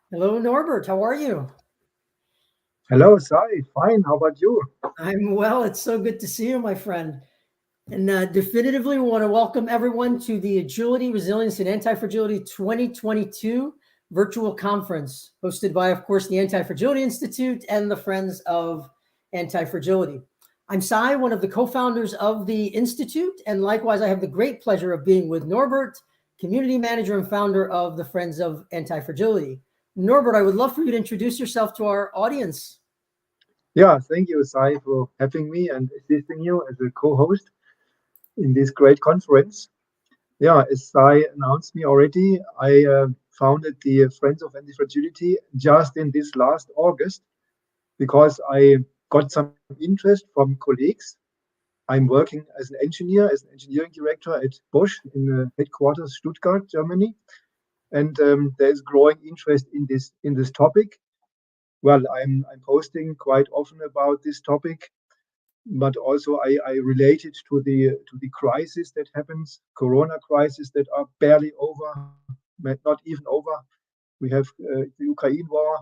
Hello, Norbert. How are you? Hello, Sai. Fine. How about you? I'm well. It's so good to see you, my friend. And definitively, we want to welcome everyone to the Agility, Resilience, and Anti-Fragility 2022 virtual conference, hosted by, of course, the Anti-Fragility Institute and the Friends of Anti-Fragility. I'm Sai, one of the co-founders of the Institute, and likewise, I have the great pleasure of being with Norbert, community manager and founder of the Friends of Anti-Fragility. Norbert, I would love for you to introduce yourself to our audience. Yeah, thank you, Sai, for having me and assisting you as a co-host in this great conference. Yeah, as Sai announced me already, I founded the Friends of Antifragility just in this last August because I got some interest from colleagues. I'm working as an engineering director at Bosch in the headquarters Stuttgart, Germany, and there is growing interest in this topic. Well, I'm posting quite often about this topic, but also I relate it to the crisis that happens, Corona crisis that are barely over, not even over. We have the Ukraine war,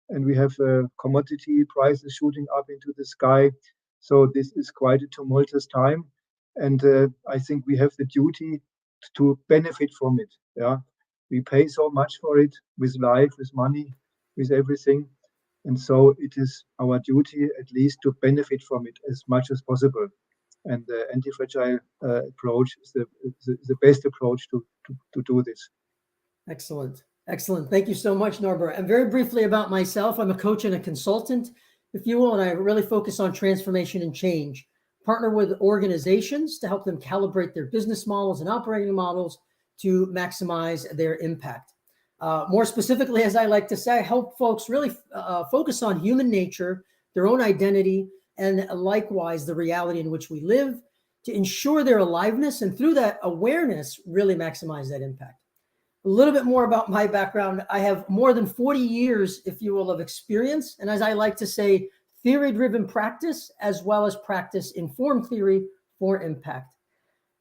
and we have commodity prices shooting up into the sky. So this is quite a tumultuous time, and I think we have the duty to benefit from it. Yeah, we pay so much for it with life, with money, with everything. And so it is our duty at least to benefit from it as much as possible. And the anti-fragile approach is the best approach to do this. Excellent. Excellent. Thank you so much, Norbert. And very briefly about myself, I'm a coach and a consultant, if you will, and I really focus on transformation and change. Partner with organizations to help them calibrate their business models and operating models to maximize their impact. More specifically, as I like to say, I help folks really focus on human nature, their own identity, and likewise the reality in which we live to ensure their aliveness and through that awareness, really maximize that impact. A little bit more about my background. I have more than 40 years, if you will, of experience. And as I like to say, theory driven practice, as well as practice informed theory for impact.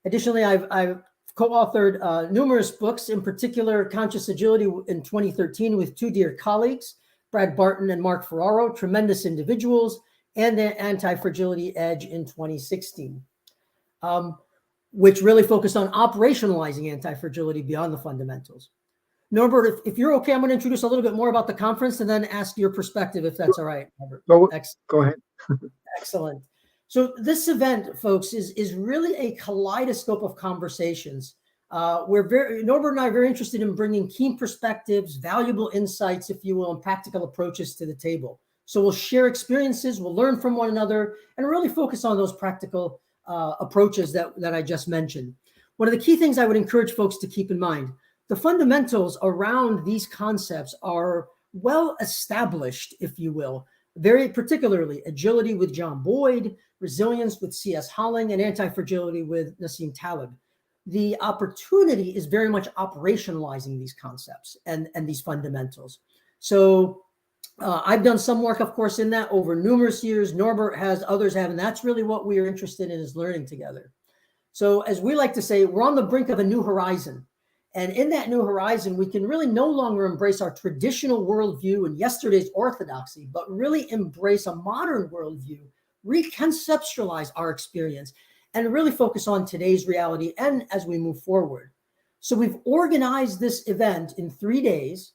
Additionally, I've co authored numerous books, in particular, Conscious Agility in 2013 with two dear colleagues, Brad Barton and Mark Ferraro, tremendous individuals, and the Anti Fragility Edge in 2016. Which really focused on operationalizing anti-fragility beyond the fundamentals. Norbert, if you're okay, I'm going to introduce a little bit more about the conference and then ask your perspective, if that's all right, Norbert. Go, go ahead. Excellent. So this event, folks, is really a kaleidoscope of conversations. Norbert and I are very interested in bringing keen perspectives, valuable insights, if you will, and practical approaches to the table. So we'll share experiences, we'll learn from one another, and really focus on those practical approaches that I just mentioned. One of the key things I would encourage folks to keep in mind, the fundamentals around these concepts are well established, if you will, very particularly agility with John Boyd, resilience with C.S. Holling, and anti-fragility with Nassim Taleb. The opportunity is very much operationalizing these concepts and these fundamentals. So I've done some work, of course, in that over numerous years. Norbert has, others have, and that's really what we are interested in, is learning together. So as we like to say, we're on the brink of a new horizon. And in that new horizon, we can really no longer embrace our traditional worldview and yesterday's orthodoxy, but really embrace a modern worldview, re-conceptualize our experience, and really focus on today's reality and as we move forward. So we've organized this event in 3 days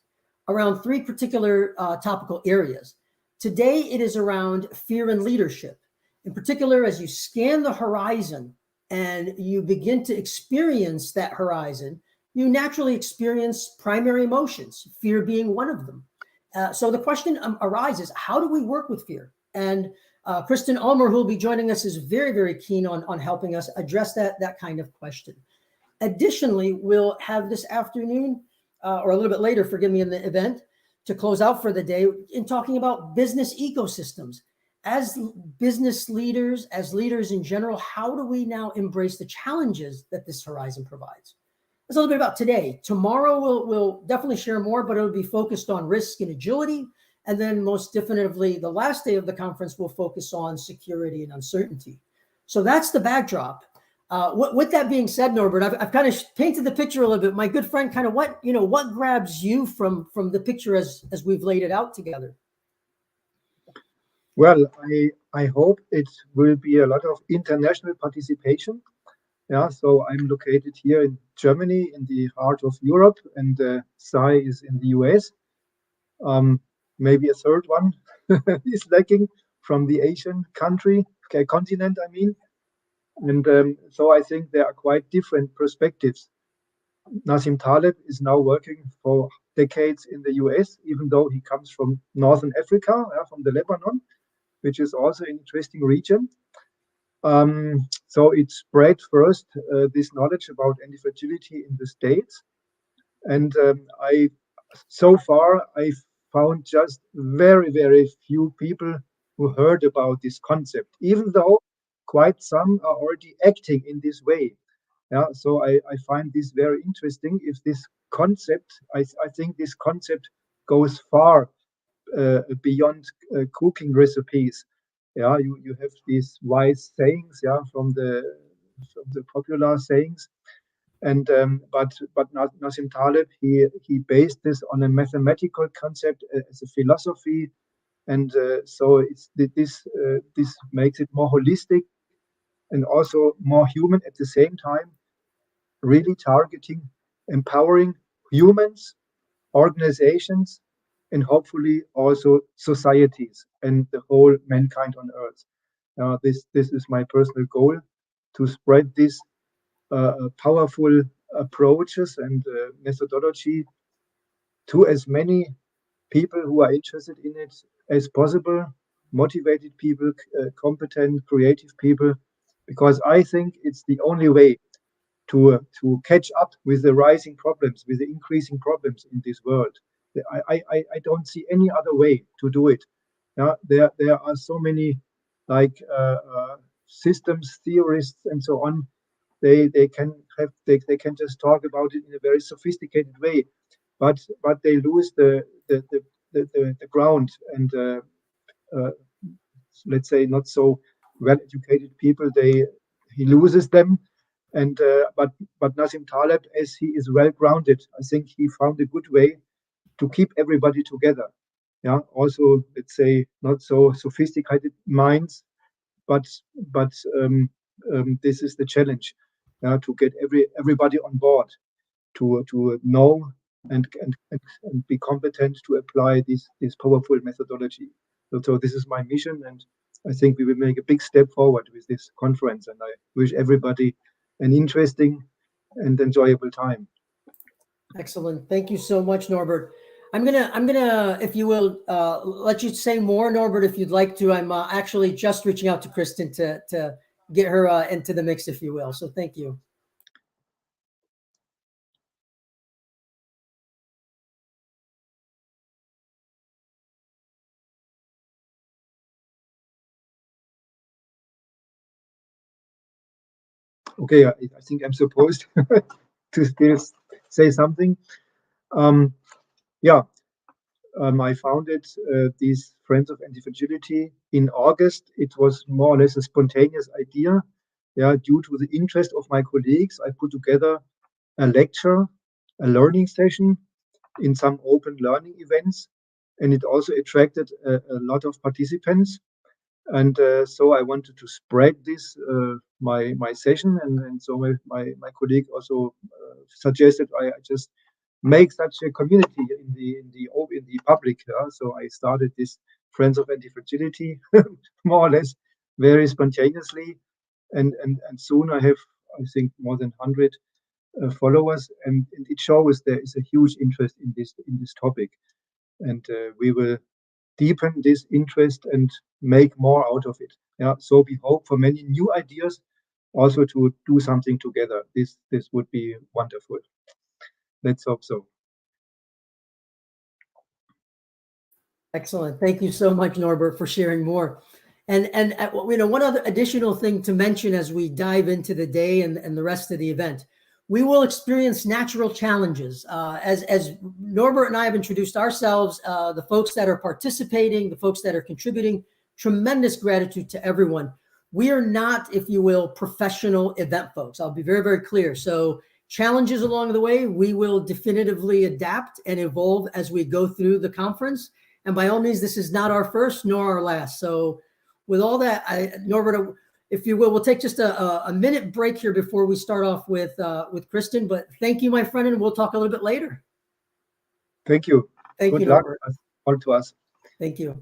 around three particular topical areas. Today, it is around fear and leadership. In particular, as you scan the horizon and you begin to experience that horizon, you naturally experience primary emotions, fear being one of them. So the question arises, how do we work with fear? And Kristen Ulmer, who will be joining us, is very, very keen on helping us address that kind of question. Additionally, we'll have this afternoon, or a little bit later, forgive me, in the event, to close out for the day, in talking about business ecosystems. As business leaders, as leaders in general, how do we now embrace the challenges that this horizon provides? That's a little bit about today. Tomorrow, we'll definitely share more, but it'll be focused on risk and agility. And then most definitively, the last day of the conference will focus on security and uncertainty. So that's the backdrop. With that being said, Norbert, I've kind of painted the picture a little bit. My good friend, kind of what grabs you from the picture as we've laid it out together? Well, I hope it will be a lot of international participation. Yeah, so I'm located here in Germany, in the heart of Europe, and Sai is in the US. Maybe a third one is lacking from the Asian continent, I mean. And so I think there are quite different perspectives. Nassim Taleb is now working for decades in the US, even though he comes from Northern Africa, from the Lebanon, which is also an interesting region. So it spread first this knowledge about antifragility in the States. And so far, I found just very, very few people who heard about this concept, even though quite some are already acting in this way. Yeah, so I find this very interesting. If this concept, I think this concept goes far beyond cooking recipes. Yeah, you have these wise sayings, yeah, from the popular sayings, and but Nassim Taleb he based this on a mathematical concept as a philosophy, and so this makes it more holistic and also more human at the same time, really targeting, empowering humans, organizations, and hopefully also societies and the whole mankind on earth. This is my personal goal, to spread this powerful approaches and methodology to as many people who are interested in it as possible, motivated people, competent, creative people, because I think it's the only way to catch up with the rising problems, with the increasing problems in this world. I don't see any other way to do it. There are so many like systems theorists and so on. They can just talk about it in a very sophisticated way, but they lose the ground, and uh, let's say not so well educated people, he loses them. And but Nassim Taleb, as he is well grounded, I think he found a good way to keep everybody together. Yeah, also let's say not so sophisticated minds, but but this is the challenge, to get everybody on board, to know and be competent to apply this powerful methodology. So this is my mission, and I think we will make a big step forward with this conference. And I wish everybody an interesting and enjoyable time. Excellent. Thank you so much, Norbert. I'm gonna, if you will, let you say more, Norbert, if you'd like to. I'm actually just reaching out to Kristen to get her into the mix, if you will. So thank you. Okay, I think I'm supposed to still say something. Yeah, I founded these Friends of Antifragility in August. It was more or less a spontaneous idea. Yeah, due to the interest of my colleagues, I put together a lecture, a learning session in some open learning events, and it also attracted a lot of participants. And so I wanted to spread this my session, and so my colleague also suggested I just make such a community in the public. So I started this Friends of Antifragility more or less very spontaneously, and soon I have, I think, more than 100 followers, and it shows there is a huge interest in this topic, and we will deepen this interest and make more out of it. Yeah, so we hope for many new ideas, also to do something together. This would be wonderful. Let's hope so. Excellent. Thank you so much, Norbert, for sharing more. And one other additional thing to mention as we dive into the day and the rest of the event, we will experience natural challenges. As Norbert and I have introduced ourselves, the folks that are participating, the folks that are contributing, tremendous gratitude to everyone. we are not, if you will, professional event folks. I'll be very, very clear. So challenges along the way, we will definitively adapt and evolve as we go through the conference. And by all means, this is not our first nor our last. So with all that, Norbert, if you will, we'll take just a minute break here before we start off with Kristen. But thank you, my friend, and we'll talk a little bit later. Thank you. Thank Good you, luck Norbert. all to us. Thank you.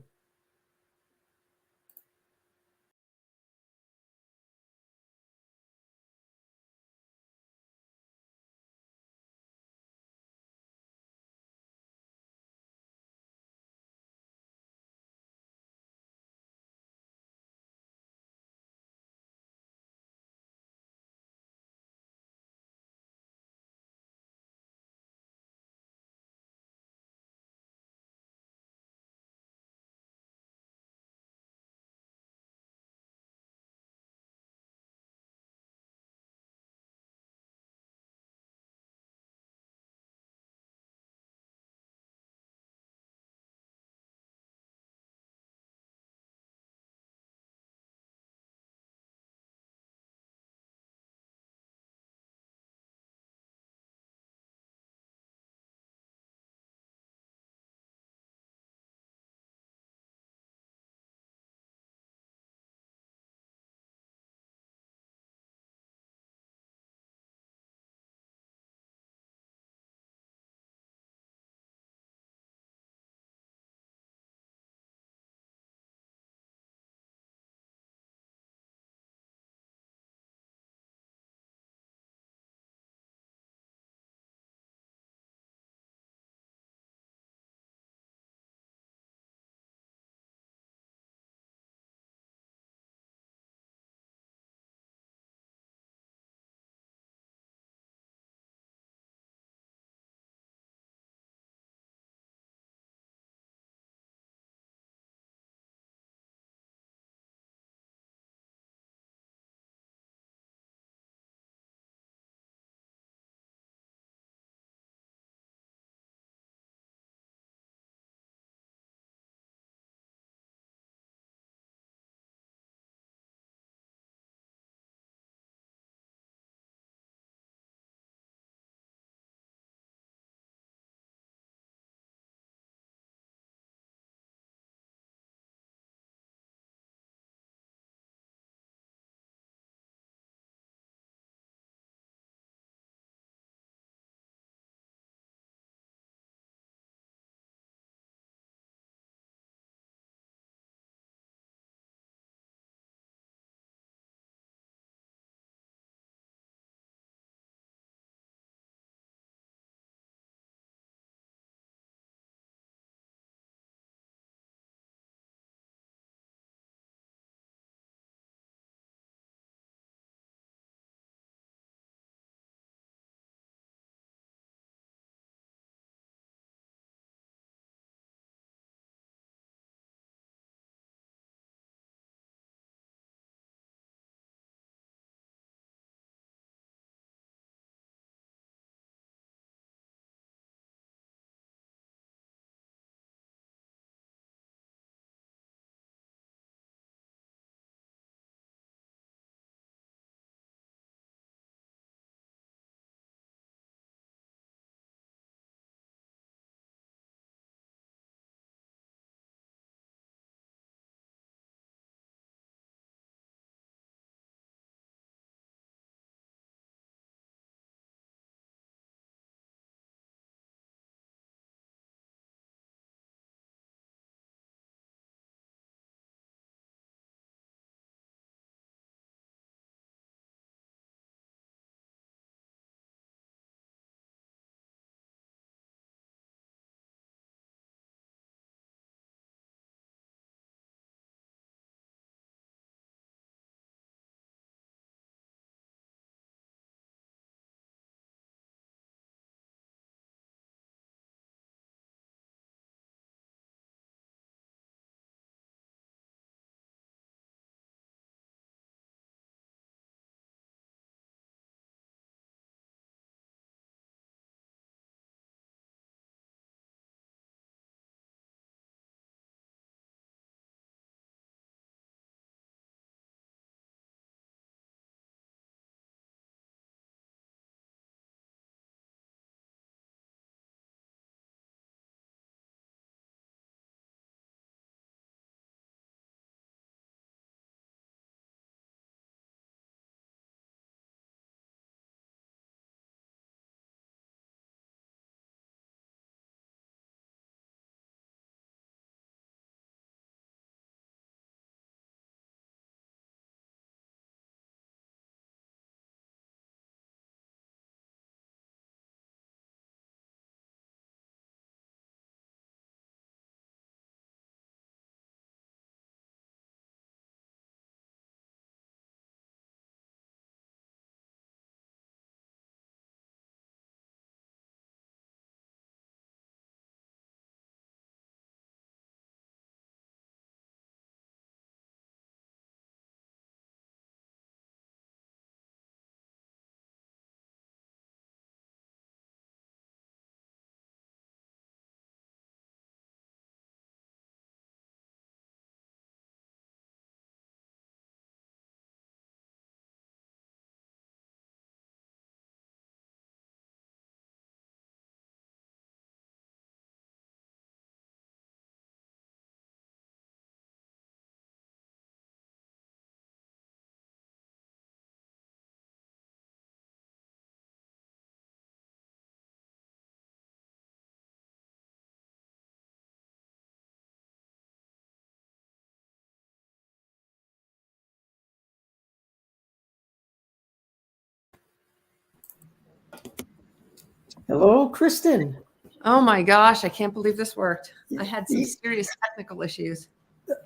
Hello, Kristen. Oh my gosh, I can't believe this worked. I had some serious technical issues.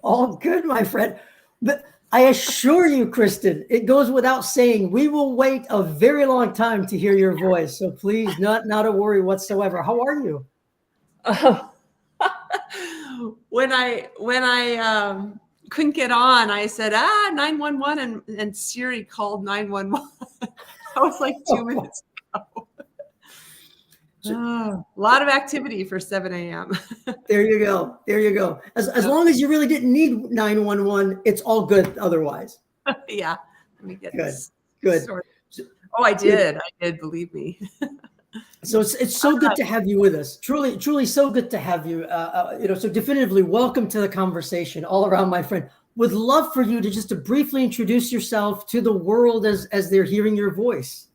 All good, my friend. But I assure you, Kristen, it goes without saying, we will wait a very long time to hear your voice. So please, not a worry whatsoever. How are you? When I couldn't get on, I said, 911, and Siri called 911. That was like 2 minutes ago. A lot of activity for 7 a.m. There you go. There you go. As long as you really didn't need 911, it's all good otherwise. Yeah. Let me get Good. this. Good. Oh, I did, believe me. So it's so good to have you with us. Truly so good to have you. So definitively welcome to the conversation all around, my friend. Would love for you to briefly introduce yourself to the world as they're hearing your voice.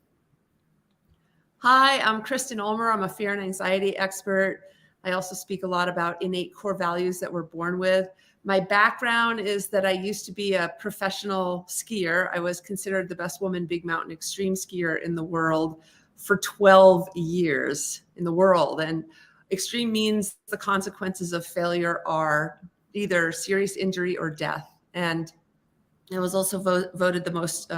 Hi, I'm Kristen Ulmer. I'm a fear and anxiety expert. I also speak a lot about innate core values that we're born with. My background is that I used to be a professional skier. I was considered the best woman big mountain extreme skier in the world for 12 years in the world. And extreme means the consequences of failure are either serious injury or death. And I was also voted the most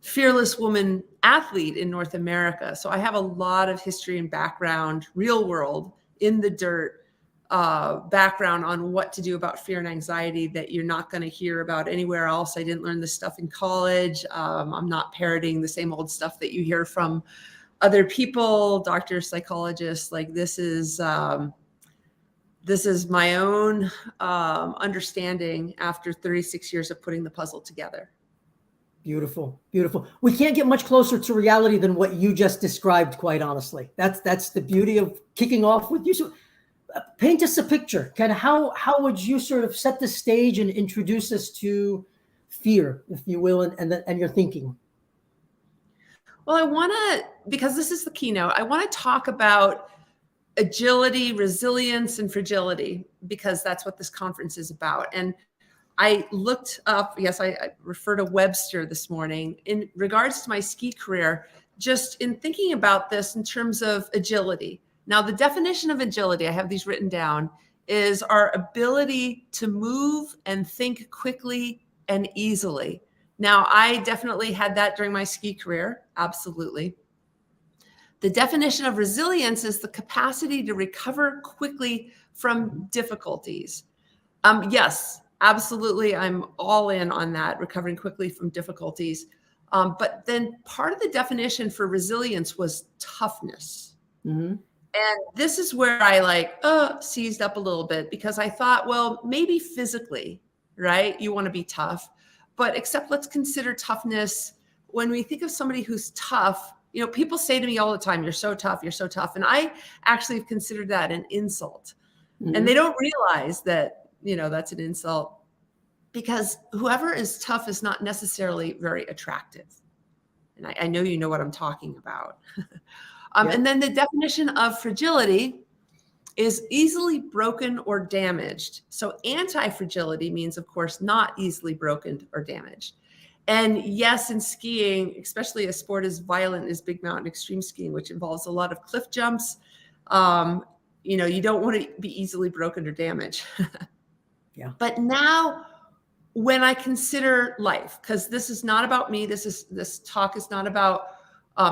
fearless woman athlete in North America. So I have a lot of history and background, real world, in the dirt, background on what to do about fear and anxiety that you're not going to hear about anywhere else. I didn't learn this stuff in college. I'm not parroting the same old stuff that you hear from other people, doctors, psychologists. Like this is my own understanding after 36 years of putting the puzzle together. Beautiful, beautiful. We can't get much closer to reality than what you just described, quite honestly. That's the beauty of kicking off with you. So paint us a picture. Kind of how would you sort of set the stage and introduce us to fear, if you will, and your thinking? Well, I want to, because this is the keynote, I want to talk about agility, resilience, and fragility, because that's what this conference is about. And I looked up, yes, I referred to Webster this morning in regards to my ski career, just in thinking about this in terms of agility. Now, the definition of agility, I have these written down, is our ability to move and think quickly and easily. Now, I definitely had that during my ski career, absolutely. The definition of resilience is the capacity to recover quickly from difficulties. Yes, absolutely. I'm all in on that, recovering quickly from difficulties. But then part of the definition for resilience was toughness. Mm-hmm. And this is where I seized up a little bit, because I thought, well, maybe physically, right? You want to be tough, but except let's consider toughness. When we think of somebody who's tough, people say to me all the time, you're so tough, you're so tough. And I actually have considered that an insult. Mm-hmm. And they don't realize that, that's an insult, because whoever is tough is not necessarily very attractive. And I know you know what I'm talking about. And then the definition of fragility is easily broken or damaged. So anti-fragility means, of course, not easily broken or damaged. And yes, in skiing, especially a sport as violent as big mountain extreme skiing, which involves a lot of cliff jumps, you don't want to be easily broken or damaged. Yeah. But now when I consider life, because this is not about me, this talk is not about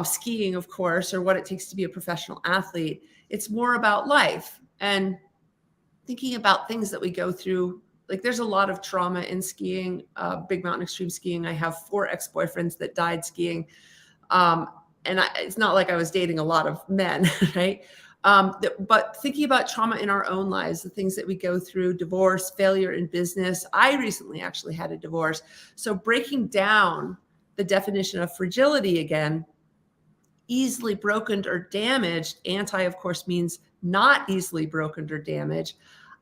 skiing, of course, or what it takes to be a professional athlete. It's more about life and thinking about things that we go through. Like there's a lot of trauma in skiing, big mountain extreme skiing. I have 4 ex-boyfriends that died skiing. It's not like I was dating a lot of men, right? But thinking about trauma in our own lives, the things that we go through, divorce, failure in business. I recently actually had a divorce. So breaking down the definition of fragility again, easily broken or damaged. Anti, of course, means not easily broken or damaged.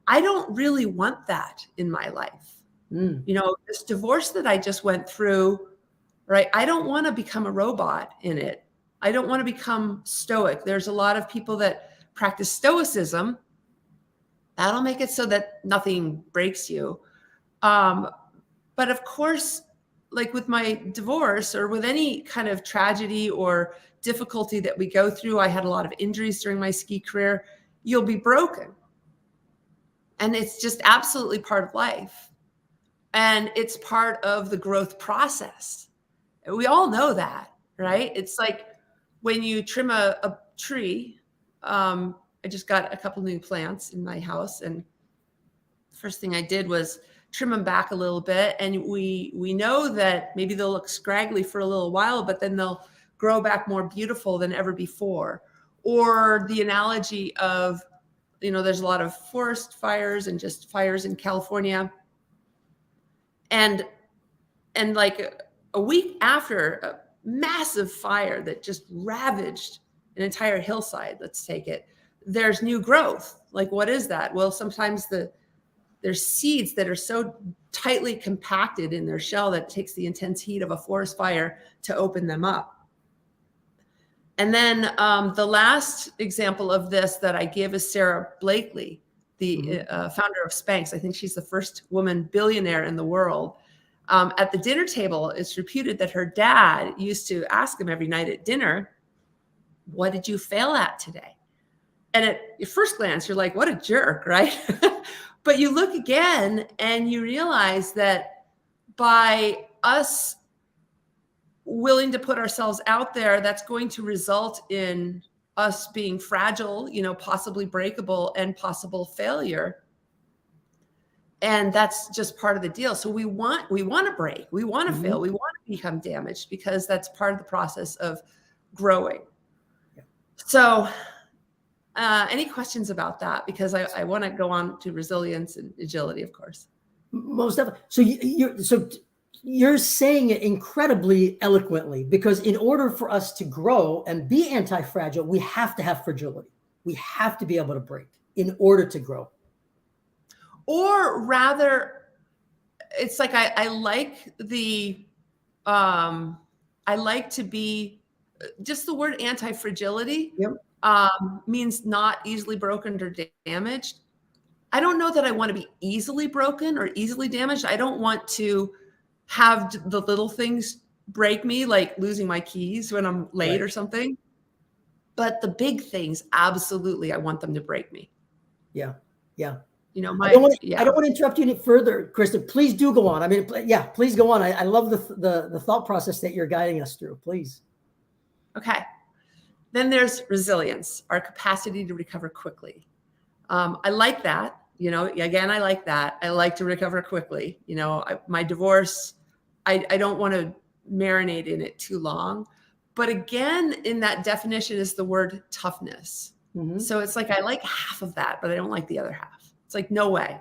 I don't really want that in my life. This divorce that I just went through, right? I don't want to become a robot in it. I don't want to become stoic. There's a lot of people that practice stoicism. That'll make it so that nothing breaks you. But of course, like with my divorce or with any kind of tragedy or difficulty that we go through, I had a lot of injuries during my ski career. You'll be broken. And it's just absolutely part of life. And it's part of the growth process. And we all know that, right? It's like when you trim a tree. I just got a couple new plants in my house, and the first thing I did was trim them back a little bit. And we know that maybe they'll look scraggly for a little while, but then they'll grow back more beautiful than ever before. Or the analogy of, there's a lot of forest fires and just fires in California. And like a week after a massive fire that just ravaged an entire hillside, let's take it, there's new growth. Like, what is that? Well, sometimes there's seeds that are so tightly compacted in their shell that it takes the intense heat of a forest fire to open them up. And then the last example of this that I give is Sarah Blakely, the founder of Spanx. I think she's the first woman billionaire in the world. At the dinner table, it's reputed that her dad used to ask him every night at dinner, "What did you fail at today?" And at your first glance, you're like, what a jerk, right? But you look again and you realize that by us willing to put ourselves out there, that's going to result in us being fragile, possibly breakable, and possible failure. And that's just part of the deal. So we want to break, we want to fail, we want to become damaged, because that's part of the process of growing. Yeah. So any questions about that? Because I want to go on to resilience and agility, of course. Most definitely. So you're saying it incredibly eloquently, because in order for us to grow and be anti-fragile, we have to have fragility. We have to be able to break in order to grow. Or rather, it's like I like to be, just the word anti-fragility. Yep. Means not easily broken or damaged. I don't know that I want to be easily broken or easily damaged. I don't want to have the little things break me, like losing my keys when I'm late or something. But the big things, absolutely, I want them to break me. Yeah. Yeah. I don't want to interrupt you any further, Kristen. Please do go on. I mean, please go on. I love the thought process that you're guiding us through. Please. Okay. Then there's resilience, our capacity to recover quickly. I like that. Again, I like that. I like to recover quickly. My divorce, I don't want to marinate in it too long. But again, in that definition is the word toughness. So it's like I like half of that, but I don't like the other half. It's like, no way.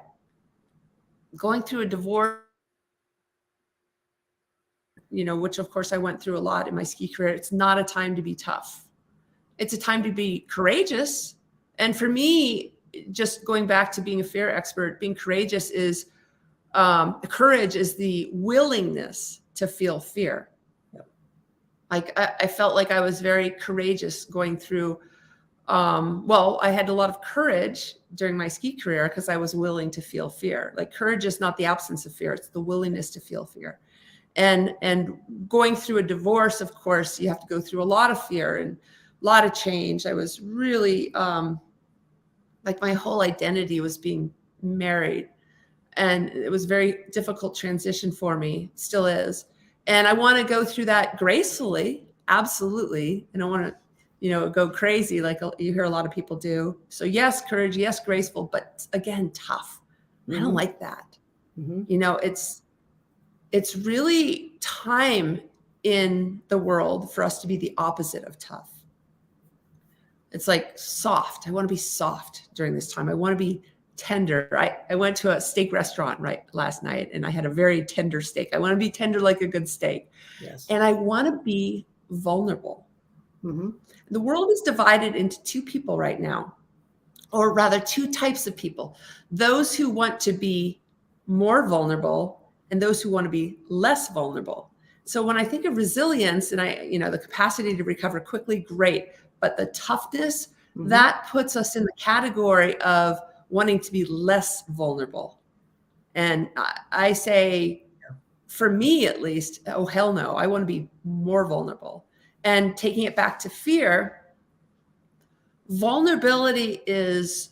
Going through a divorce, which of course I went through a lot in my ski career, it's not a time to be tough. It's a time to be courageous. And for me, just going back to being a fear expert, being courageous is, courage is the willingness to feel fear. Yep. Like I felt like I was very courageous going through, I had a lot of courage during my ski career because I was willing to feel fear. Like, courage is not the absence of fear, it's the willingness to feel fear. And going through a divorce, of course, you have to go through a lot of fear and a lot of change. I was really, like, my whole identity was being married, and it was a very difficult transition for me, still is. And I want to go through that gracefully, absolutely. And I want to, go crazy like you hear a lot of people do. So yes, courage, yes, graceful, but again, tough. I don't like that. It's really time in the world for us to be the opposite of tough. It's like soft. I want to be soft during this time. I want to be tender. I went to a steak restaurant last night, and I had a very tender steak. I want to be tender like a good steak. Yes. And I want to be vulnerable. The world is divided into two people right now, or rather two types of people. Those who want to be more vulnerable and those who want to be less vulnerable. So when I think of resilience and the capacity to recover quickly, great. But the toughness, that puts us in the category of wanting to be less vulnerable. And I say, for me at least, oh, hell no, I want to be more vulnerable. And taking it back to fear, vulnerability is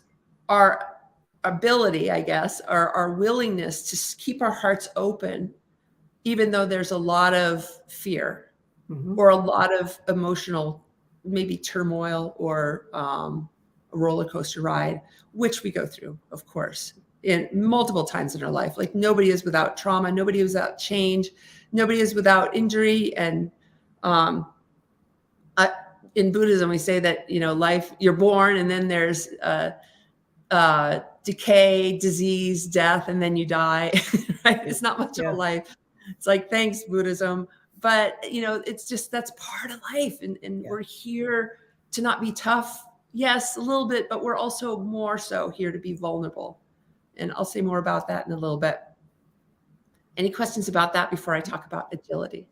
our ability, I guess, our willingness to keep our hearts open, even though there's a lot of fear or a lot of emotional, maybe turmoil or a roller coaster ride, which we go through, of course, in multiple times in our life. Like nobody is without trauma, nobody is without change, nobody is without injury. And in Buddhism, we say that, you know, life, you're born and then there's decay, disease, death, and then you die, right? It's not much of a life. It's like, thanks, Buddhism. But, you know, it's just, that's part of life. And we're here to not be tough. Yes, a little bit, but we're also more so here to be vulnerable. And I'll say more about that in a little bit. Any questions about that before I talk about agility?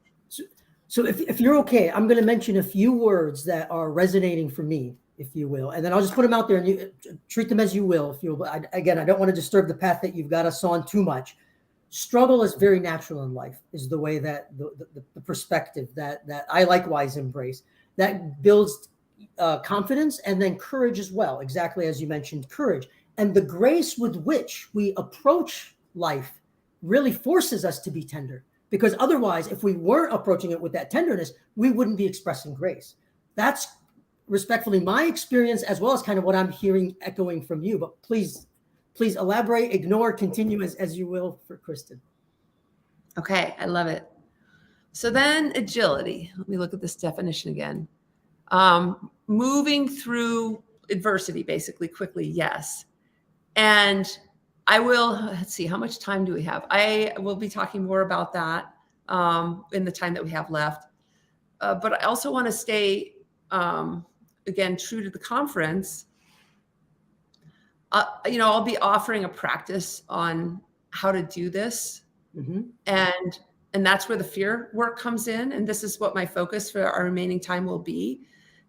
So if you're okay, I'm going to mention a few words that are resonating for me, if you will, and then I'll just put them out there and you treat them as you will. If you will. Again, I don't want to disturb the path that you've got us on too much. Struggle is very natural in life, is the way that the perspective that I likewise embrace. That builds confidence and then courage as well, exactly as you mentioned, courage. And the grace with which we approach life really forces us to be tender. Because otherwise, if we weren't approaching it with that tenderness, we wouldn't be expressing grace. That's respectfully my experience, as well as kind of what I'm hearing echoing from you. But please elaborate, ignore, continue as you will for Kristen. Okay, I love it. So then agility. Let me look at this definition again. Moving through adversity, basically, quickly, yes. And I will, let's see, how much time do we have? I will be talking more about that in the time that we have left. But I also want to stay, again, true to the conference. You know, I'll be offering a practice on how to do this. And that's where the fear work comes in. And this is what my focus for our remaining time will be,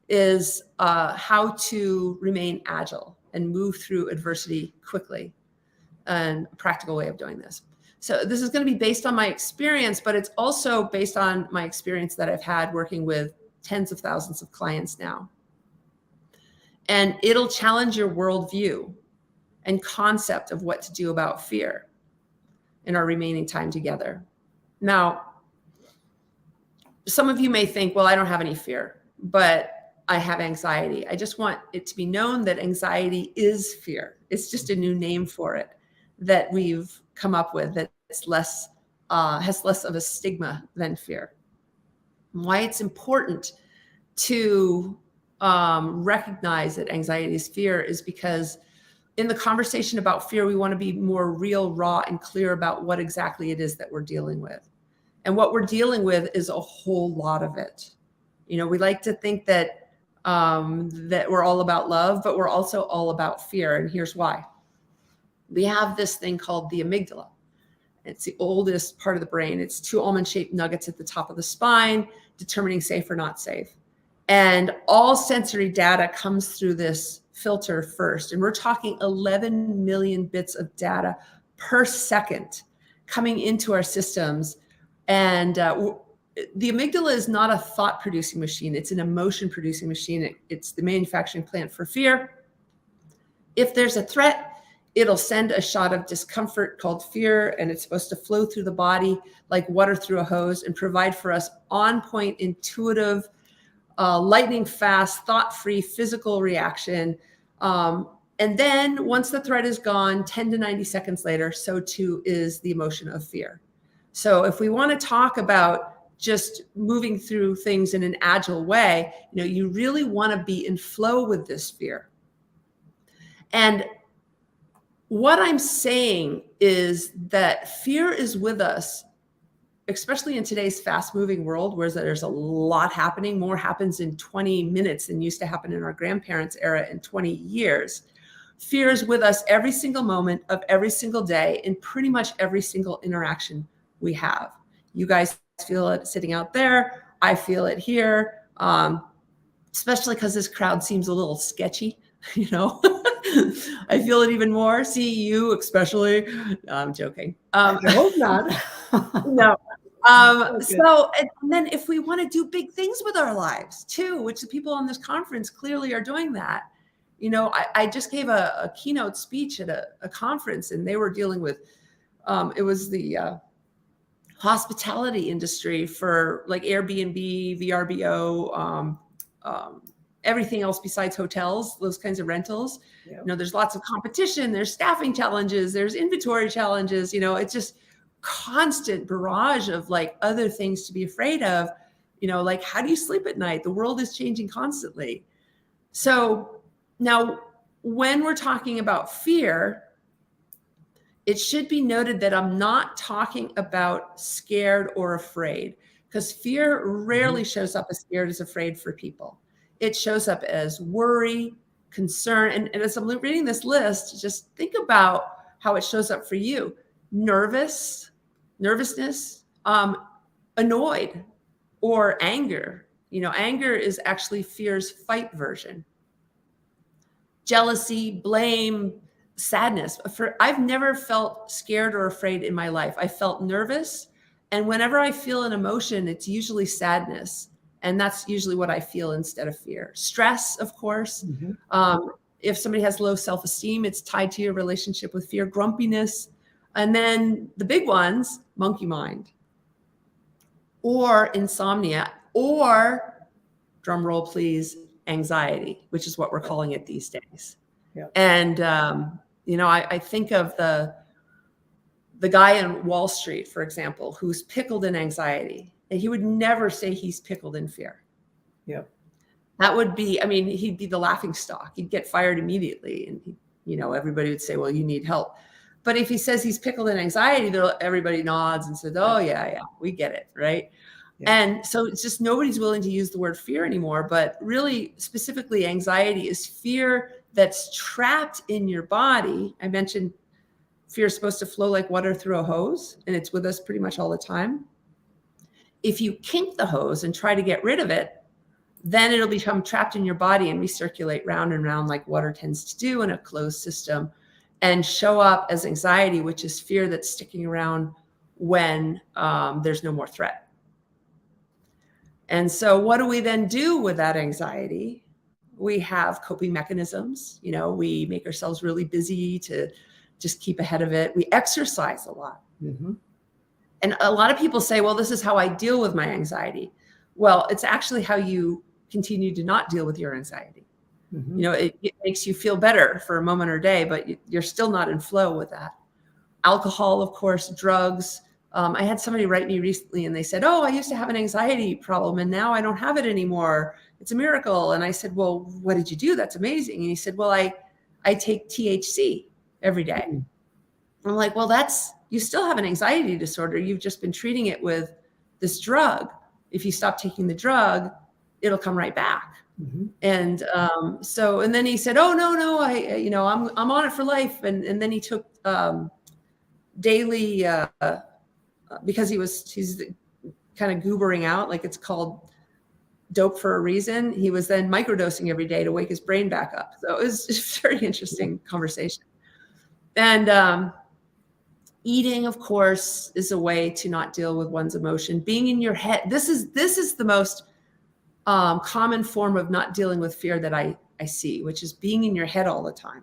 is how to remain agile and move through adversity quickly. And a practical way of doing this. So this is going to be based on my experience, but it's also based on my experience that I've had working with tens of thousands of clients now. And it'll challenge your worldview and concept of what to do about fear in our remaining time together. Now, some of you may think, well, I don't have any fear, but I have anxiety. I just want it to be known that anxiety is fear. It's just a new name for it that we've come up with, that it's less, has less of a stigma than fear. Why it's important to recognize that anxiety is fear is because in the conversation about fear, we want to be more real, raw, and clear about what exactly it is that we're dealing with. And what we're dealing with is a whole lot of it. You know, we like to think that that we're all about love, but we're also all about fear. And here's why. We have this thing called the amygdala. It's the oldest part of the brain. It's two almond-shaped nuggets at the top of the spine, determining safe or not safe. And all sensory data comes through this filter first. And we're talking 11 million bits of data per second coming into our systems. And the amygdala is not a thought-producing machine. It's an emotion-producing machine. It's the manufacturing plant for fear. If there's a threat, it'll send a shot of discomfort called fear, and it's supposed to flow through the body like water through a hose and provide for us on-point, intuitive, lightning fast, thought-free physical reaction. And then once the threat is gone, 10 to 90 seconds later, so too is the emotion of fear. So if we want to talk about just moving through things in an agile way, you know, you really want to be in flow with this fear. And what I'm saying is that fear is with us, especially in today's fast-moving world where there's a lot happening. More happens in 20 minutes than used to happen in our grandparents' era in 20 years. Fear is with us every single moment of every single day in pretty much every single interaction we have. You guys feel it sitting out there. I feel it here, especially because this crowd seems a little sketchy, you know. I feel it even more. See you, especially. No, I'm joking. I hope not. No. Okay. So, and then if we want to do big things with our lives too, which the people on this conference clearly are doing that. You know, I just gave a keynote speech at a conference, and they were dealing with, it was the hospitality industry for like Airbnb, VRBO, everything else besides hotels, those kinds of rentals. Yeah. You know, there's lots of competition, there's staffing challenges, there's inventory challenges, you know, it's just constant barrage of like other things to be afraid of, you know, like how do you sleep at night? The world is changing constantly. So now when we're talking about fear, it should be noted that I'm not talking about scared or afraid, because fear rarely shows up as scared as afraid for people. It shows up as worry, concern. And as I'm reading this list, just think about how it shows up for you. Nervousness, annoyed, or anger. You know, anger is actually fear's fight version. Jealousy, blame, sadness. I've never felt scared or afraid in my life. I felt nervous. And whenever I feel an emotion, it's usually sadness. And that's usually what I feel instead of fear. Stress, of course. If somebody has low self-esteem, it's tied to your relationship with fear. Grumpiness. And then the big ones, monkey mind, or insomnia, or, drum roll please, anxiety, which is what we're calling it these days. Yeah. And, you know, I think of the guy in Wall Street, for example, who's pickled in anxiety. And he would never say he's pickled in fear. Yeah. That would be, I mean, he'd be the laughing stock. He'd get fired immediately. And, you know, everybody would say, well, you need help. But if he says he's pickled in anxiety, everybody nods and says, oh, yeah, we get it, right? Yeah. And so it's just nobody's willing to use the word fear anymore. But really, specifically, anxiety is fear that's trapped in your body. I mentioned fear is supposed to flow like water through a hose, and it's with us pretty much all the time. If you kink the hose and try to get rid of it, then it'll become trapped in your body and recirculate round and round like water tends to do in a closed system, and show up as anxiety, which is fear that's sticking around when there's no more threat. And so what do we then do with that anxiety? We have coping mechanisms. You know, we make ourselves really busy to just keep ahead of it. We exercise a lot. And a lot of people say, well, this is how I deal with my anxiety. Well, it's actually how you continue to not deal with your anxiety. You know, it makes you feel better for a moment or day, but you're still not in flow with that. Alcohol, of course, drugs. I had somebody write me recently and they said, oh, I used to have an anxiety problem and now I don't have it anymore. It's a miracle. And I said, well, what did you do? That's amazing. And he said, well, I take THC every day. I'm like, well, you still have an anxiety disorder. You've just been treating it with this drug. If you stop taking the drug, it'll come right back. And and then he said, oh, no, I'm on it for life. And then he took daily, because he's kind of goobering out, like it's called dope for a reason. He was then microdosing every day to wake his brain back up. So it was just a very interesting conversation. And eating, of course, is a way to not deal with one's emotion. Being in your head. This is the most common form of not dealing with fear that I see, which is being in your head all the time,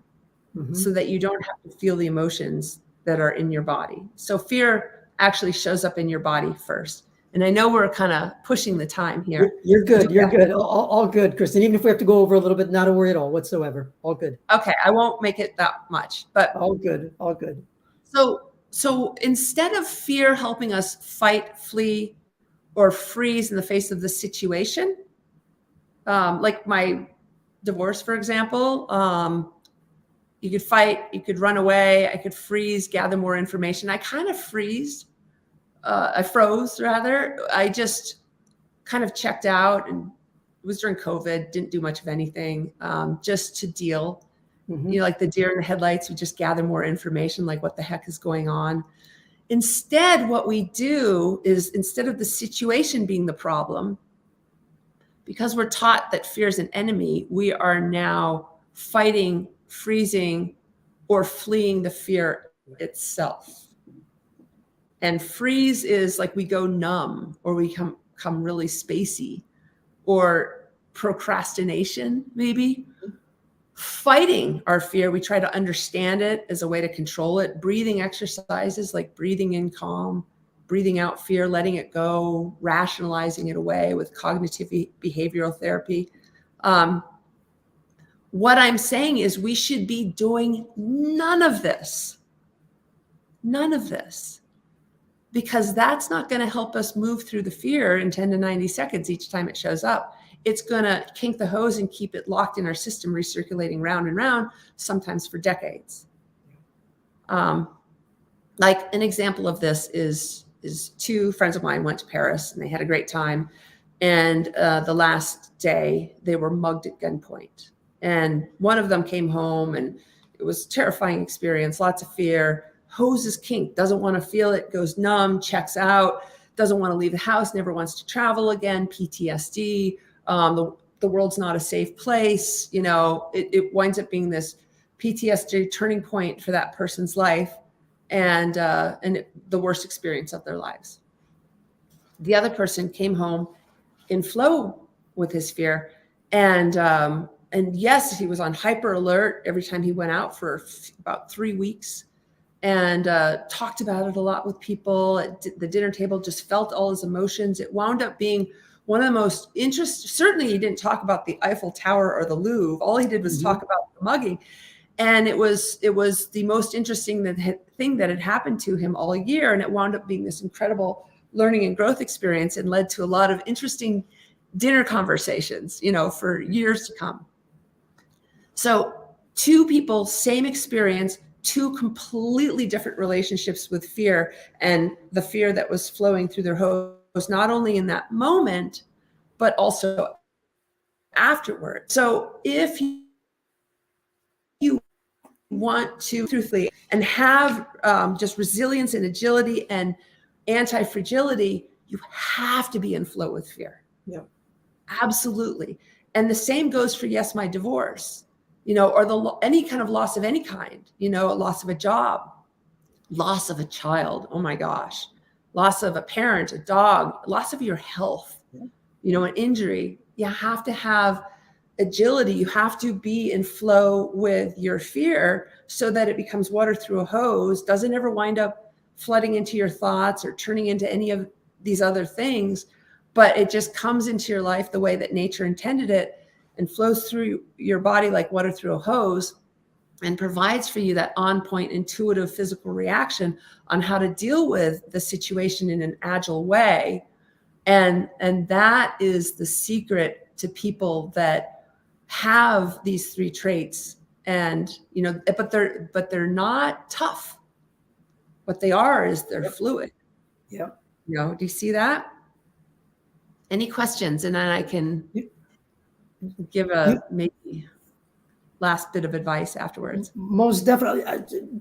so that you don't have to feel the emotions that are in your body. So fear actually shows up in your body first. And I know we're kind of pushing the time here. You're good. You're good. All good, Kristen. Even if we have to go over a little bit, not a worry at all whatsoever. All good. Okay. I won't make it that much, but all good. All good. So instead of fear helping us fight, flee, or freeze in the face of the situation, like my divorce, for example, you could fight, you could run away, I could freeze, gather more information. I kind of I froze rather. I just kind of checked out, and it was during COVID, didn't do much of anything, just to deal. You know, like the deer in the headlights, we just gather more information, like what the heck is going on. Instead, what we do is, instead of the situation being the problem, because we're taught that fear is an enemy, we are now fighting freezing, or fleeing the fear itself. And freeze is like we go numb, or we come really spacey, or procrastination, maybe. Fighting our fear, we try to understand it as a way to control it. Breathing exercises like breathing in calm, breathing out fear, letting it go, rationalizing it away with cognitive behavioral therapy. What I'm saying is we should be doing none of this, because that's not going to help us move through the fear in 10 to 90 seconds each time it shows up. It's going to kink the hose and keep it locked in our system, recirculating round and round, sometimes for decades. Like an example of this is two friends of mine went to Paris and they had a great time. And the last day they were mugged at gunpoint. And one of them came home and it was a terrifying experience, lots of fear. Hose is kinked, doesn't want to feel it, goes numb, checks out, doesn't want to leave the house, never wants to travel again, PTSD. The world's not a safe place. You know, it winds up being this PTSD turning point for that person's life, and the worst experience of their lives. The other person came home in flow with his fear, and yes, he was on hyper alert every time he went out for about 3 weeks, and talked about it a lot with people at the dinner table, just felt all his emotions. It wound up being one of the most interesting. Certainly he didn't talk about the Eiffel Tower or the Louvre. All he did was talk about the mugging. And it was the most interesting thing that had happened to him all year. And it wound up being this incredible learning and growth experience, and led to a lot of interesting dinner conversations, you know, for years to come. So two people, same experience, two completely different relationships with fear, and the fear that was flowing through their hose, not only in that moment, but also afterward. So if you want to truthfully and have just resilience and agility and anti-fragility, you have to be in flow with fear. Yeah, absolutely. And the same goes for, yes, my divorce, you know, or any kind of loss of any kind, you know, a loss of a job, loss of a child. Oh my gosh. Loss of a parent, a dog, loss of your health, you know, an injury. You have to have agility. You have to be in flow with your fear so that it becomes water through a hose, doesn't ever wind up flooding into your thoughts or turning into any of these other things, but it just comes into your life the way that nature intended it and flows through your body like water through a hose, and provides for you that on-point intuitive physical reaction on how to deal with the situation in an agile way. And that is the secret to people that have these three traits. And, you know, but they're not tough. What they are is they're fluid. Yeah. You know, do you see that? Any questions? And then I can give a maybe last bit of advice afterwards. Most definitely.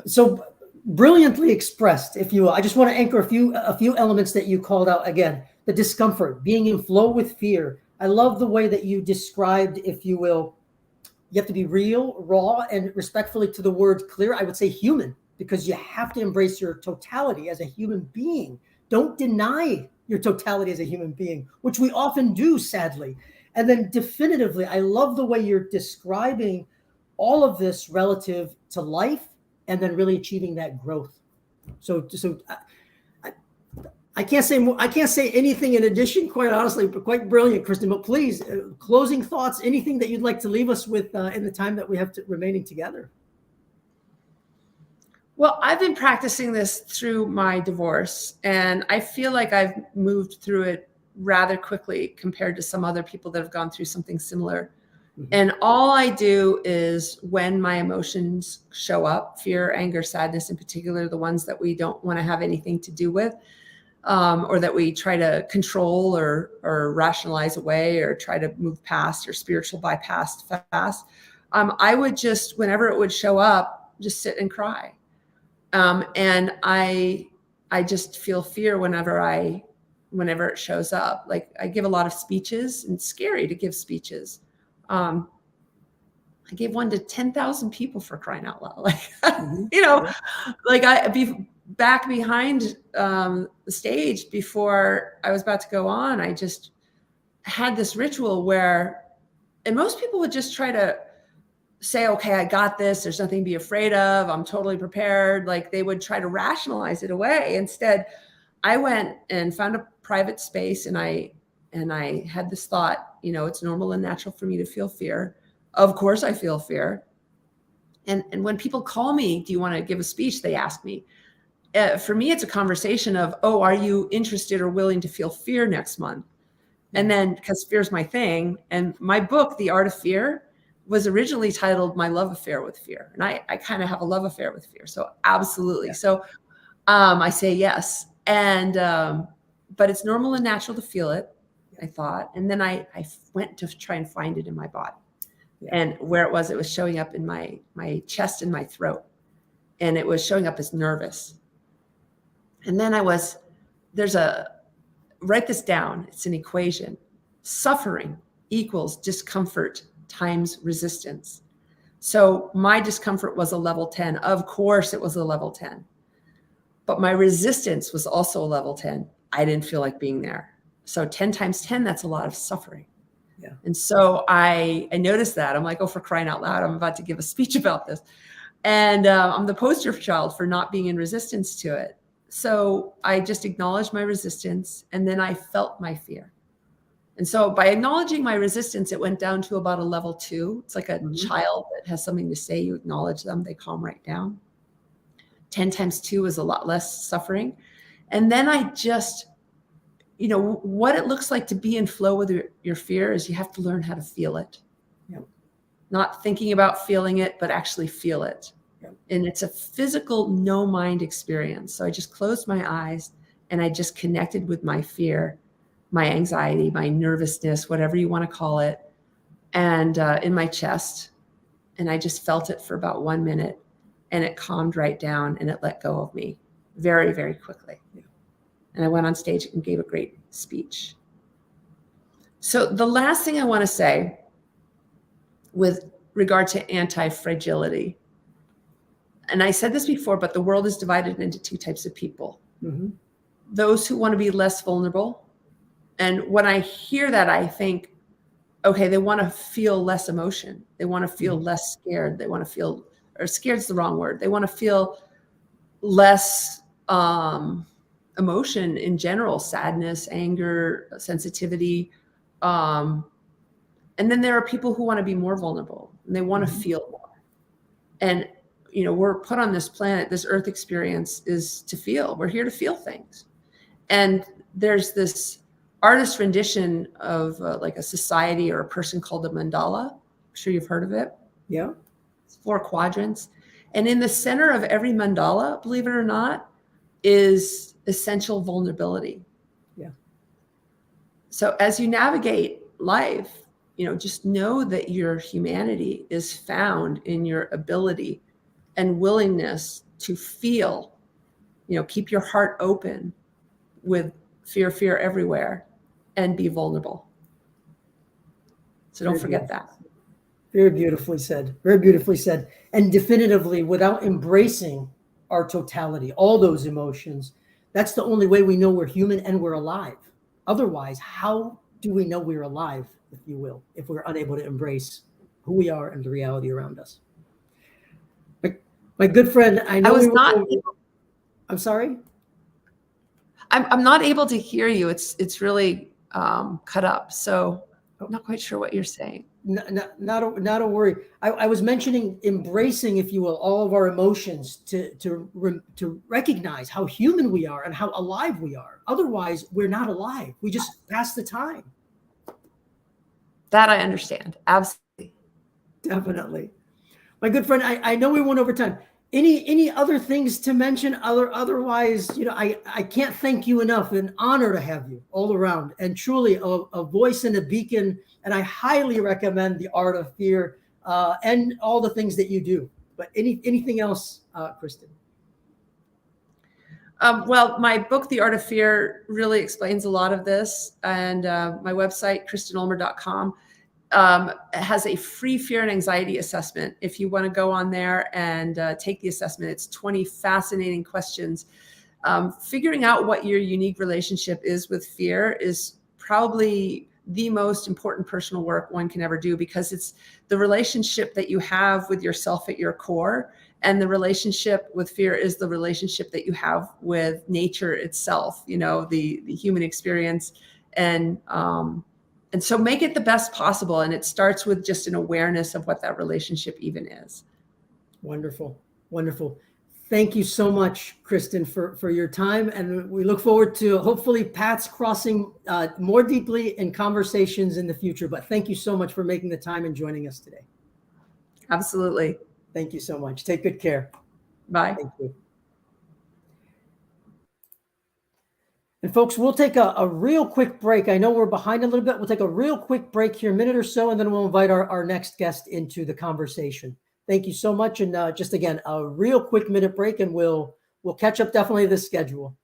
So brilliantly expressed, if you will. I just want to anchor a few elements that you called out again. The discomfort, being in flow with fear. I love the way that you described, if you will, you have to be real, raw, and respectfully to the word clear, I would say human, because you have to embrace your totality as a human being. Don't deny your totality as a human being, which we often do, sadly. And then definitively, I love the way you're describing all of this relative to life, and then really achieving that growth. So I can't say more. I can't say anything in addition, quite honestly, but quite brilliant, Kristen. But please, closing thoughts, anything that you'd like to leave us with in the time that we have remaining together. Well, I've been practicing this through my divorce, and I feel like I've moved through it rather quickly compared to some other people that have gone through something similar. And all I do is, when my emotions show up, fear, anger, sadness in particular, the ones that we don't want to have anything to do with, or that we try to control or rationalize away or try to move past or spiritual bypass fast, I would just, whenever it would show up, just sit and cry. And I just feel fear whenever it shows up. Like, I give a lot of speeches, and it's scary to give speeches. I gave one to 10,000 people, for crying out loud. Like, Mhm. you know, Yeah. like back behind the stage before I was about to go on, I just had this ritual where, and most people would just try to say, okay, I got this. There's nothing to be afraid of. I'm totally prepared. Like they would try to rationalize it away. Instead, I went and found a private space, and I had this thought, you know, it's normal and natural for me to feel fear. Of course I feel fear. And when people call me, do you want to give a speech? They ask me. For me, it's a conversation of, oh, are you interested or willing to feel fear next month? And then, because fear's my thing. And my book, The Art of Fear, was originally titled My Love Affair with Fear. And I kind of have a love affair with fear. So absolutely. Yeah. So I say yes. And, but it's normal and natural to feel it, I thought. And then I went to try and find it in my body. Yeah. And where it was showing up in my chest and my throat. And it was showing up as nervous. And then write this down. It's an equation. Suffering equals discomfort times resistance. So my discomfort was a level 10. Of course it was a level 10. But my resistance was also a level 10. I didn't feel like being there. So 10 times 10, that's a lot of suffering. Yeah. And so I noticed that. I'm like, oh, for crying out loud, I'm about to give a speech about this. And I'm the poster child for not being in resistance to it. So I just acknowledged my resistance, and then I felt my fear. And so by acknowledging my resistance, it went down to about a level 2. It's like a child that has something to say, you acknowledge them, they calm right down. 10 times 2 is a lot less suffering. And then I just, you know, what it looks like to be in flow with your fear is you have to learn how to feel it. Yep. Not thinking about feeling it, but actually feel it. Yep. And it's a physical, no mind experience. So I just closed my eyes and I just connected with my fear, my anxiety, my nervousness, whatever you want to call it, and in my chest. And I just felt it for about 1 minute, and it calmed right down and it let go of me very, very quickly. Yeah. And I went on stage and gave a great speech. So the last thing I want to say with regard to antifragility, and I said this before, but the world is divided into 2 types of people. Mm-hmm. Those who want to be less vulnerable. And when I hear that, I think, okay, they want to feel less emotion. They want to feel less scared. They want to feel, or scared's the wrong word. They want to feel less emotion in general, sadness, anger, sensitivity. And then there are people who want to be more vulnerable, and they want to feel more. And, you know, we're put on this planet, this earth experience is to feel. We're here to feel things. And there's this artist rendition of like a society or a person called a mandala. I'm sure you've heard of it. Yeah. It's 4 quadrants. And in the center of every mandala, believe it or not, is essential vulnerability. Yeah. So as you navigate life, you know, just know that your humanity is found in your ability and willingness to feel, you know, keep your heart open with fear everywhere, and be vulnerable. So don't forget that. Very beautifully said. Very beautifully said. And definitively, without embracing our totality, all those emotions, that's the only way we know we're human and we're alive. Otherwise, how do we know we're alive, if you will, if we're unable to embrace who we are and the reality around us? My good friend, I know I'm sorry? I'm not able to hear you. It's really cut up. So I'm not quite sure what you're saying. Not a worry. I was mentioning embracing, if you will, all of our emotions to recognize how human we are and how alive we are. Otherwise, we're not alive. We just pass the time. That I understand. Absolutely. Definitely. My good friend, I know we went over time. Any other things to mention? Otherwise, you know, I can't thank you enough. An honor to have you all around, and truly a voice and a beacon. And I highly recommend The Art of Fear and all the things that you do. But anything else, Kristen? Well, my book, The Art of Fear, really explains a lot of this. And my website, KristenUlmer.com. has a free fear and anxiety assessment. If you want to go on there and take the assessment, it's 20 fascinating questions. Figuring out what your unique relationship is with fear is probably the most important personal work one can ever do, because it's the relationship that you have with yourself at your core. And the relationship with fear is the relationship that you have with nature itself, you know, the human experience. And so make it the best possible. And it starts with just an awareness of what that relationship even is. Wonderful. Wonderful. Thank you so much, Kristen, for your time. And we look forward to hopefully paths crossing more deeply in conversations in the future. But thank you so much for making the time and joining us today. Absolutely. Thank you so much. Take good care. Bye. Thank you. And folks, we'll take a real quick break. I know we're behind a little bit. We'll take a real quick break here, a minute or so, and then we'll invite our next guest into the conversation. Thank you so much. And just again, a real quick minute break, and we'll catch up definitely this schedule.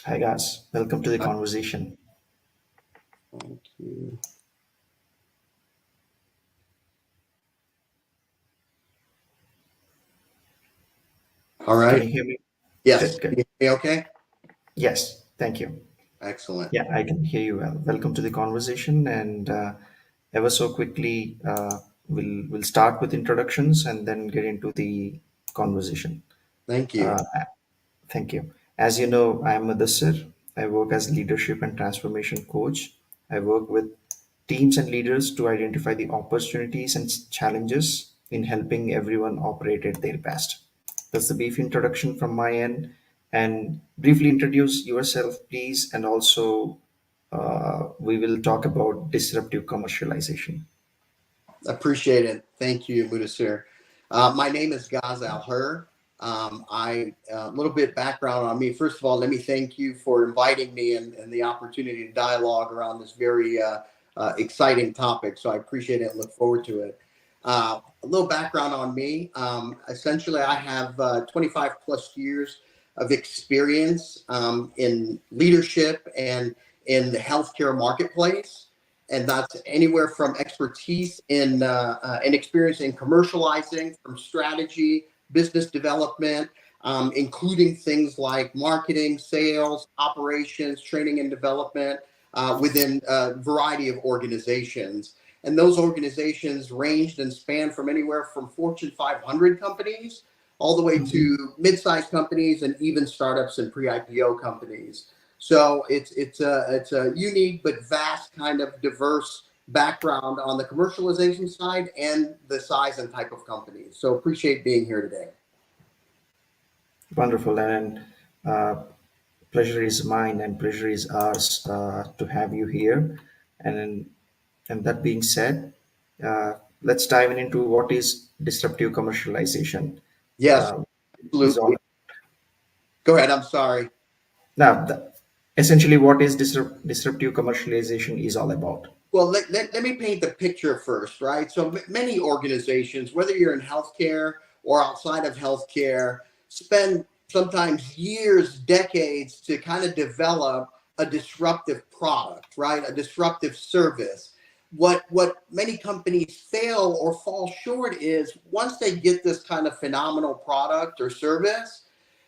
Hi guys, welcome to the conversation. Thank you. All right. Can you hear me? Yes. Good, Can good. you hear me okay? Yes, thank you. Excellent. Yeah, I can hear you well. Welcome to the conversation, and ever so quickly, we'll start with introductions and then get into the conversation. Thank you. Thank you. As you know, I'm Mudassir. I work as leadership and transformation coach. I work with teams and leaders to identify the opportunities and challenges in helping everyone operate at their best. That's the brief introduction from my end. And briefly introduce yourself, please. And also, we will talk about disruptive commercialization. Appreciate it. Thank you, Mudassir. My name is Gaz Alhir. A little bit background on me. First of all, let me thank you for inviting me and the opportunity to dialogue around this very exciting topic. So I appreciate it and look forward to it. A little background on me. Essentially, I have 25 plus years of experience in leadership and in the healthcare marketplace. And that's anywhere from expertise in and experience in commercializing, from strategy, business development, including things like marketing, sales, operations, training and development within a variety of organizations. And those organizations ranged and spanned from anywhere from Fortune 500 companies all the way to mid-sized companies and even startups and pre-IPO companies. So it's a unique but vast kind of diverse background on the commercialization side and the size and type of companies. So appreciate being here today. Wonderful. And pleasure is mine and pleasure is ours to have you here. And that being said, let's dive into what is disruptive commercialization. Yes, Is all, absolutely. Go ahead. I'm sorry. now, essentially, what is disruptive commercialization is all about. Well, let me paint the picture first, right? So many organizations, whether you're in healthcare or outside of healthcare, spend sometimes years, decades to kind of develop a disruptive product, right? A disruptive service. What many companies fail or fall short is once they get this kind of phenomenal product or service,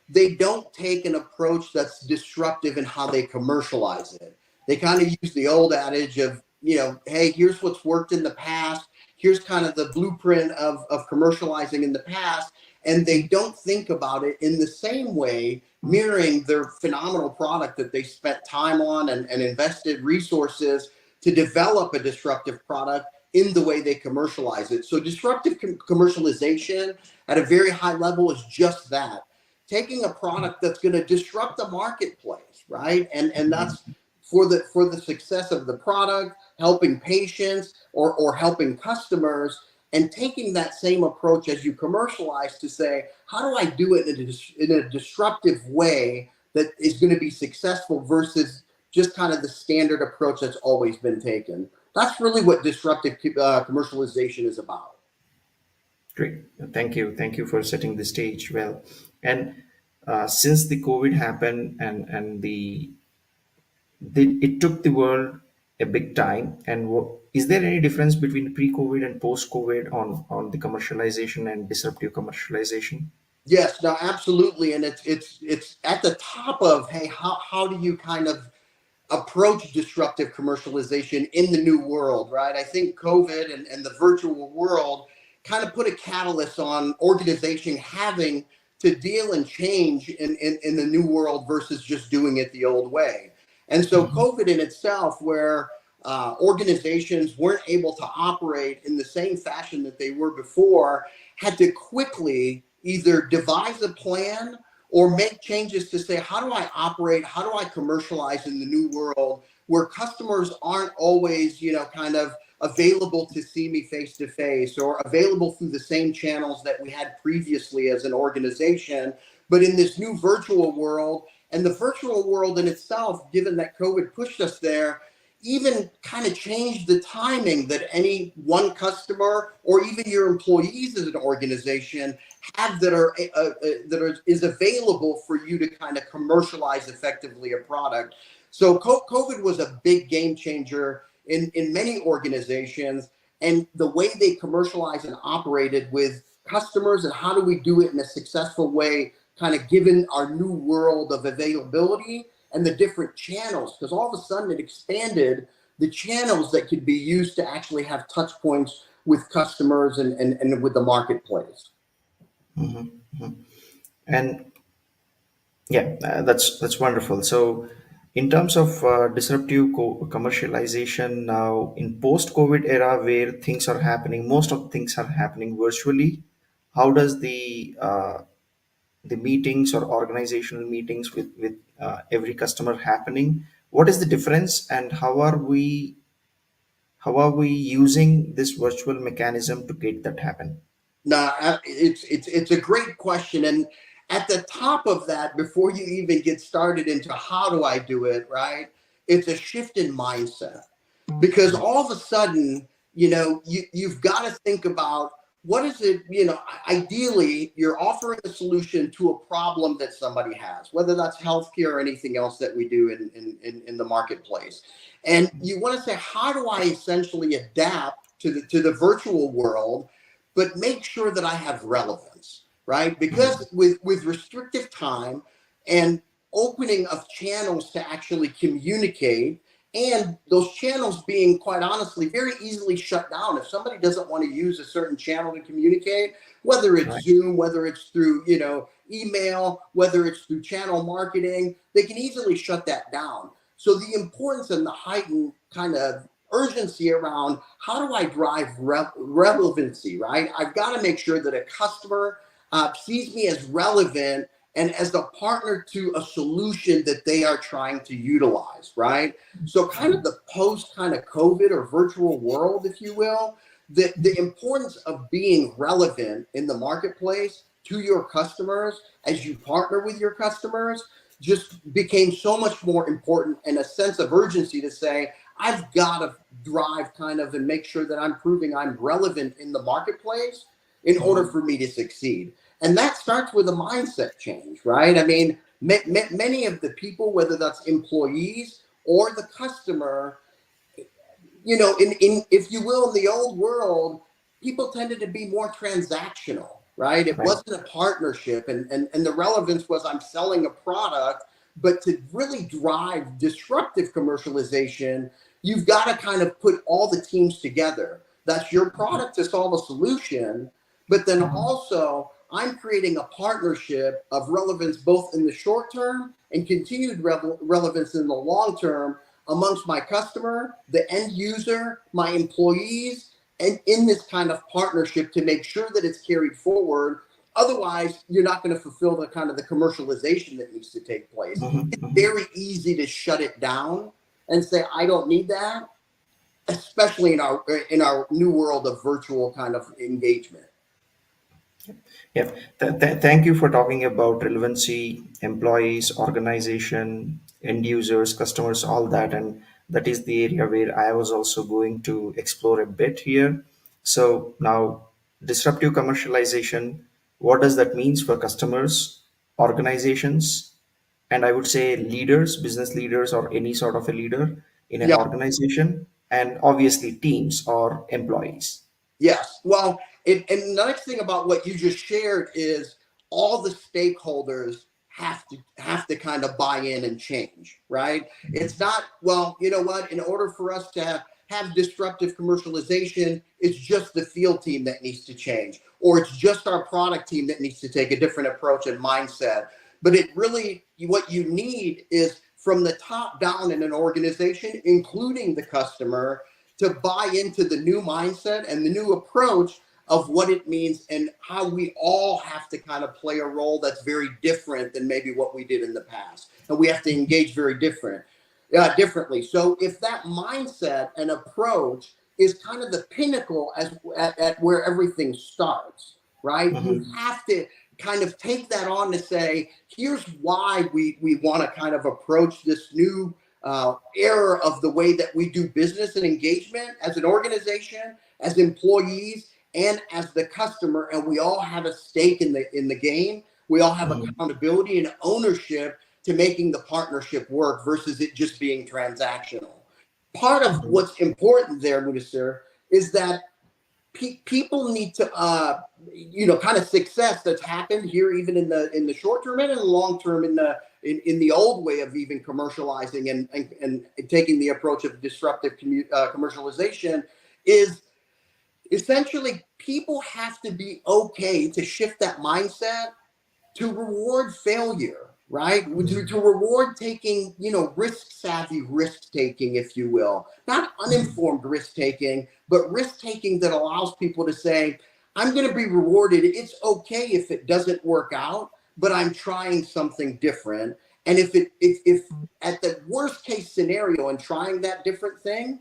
they don't take an approach that's disruptive in how they commercialize it. They kind of use the old adage of, hey, here's what's worked in the past. Here's kind of the blueprint of commercializing in the past. And they don't think about it in the same way, mirroring their phenomenal product that they spent time on and invested resources to develop a disruptive product in the way they commercialize it. So disruptive commercialization at a very high level is just that. Taking a product that's going to disrupt the marketplace, right? And that's for the success of the product, helping patients or helping customers, and taking that same approach as you commercialize to say, how do I do it in a disruptive way that is going to be successful versus just kind of the standard approach that's always been taken. That's really what disruptive commercialization is about. Great. Thank you. Thank you for setting the stage well. And since the COVID happened and it took the world a big time, and is there any difference between pre-COVID and post-COVID on the commercialization and disruptive commercialization? Yes, no, absolutely. And it's at the top of, hey, how do you kind of approach disruptive commercialization in the new world, right? I think COVID and the virtual world kind of put a catalyst on organization having to deal and change in the new world versus just doing it the old way. And so COVID in itself, where organizations weren't able to operate in the same fashion that they were before, had to quickly either devise a plan or make changes to say, how do I operate? How do I commercialize in the new world where customers aren't always, kind of available to see me face to face or available through the same channels that we had previously as an organization, but in this new virtual world. And the virtual world in itself, given that COVID pushed us there, even kind of changed the timing that any one customer or even your employees as an organization have that is available for you to kind of commercialize effectively a product. So COVID was a big game changer in many organizations, and the way they commercialized and operated with customers, and how do we do it in a successful way, kind of given our new world of availability and the different channels, because all of a sudden it expanded the channels that could be used to actually have touch points with customers and with the marketplace. Mm-hmm. Mm-hmm. And yeah, that's wonderful. So in terms of disruptive commercialization now in post-COVID era where things are happening, most of things are happening virtually, how does the meetings or organizational meetings with every customer happening, what is the difference, and how are we using this virtual mechanism to get that happen? No, it's a great question. And at the top of that, before you even get started into how do I do it, right? It's a shift in mindset, because all of a sudden, you've got to think about what is it, ideally you're offering a solution to a problem that somebody has, whether that's healthcare or anything else that we do in the marketplace. And you want to say, how do I essentially adapt to the virtual world, but make sure that I have relevance, right? Because with restrictive time and opening of channels to actually communicate, and those channels being, quite honestly, very easily shut down. If somebody doesn't want to use a certain channel to communicate, whether it's Zoom, whether it's through, email, whether it's through channel marketing, they can easily shut that down. So the importance and the heightened kind of urgency around how do I drive relevancy, right? I've got to make sure that a customer sees me as relevant and as a partner to a solution that they are trying to utilize, right? So kind of the post kind of COVID or virtual world, if you will, the importance of being relevant in the marketplace to your customers as you partner with your customers just became so much more important, and a sense of urgency to say, I've got to drive kind of and make sure that I'm proving I'm relevant in the marketplace in order for me to succeed. And that starts with a mindset change, right? I mean, many of the people, whether that's employees or the customer, in if you will, in the old world, people tended to be more transactional, right? It wasn't a partnership, and the relevance was I'm selling a product. But to really drive disruptive commercialization, you've got to kind of put all the teams together. That's your product to solve a solution, but then also I'm creating a partnership of relevance both in the short term and continued relevance in the long term amongst my customer, the end user, my employees, and in this kind of partnership to make sure that it's carried forward. Otherwise, you're not going to fulfill the kind of the commercialization that needs to take place. It's very easy to shut it down and say, I don't need that, especially in our new world of virtual kind of engagement. Yeah, thank you for talking about relevancy, employees, organization, end users, customers, all that. And that is the area where I was also going to explore a bit here. So now, disruptive commercialization, what does that mean for customers, organizations, and I would say leaders, business leaders, or any sort of a leader in an Yeah. organization, and obviously teams or employees. Yes. Well, and the nice thing about what you just shared is all the stakeholders have to kind of buy in and change, right? It's not, well, you know what, in order for us to have disruptive commercialization, it's just the field team that needs to change, or it's just our product team that needs to take a different approach and mindset. But it really, what you need is from the top down in an organization, including the customer, to buy into the new mindset and the new approach of what it means and how we all have to kind of play a role that's very different than maybe what we did in the past. And we have to engage very differently. So if that mindset and approach is kind of the pinnacle at where everything starts, right? You have to kind of take that on to say, here's why we want to kind of approach this new era of the way that we do business and engagement as an organization, as employees, and as the customer. And we all have a stake in the game. We all have accountability and ownership to making the partnership work versus it just being transactional. Part of what's important there, Mroz, is that people need to, kind of success that's happened here, even in the short term and in the long term, in the old way of even commercializing and taking the approach of disruptive commercialization, is essentially people have to be okay to shift that mindset to reward failure, right? To reward taking, risk-savvy risk-taking, if you will. Not uninformed risk-taking, but risk-taking that allows people to say, I'm going to be rewarded. It's okay if it doesn't work out, but I'm trying something different. And if at the worst case scenario in trying that different thing,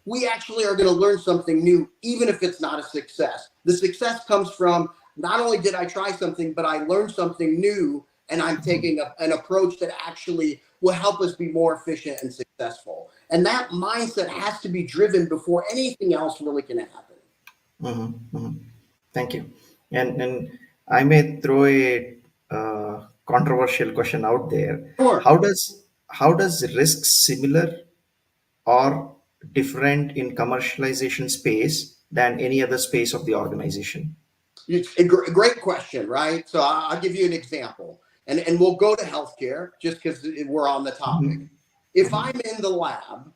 we actually are going to learn something new, even if it's not a success. The success comes from not only did I try something, but I learned something new, and I'm taking an approach that actually will help us be more efficient and successful. And that mindset has to be driven before anything else really can happen. Thank you. And I may throw a controversial question out there. Sure. How does risk similar or different in commercialization space than any other space of the organization? It's a great question, right? So I'll give you an example, and we'll go to healthcare just because we're on the topic. If I'm in the lab,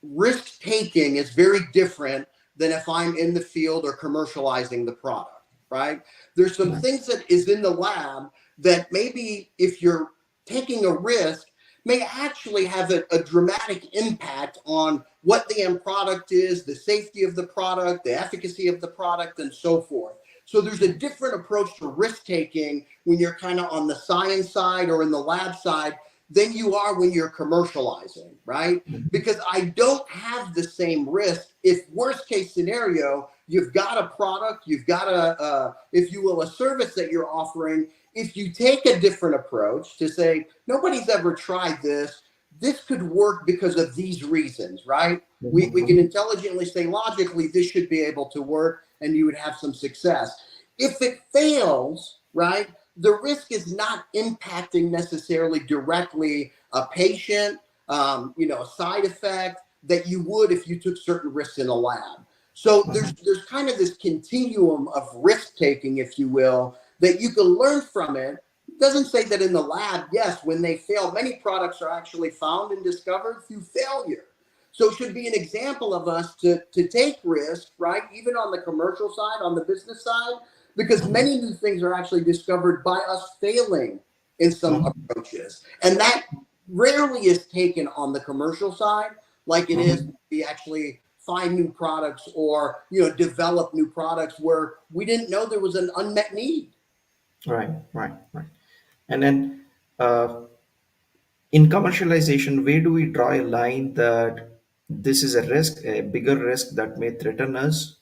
risk taking is very different than if I'm in the field or commercializing the product, right? There's some things that is in the lab that maybe if you're taking a risk may actually have a dramatic impact on what the end product is, the safety of the product, the efficacy of the product, and so forth. So there's a different approach to risk taking when you're kind of on the science side or in the lab side than you are when you're commercializing, right? Because I don't have the same risk if worst case scenario, you've got a product, you've got if you will, a service that you're offering. If you take a different approach to say, nobody's ever tried this, this could work because of these reasons, right? We can intelligently say, logically, this should be able to work, and you would have some success. If it fails, right, the risk is not impacting necessarily directly a patient, a side effect that you would if you took certain risks in a lab. So there's kind of this continuum of risk taking, if you will, that you can learn from it. It doesn't say that in the lab, yes, when they fail, many products are actually found and discovered through failure. So it should be an example of us to take risks, right? Even on the commercial side, on the business side, because many new things are actually discovered by us failing in some approaches. And that rarely is taken on the commercial side like it is we actually find new products or develop new products where we didn't know there was an unmet need. Right. And then in commercialization, where do we draw a line that this is a risk, a bigger risk that may threaten us,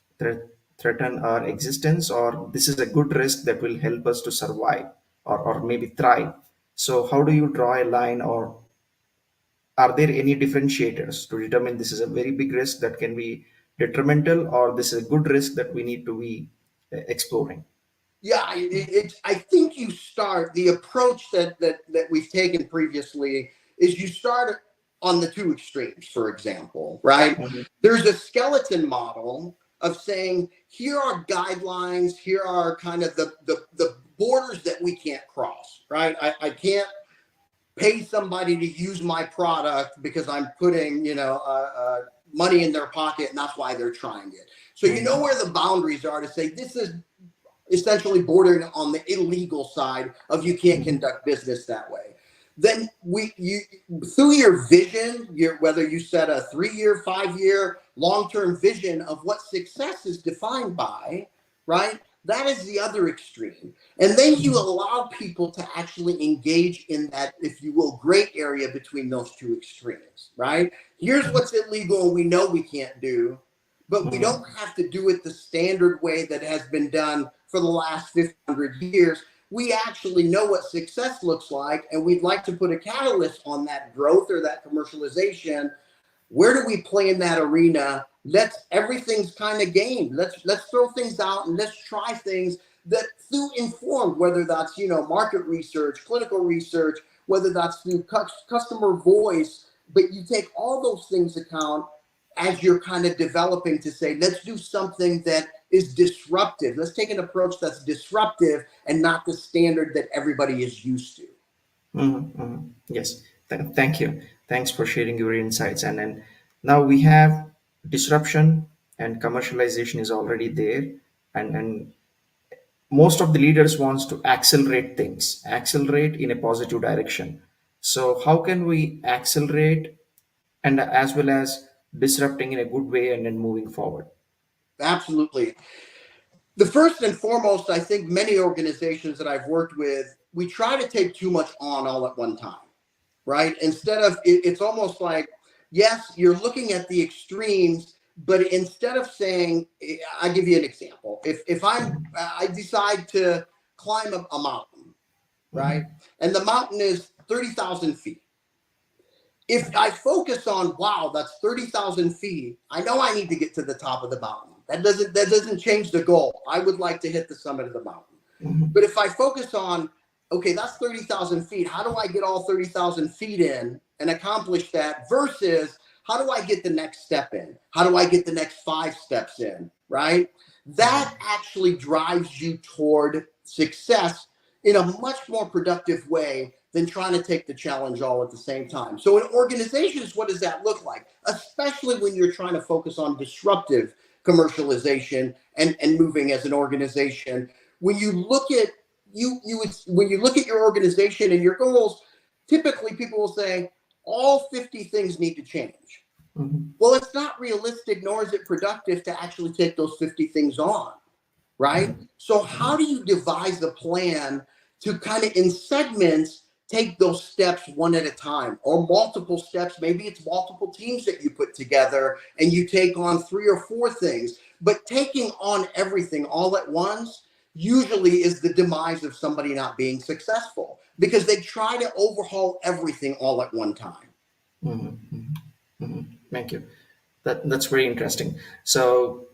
threaten our existence, or this is a good risk that will help us to survive or maybe thrive? So how do you draw a line, or are there any differentiators to determine this is a very big risk that can be detrimental, or this is a good risk that we need to be exploring? Yeah, I think you start the approach that we've taken previously is you start on the two extremes, for example, right? There's a skeleton model of saying, here are guidelines, here are kind of the borders that we can't cross, right? I can't pay somebody to use my product because I'm putting, money in their pocket, and that's why they're trying it. So you know where the boundaries are to say this is essentially bordering on the illegal side of you can't conduct business that way. Then you through your vision, whether you set a 3-year, 5-year, long-term vision of what success is defined by, right? That is the other extreme. And then you allow people to actually engage in that, if you will, gray area between those two extremes, right? Here's what's illegal and we know we can't do, but we don't have to do it the standard way that has been done for the last 500 years. We actually know what success looks like, and we'd like to put a catalyst on that growth or that commercialization. Where do we play in that arena? Everything's kind of game. Let's throw things out and let's try things that through informed, whether that's market research, clinical research, whether that's through customer voice, but you take all those things account as you're kind of developing to say, let's do something that is disruptive. Let's take an approach that's disruptive and not the standard that everybody is used to. Yes, thank you. Thanks for sharing your insights. And then now we have disruption and commercialization is already there. And most of the leaders wants to accelerate things, accelerate in a positive direction. So how can we accelerate and as well as disrupting in a good way and then moving forward? Absolutely. The first and foremost, I think many organizations that I've worked with, we try to take too much on all at one time, right? Instead of, it's almost like, yes, you're looking at the extremes, but instead of saying, I'll give you an example. If I decide to climb a mountain, right? And the mountain is 30,000 feet. If I focus on, wow, that's 30,000 feet, I know I need to get to the top of the mountain. That doesn't change the goal. I would like to hit the summit of the mountain. But if I focus on, okay, that's 30,000 feet. How do I get all 30,000 feet in and accomplish that versus how do I get the next step in? How do I get the next 5 steps in, right? That actually drives you toward success in a much more productive way than trying to take the challenge all at the same time. So in organizations, what does that look like? Especially when you're trying to focus on disruptive commercialization and moving as an organization. When you look at when you look at your organization and your goals, typically people will say all 50 things need to change. Well, it's not realistic, nor is it productive to actually take those 50 things on, right? So how do you devise the plan to kind of in segments take those steps one at a time, or multiple steps? Maybe it's multiple teams that you put together and you take on 3 or 4 things, but taking on everything all at once usually is the demise of somebody not being successful because they try to overhaul everything all at one time. Thank you. That's very interesting. So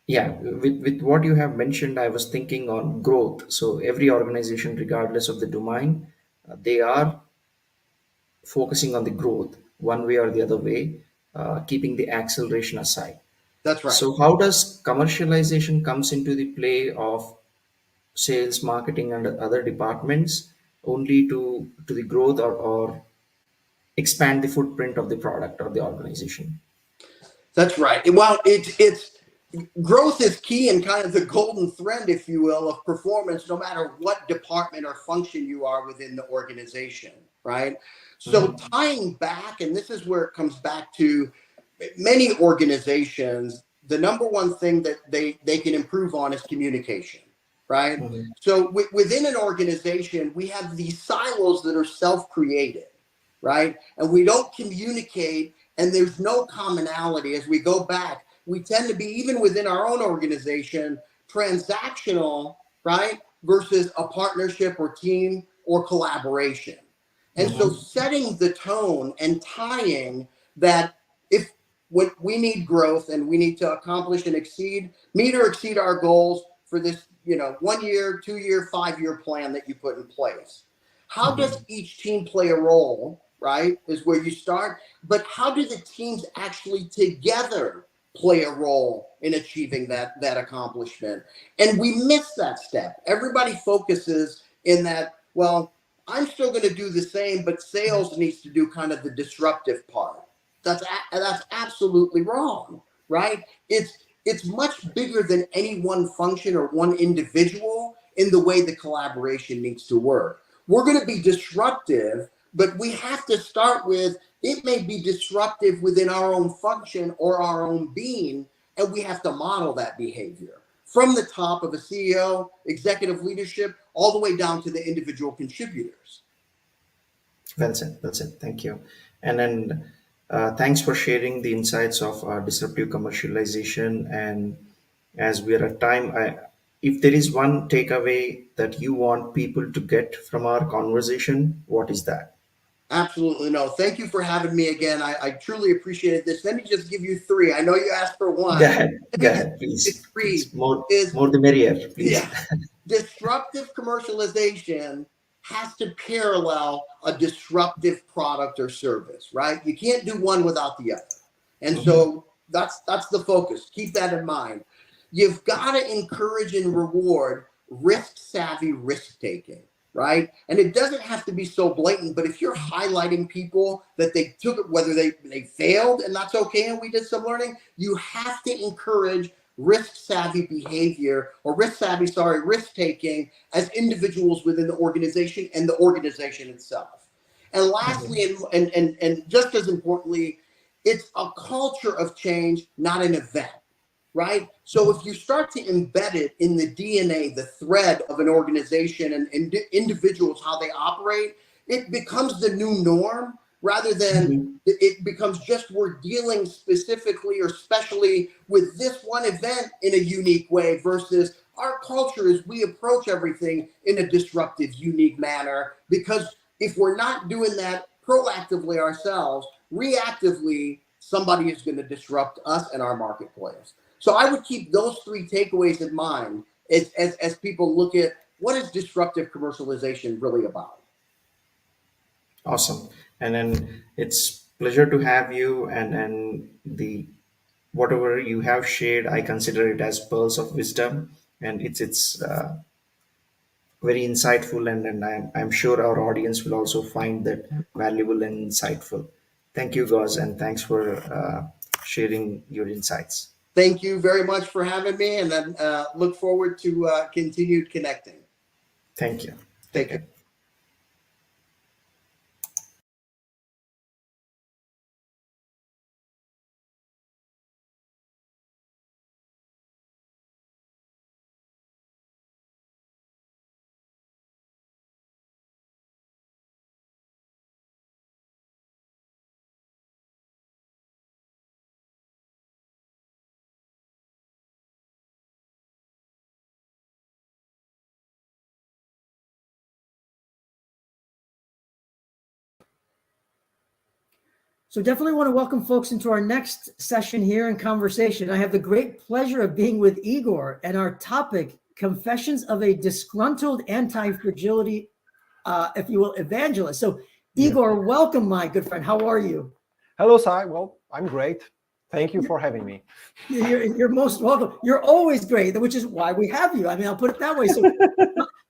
yeah, with what you have mentioned, I was thinking on growth. So every organization, regardless of the domain, they are focusing on the growth one way or the other way, keeping the acceleration aside. That's right. So how does commercialization comes into the play of sales, marketing, and other departments only to the growth or expand the footprint of the product or the organization? That's right. Well, it's growth is key and kind of the golden thread, if you will, of performance, no matter what department or function you are within the organization, right? So tying back, and this is where it comes back to many organizations, the number one thing that they can improve on is communication, right? So within an organization, we have these silos that are self-created, right? And we don't communicate, and there's no commonality. As we go back, we tend to be, even within our own organization, transactional, right? Versus a partnership or team or collaboration. And so setting the tone and tying that, if when we need growth and we need to accomplish and meet or exceed our goals for this, 1 year, 2 year, 5 year plan that you put in place. How does each team play a role, right? Is where you start. But how do the teams actually together play a role in achieving that accomplishment? And we miss that step. Everybody focuses in that, well, I'm still going to do the same, but sales needs to do kind of the disruptive part. That's absolutely wrong, right? It's much bigger than any one function or one individual in the way the collaboration needs to work. We're going to be disruptive, but we have to start with, it may be disruptive within our own function or our own being, and we have to model that behavior from the top of a CEO, executive leadership, all the way down to the individual contributors. Well said. Well said. Thank you. And then thanks for sharing the insights of disruptive commercialization. And as we are at time, if there is one takeaway that you want people to get from our conversation, what is that? Absolutely no. Thank you for having me again. I truly appreciated this. Let me just give you 3. I know you asked for 1. Go ahead, please. More the merrier, please. Yeah. Disruptive commercialization has to parallel a disruptive product or service, right? You can't do one without the other. And so that's the focus. Keep that in mind. You've got to encourage and reward risk-savvy risk-taking. Right? And it doesn't have to be so blatant, but if you're highlighting people that they took it, whether they failed, and that's okay, and we did some learning, you have to encourage risk-savvy behavior or risk-taking as individuals within the organization and the organization itself. And lastly, and just as importantly, it's a culture of change, not an event. Right? So if you start to embed it in the DNA, the thread of an organization and individuals, how they operate, it becomes the new norm rather than it becomes just we're dealing specifically or specially with this one event in a unique way versus our culture is we approach everything in a disruptive, unique manner. Because if we're not doing that proactively ourselves, reactively, somebody is going to disrupt us and our marketplace. So I would keep those 3 takeaways in mind as people look at what is disruptive commercialization really about. Awesome. And then it's pleasure to have you, and the whatever you have shared, I consider it as pearls of wisdom, and it's very insightful, and I'm sure our audience will also find that valuable and insightful. Thank you, guys, and thanks for sharing your insights. Thank you very much for having me, and then look forward to continued connecting. Thank you. Take care. So definitely want to welcome folks into our next session here in conversation. I have the great pleasure of being with Igor and our topic, Confessions of a Disgruntled Antifragility, if you will, Evangelist. So Igor, welcome, my good friend. How are you? Hello, Sai. Well, I'm great. Thank you for having me. You're most welcome. You're always great, which is why we have you. I mean, I'll put it that way. So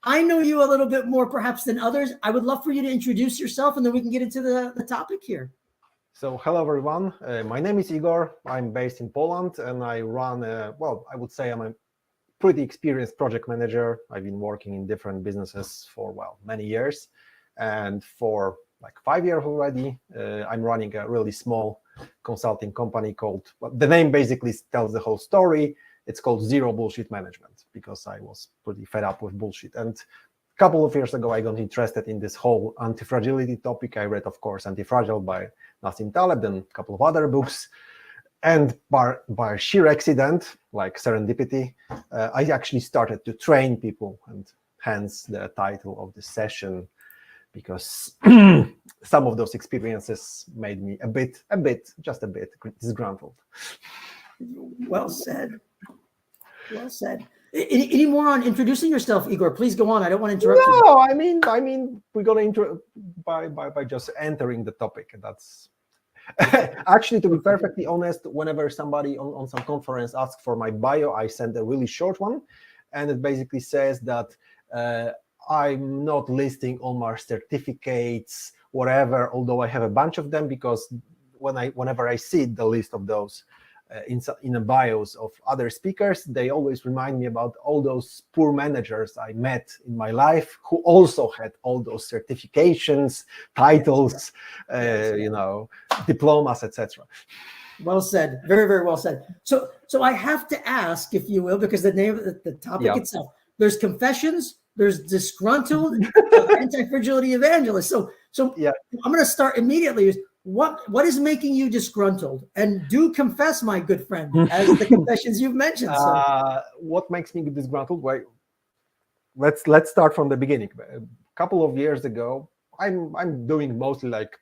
I know you a little bit more perhaps than others. I would love for you to introduce yourself, and then we can get into the topic here. So hello everyone, my name is Igor. I'm based in Poland and I run, I would say I'm a pretty experienced project manager. I've been working in different businesses for, many years. And for like 5 years already, I'm running a really small consulting company called, the name basically tells the whole story. It's called Zero Bullshit Management because I was pretty fed up with bullshit. And a couple of years ago, I got interested in this whole anti-fragility topic. I read, of course, Antifragile by Nassim Taleb and a couple of other books. And by sheer accident, like serendipity, I actually started to train people, and hence the title of this session, because some of those experiences made me just a bit disgruntled. Well said. Well said. Any more on introducing yourself, Igor? Please go on. I don't want to interrupt you. No, I mean, we're gonna by just entering the topic. That's actually, to be perfectly honest, whenever somebody on some conference asks for my bio, I send a really short one, and it basically says that I'm not listing all my certificates, whatever, although I have a bunch of them, because whenever I see the list of those in the bios of other speakers, they always remind me about all those poor managers I met in my life who also had all those certifications, titles, diplomas, etc. Well said. Very, very well said. So I have to ask, if you will, because the name of the topic itself, there's confessions, there's disgruntled, anti-fragility evangelist. So yeah. I'm going to start immediately. What is making you disgruntled? And do confess, my good friend, as the confessions you've mentioned. What makes me disgruntled? Well, let's start from the beginning. A couple of years ago, I'm doing mostly like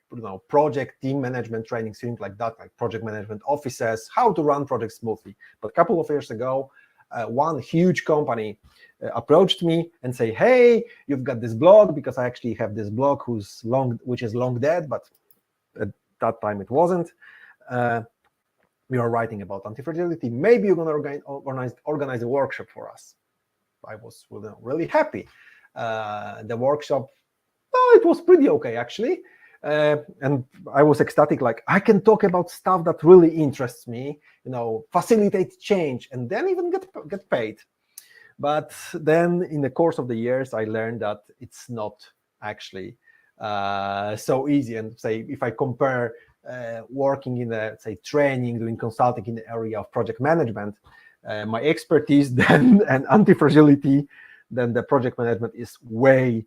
project team management training, things like that, like project management offices, how to run projects smoothly. But a couple of years ago, one huge company approached me and say, "Hey, you've got this blog," because I actually have this blog which is long dead, but at that time it wasn't. We are writing about anti-fragility. Maybe you're going to organize a workshop for us. I was really happy. The workshop, it was pretty okay actually, and I was ecstatic. Like, I can talk about stuff that really interests me, facilitate change, and then even get paid. But then in the course of the years, I learned that it's not actually so easy. And say, if I compare working in training, doing consulting in the area of project management, my expertise then and anti-fragility, then the project management is way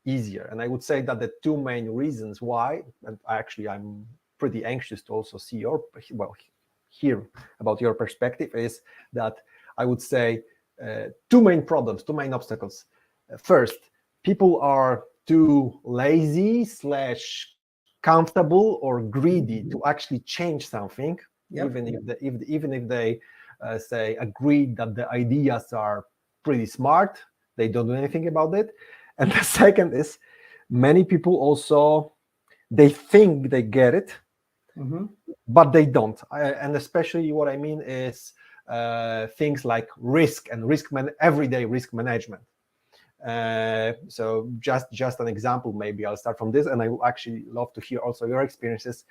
easier. And I would say that the two main reasons why, and actually I'm pretty anxious to also see hear about your perspective, is that I would say two main problems, two main obstacles. First, people are too lazy / comfortable or greedy to actually change something, even if they say agree that the ideas are pretty smart, they don't do anything about it. And the second is, many people also, they think they get it, but they don't. And especially what I mean is things like risk and everyday risk management. So just an example, maybe I'll start from this, and I would actually love to hear also your experiences.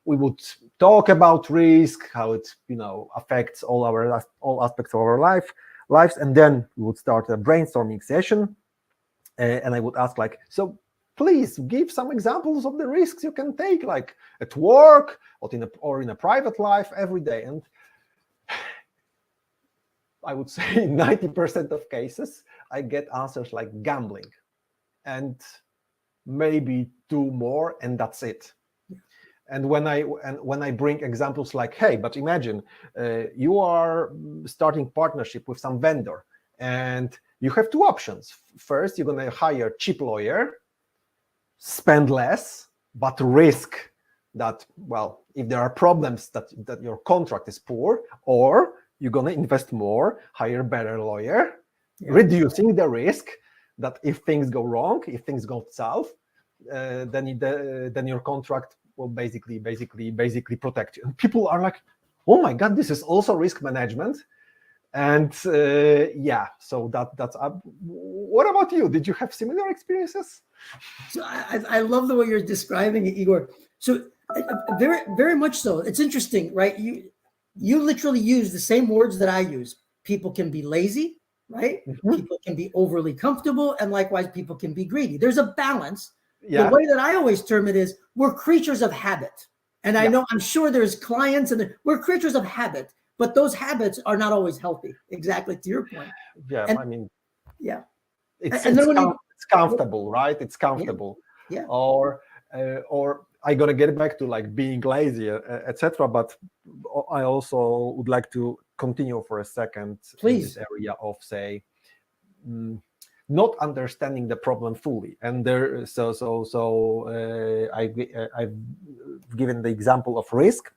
We would talk about risk, how it affects all aspects of our lives, and then we would start a brainstorming session, and I would ask, like, so please give some examples of the risks you can take, like at work or in a private life every day. And I would say 90% of cases, I get answers like gambling and maybe two more, and that's it. And when I bring examples like, hey, but imagine you are starting partnership with some vendor, and you have two options. First, you're going to hire a cheap lawyer, spend less, but risk that, well, if there are problems that your contract is poor, or you're going to invest more, hire a better lawyer, reducing the risk that if things go wrong, if things go south, then your contract will basically protect you. And people are like, oh my God, this is also risk management. And yeah, so that's what about you? Did you have similar experiences? So I love the way you're describing it, Igor. So very, very much so. It's interesting, right? You literally use the same words that I use. People can be lazy, right? Mhm. People can be overly comfortable, and likewise, people can be greedy. There's a balance. Yeah. The way that I always term it is we're creatures of habit. And I Yeah. know, I'm sure there's clients and we're creatures of habit, but those habits are not always healthy. Exactly to your point. Yeah, And I mean, yeah. it's And then when you, it's comfortable, right? It's comfortable. yeah. Or I gotta get back to like being lazy, etc. But I also would like to continue for a second in this area of, say, not understanding the problem fully. And there, I've given the example of risk,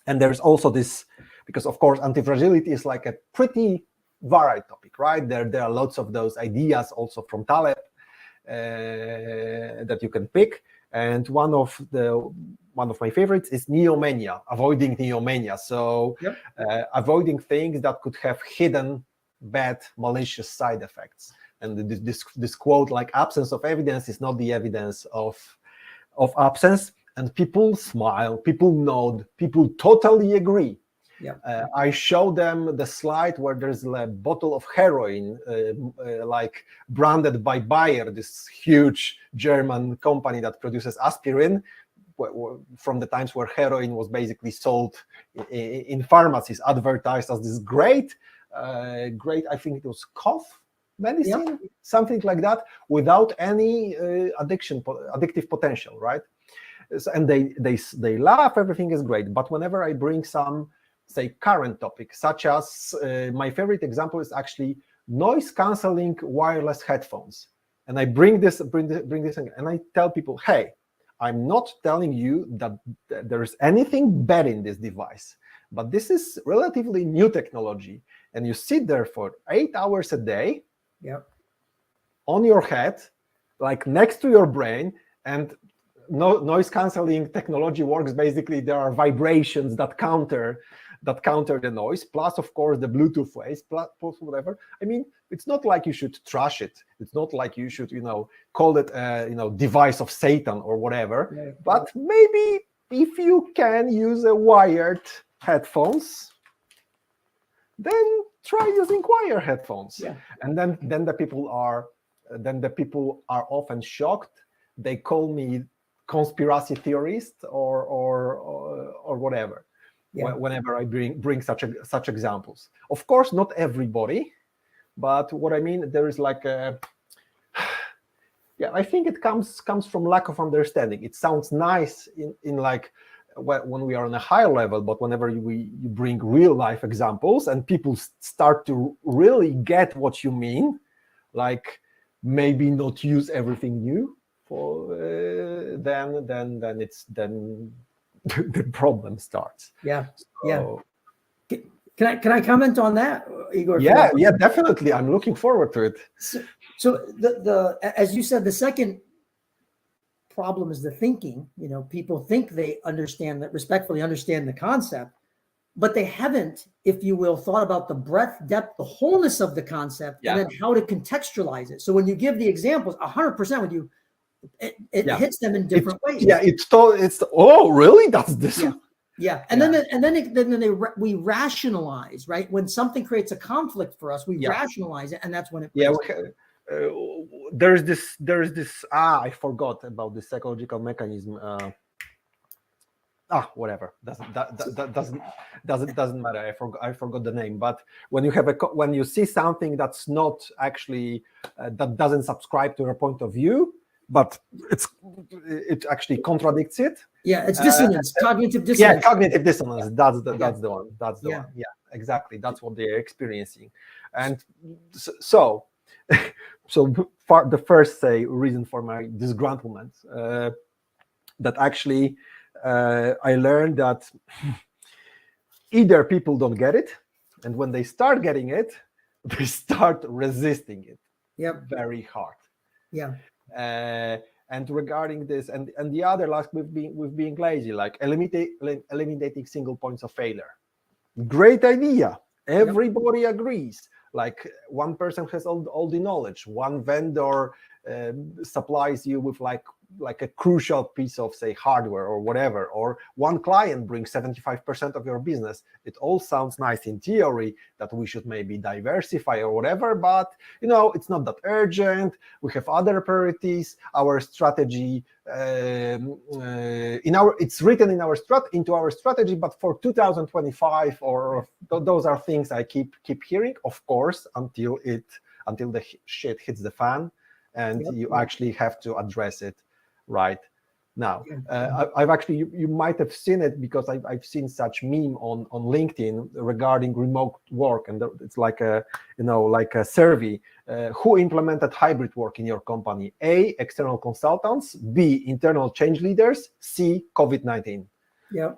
and there's also this, because of course antifragility is like a pretty varied topic, right? There are lots of those ideas also from Taleb that you can pick, and one of my favorites is neomania, avoiding neomania. So avoiding things that could have hidden bad, malicious side effects. And this quote, like, absence of evidence is not the evidence of absence. And people smile, people nod, people totally agree. I show them the slide where there's a bottle of heroin, like branded by Bayer, this huge German company that produces aspirin, from the times where heroin was basically sold in pharmacies, advertised as this great, I think it was cough medicine, something like that, without any addictive potential, right? So, and they laugh, everything is great. But whenever I bring some, say, current topic, such as my favorite example is actually noise canceling wireless headphones, and I bring this and I tell people, hey, I'm not telling you that there's anything bad in this device, but this is relatively new technology, and you sit there for 8 hours a day on your head, like next to your brain, and noise canceling technology works. Basically, there are vibrations that counter the noise, plus of course the Bluetooth waves, plus whatever. I mean, it's not like you should trash it. It's not like you should, call it device of Satan or whatever. But maybe if you can use a wired headphones, then try using wired headphones. And then the people are often shocked. They call me conspiracy theorist or whatever. Whenever I bring such examples. Of course, not everybody, but what I mean, there is like a, I think it comes from lack of understanding. It sounds nice in like when we are on a higher level, but whenever you bring real life examples and people start to really get what you mean, like maybe not use everything new, then the problem starts. Can I comment on that, Igor? Yeah, definitely. I'm looking forward to it. So the as you said, the second problem is the thinking. People think they respectfully understand the concept, but they haven't, if you will, thought about the breadth, depth, the wholeness of the concept, and then how to contextualize it. So when you give the examples, 100% when you it hits them in different ways. It's oh really? That's this. Then we rationalize, right? When something creates a conflict for us, we rationalize it, and that's when it. There's this. I forgot about the psychological mechanism. Whatever. Doesn't matter. I forgot the name. But when you see something that's not actually that doesn't subscribe to your point of view, but it actually contradicts it. It's dissonance, cognitive dissonance. Yeah, cognitive dissonance. That's the one. That's the one. Yeah, exactly. That's what they're experiencing, and so the first reason for my disgruntlement that actually I learned that either people don't get it, and when they start getting it, they start resisting it very hard. And regarding this, and the other, like with being lazy, like eliminating single points of failure. Great idea. Everybody agrees. Like one person has all the knowledge. One vendor supplies you with like a crucial piece of, say, hardware or whatever, or one client brings 75% of your business. It all sounds nice in theory that we should maybe diversify or whatever, but it's not that urgent. We have other priorities. Our strategy it's written into our strategy, but for 2025, or those are things I keep hearing, of course, until the shit hits the fan, and you actually have to address it right now. I've actually, you might have seen it, because I've seen such meme on LinkedIn regarding remote work, and it's like a survey. Who implemented hybrid work in your company? A, external consultants. B, internal change leaders. C, COVID-19. Yeah,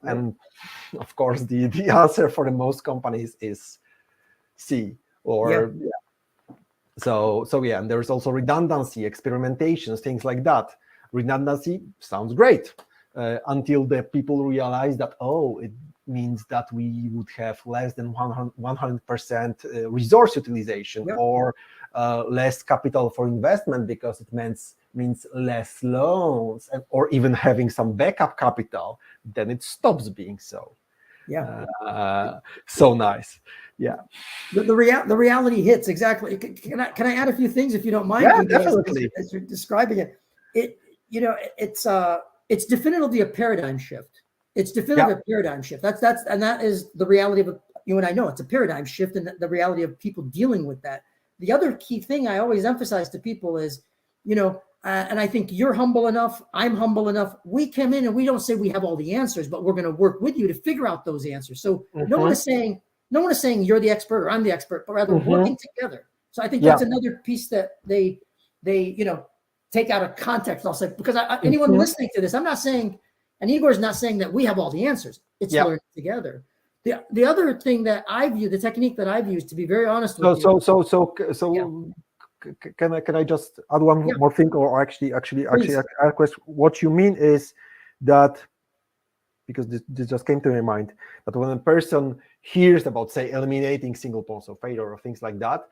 and of course the answer for the most companies is C. So and there's also redundancy, experimentations, things like that. Redundancy sounds great until the people realize that, it means that we would have less than 100% resource utilization, or less capital for investment, because it means less loans, or even having some backup capital. Then it stops being so. So nice. The reality hits exactly. Can I add a few things, if you don't mind? Yeah, definitely. As you're describing it, it's definitively a paradigm shift. It's definitively a paradigm shift. That is the reality of you and I know it's a paradigm shift, and the reality of people dealing with that. The other key thing I always emphasize to people is, and I think you're humble enough, I'm humble enough. We come in and we don't say we have all the answers, but we're going to work with you to figure out those answers. So no one is saying you're the expert or I'm the expert, but rather working together. So I think that's another piece that they take out of context. I'll say, because anyone listening to this, I'm not saying, and Igor's not saying that we have all the answers. It's learning together. The other thing that I view, the technique that I've used, to be very honest with you. Can I just add one more thing, or actually ask a question? What you mean is that, because this just came to my mind, that when a person hears about, say, eliminating single points of failure or things like that,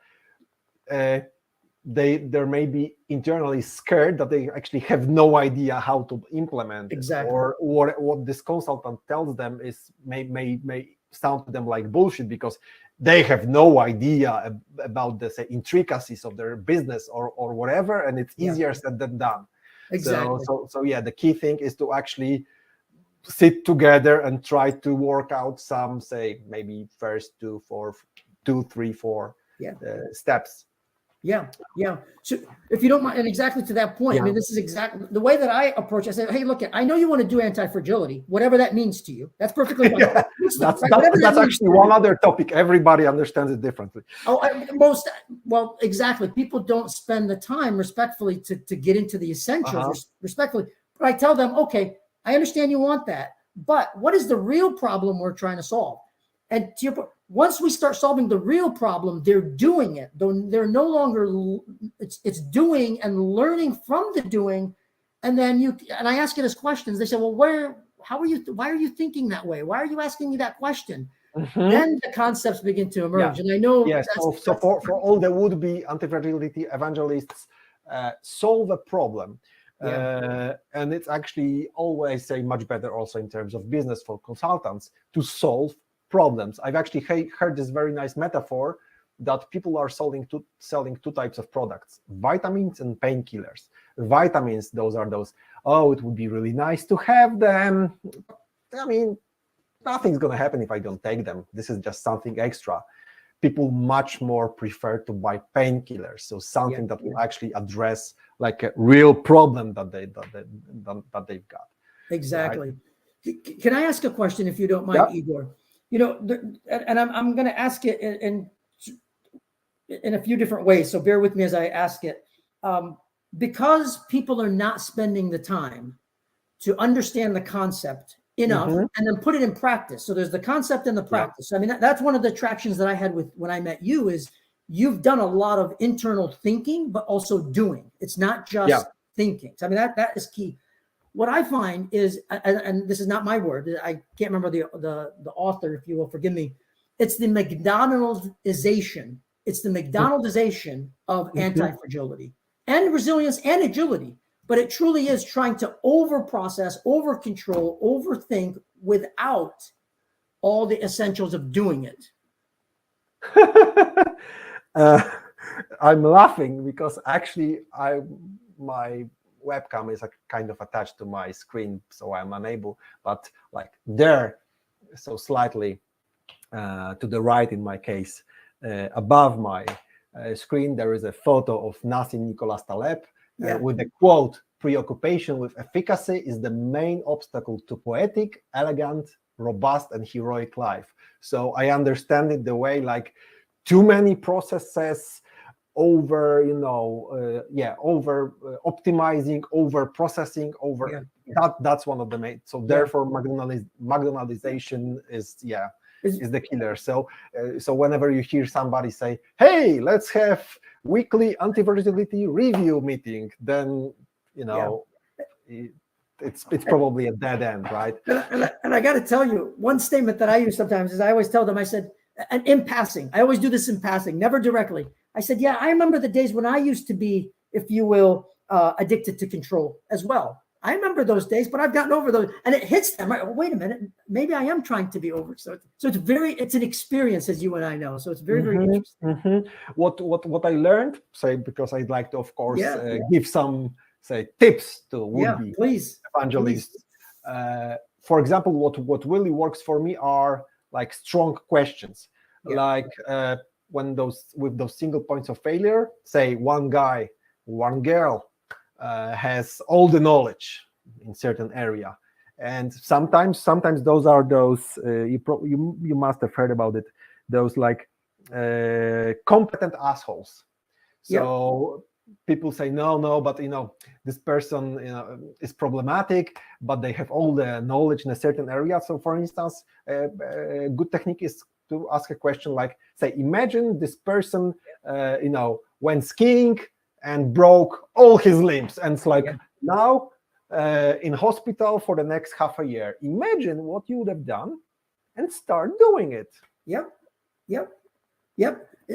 they're maybe internally scared that they actually have no idea how to implement it. Or what this consultant tells them is may sound to them like bullshit, because they have no idea about the, say, intricacies of their business or whatever, and it's easier said than done. Exactly. So the key thing is to actually sit together and try to work out some, say, maybe first 2, 3, 4 steps. So if you don't mind, and exactly to that point, I mean, this is exactly the way that I approach it. I say, hey, look, I know you want to do anti-fragility, whatever that means to you. That's perfectly fine. That's actually one other topic. Everybody understands it differently. Exactly. People don't spend the time respectfully to get into the essentials respectfully. But I tell them, okay, I understand you want that, but what is the real problem we're trying to solve? And to your point, once we start solving the real problem, they're doing it. They're no longer, it's doing and learning from the doing. And then I ask it as questions. They say, well, why are you thinking that way? Why are you asking me that question? Then the concepts begin to emerge. And I know. Yes. So for all the would-be anti-fragility evangelists, solve a problem. And it's actually always, say, much better also in terms of business for consultants to solve problems. I've actually heard this very nice metaphor that people are selling two types of products: vitamins and painkillers. Vitamins, those are those, it would be really nice to have them. I mean, nothing's going to happen if I don't take them. This is just something extra. People much more prefer to buy painkillers, so something that will actually address like a real problem that they've got. Exactly. Right? Can I ask a question, if you don't mind, Igor? And I'm going to ask it in a few different ways, so bear with me as I ask it. Because people are not spending the time to understand the concept enough and then put it in practice. So there's the concept and the practice. I mean, that's one of the attractions that I had when I met you, is you've done a lot of internal thinking, but also doing. It's not just thinking. So, I mean, that is key. What I find is, and this is not my word, I can't remember the author, if you will forgive me, It's the McDonaldization. It's the McDonaldization of anti-fragility and resilience and agility. But it truly is trying to over-process, over-control, overthink without all the essentials of doing it. I'm laughing because actually my webcam is kind of attached to my screen, so I'm unable, but like there, so slightly to the right in my case, above my screen, there is a photo of Nazi Nicolas Taleb with the quote, "Preoccupation with efficacy is the main obstacle to poetic, elegant, robust, and heroic life." So I understand it the way like too many processes, over optimizing, over processing, that's one of the main. So therefore McDonaldization is the killer. So whenever you hear somebody say, "Hey, let's have weekly anti-fragility review meeting," then it's probably a dead end, right? And I got to tell you, one statement that I use sometimes is I always tell them, I said, and in passing, I always do this in passing, never directly. I said, yeah, I remember the days when I used to be, if you will, addicted to control as well. I remember those days, but I've gotten over those, and it hits them. Wait a minute, maybe I am trying to be over. So it's an experience, as you and I know. So it's very, very interesting. What I learned, say, because I'd like to, of course, give some, say, tips to would-be evangelists. For example, what really works for me are like strong questions, like when with those single points of failure, say one guy, one girl has all the knowledge in certain area, and sometimes those are those you must have heard about it, those like competent assholes. So people say no, but this person is problematic, but they have all the knowledge in a certain area. So for instance, a good technique is to ask a question like, say, imagine this person went skiing and broke all his limbs, and it's like now in hospital for the next half a year. Imagine what you would have done and start doing it. Yep.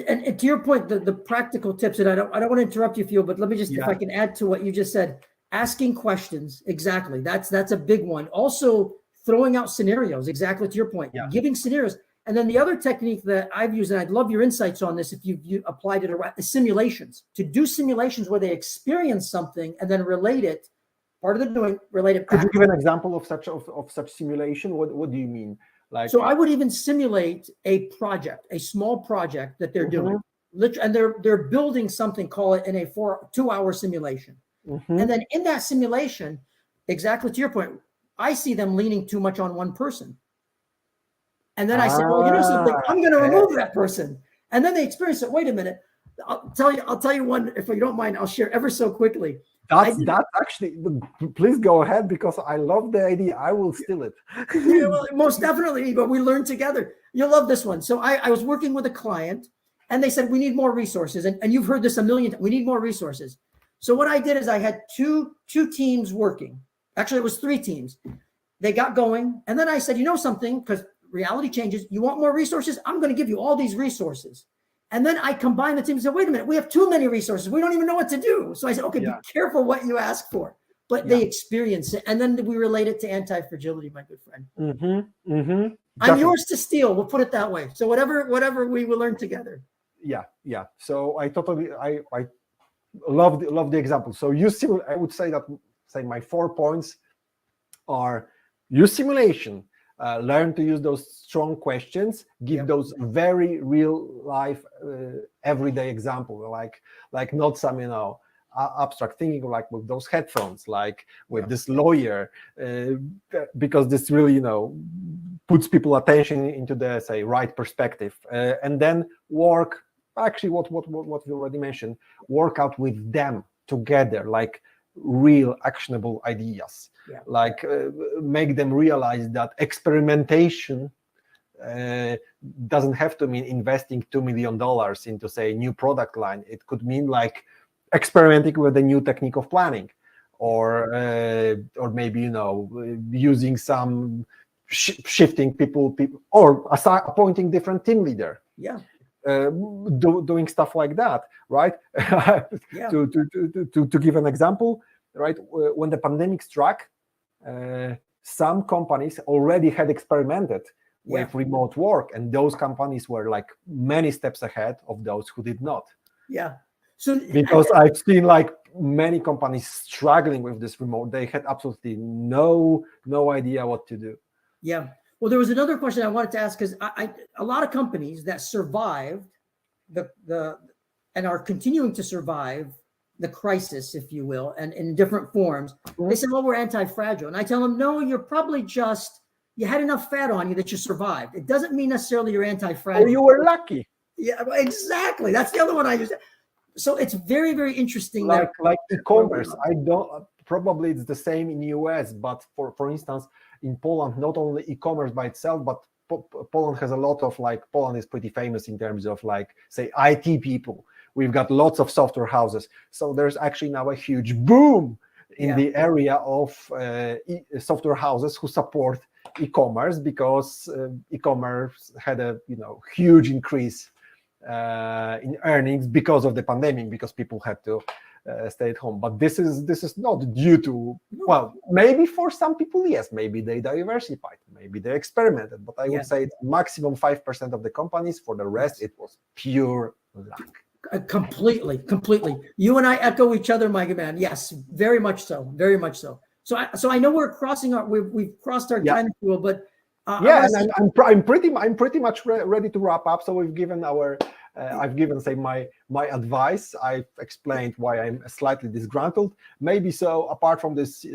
And to your point, the practical tips, and I don't want to interrupt you, Phil, but let me just, if I can add to what you just said, asking questions. Exactly. That's a big one. Also throwing out scenarios, exactly to your point, giving scenarios. And then the other technique that I've used, and I'd love your insights on this if you applied it, is simulations. To do simulations where they experience something and then relate it, part of the doing, relate it back. Could you give an example of such simulation? What do you mean? Like, so I would even simulate a small project that they're doing, and they're building something, call it in a 2-hour simulation. And then in that simulation, exactly to your point, I see them leaning too much on one person. And then I say, well, you know something, I'm going to remove that person. And then they experience it. Wait a minute. I'll tell you one, if you don't mind, I'll share ever so quickly. That's actually, please go ahead, because I love the idea. I will steal it. Well, most definitely, but we learn together. You'll love this one. So I was working with a client, and they said, we need more resources. And you've heard this a million times. We need more resources. So what I did is I had two teams working. Actually, it was 3 teams. They got going. And then I said, you know something, because reality changes. You want more resources? I'm going to give you all these resources. And then I combined the team and said, wait a minute, we have too many resources. We don't even know what to do. So I said, okay, be careful what you ask for. But they experience it. And then we relate it to anti-fragility, my good friend. I'm yours to steal. We'll put it that way. So whatever we will learn together. Yeah. So I love the example. So I would say that, my 4 points are: use simulation, learn to use those strong questions, give those very real life everyday example, like not some abstract thinking, like with those headphones, like with this lawyer, because this really puts people attention into the right perspective, and then work. Actually, what we already mentioned, work out with them together, like real actionable ideas, like make them realize that experimentation doesn't have to mean investing $2 million into, say, new product line. It could mean like experimenting with a new technique of planning, or maybe using some shifting people, or appointing different team leader. Yeah. Doing stuff like that, right? Yeah. To give an example, right? When the pandemic struck, some companies already had experimented with remote work, and those companies were like many steps ahead of those who did not. Yeah. So because I've seen like many companies struggling with this remote, they had absolutely no idea what to do. Yeah. Well, there was another question I wanted to ask, because a lot of companies that survived and are continuing to survive the crisis, if you will, and in different forms, they said, well, we're anti-fragile. And I tell them, no, you're probably you had enough fat on you that you survived. It doesn't mean necessarily you're anti-fragile. Or you were lucky. Yeah, exactly. That's the other one I use. So it's very, very interesting. Like e-commerce. Probably it's the same in the US, but for instance, in Poland, not only e-commerce by itself, but Poland has a lot of Poland is pretty famous in terms of say IT people. We've got lots of software houses. So there's actually now a huge boom in the area of software houses who support e-commerce, because e-commerce had a huge increase in earnings because of the pandemic, because people had to stay at home. But this is not due to, well, maybe for some people, yes, maybe they diversified, maybe they experimented, but I would say it's maximum 5% of the companies. For the rest, it was pure luck. Completely. You and I echo each other, my man. Yes, very much so. Very much so. So I know we've crossed our time, but and I'm pretty much ready to wrap up. So we've given I've given, say, my advice. I've explained why I'm slightly disgruntled. Maybe so, apart from this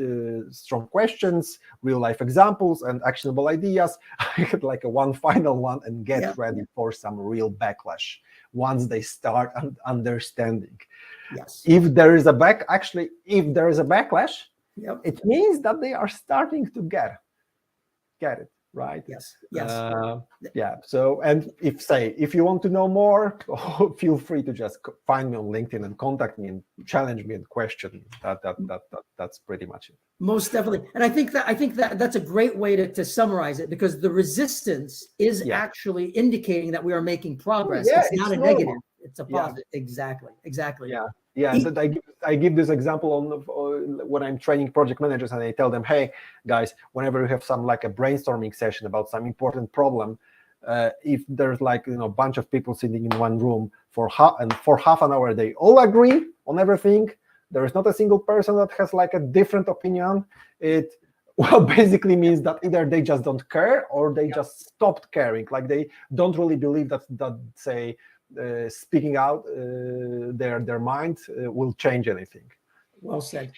strong questions, real life examples, and actionable ideas, I had a one final one, and get ready for some real backlash once they start understanding. Yes. If there is a backlash, it means that they are starting to get it. Right. Yes. So, and if you want to know more, feel free to just find me on LinkedIn and contact me and challenge me and question. That's pretty much it. Most definitely. And I think that's a great way to summarize it, because the resistance is actually indicating that we are making progress. It's not a negative. It's a positive. Exactly. Yeah. And I give this example on when I'm training project managers, and I tell them, hey guys, whenever you have some a brainstorming session about some important problem, if there's a bunch of people sitting in one room for half an hour, they all agree on everything. There is not a single person that has a different opinion. It basically means that either they just don't care, or they just stopped caring. They don't really believe that say speaking out their mind will change anything. Well said.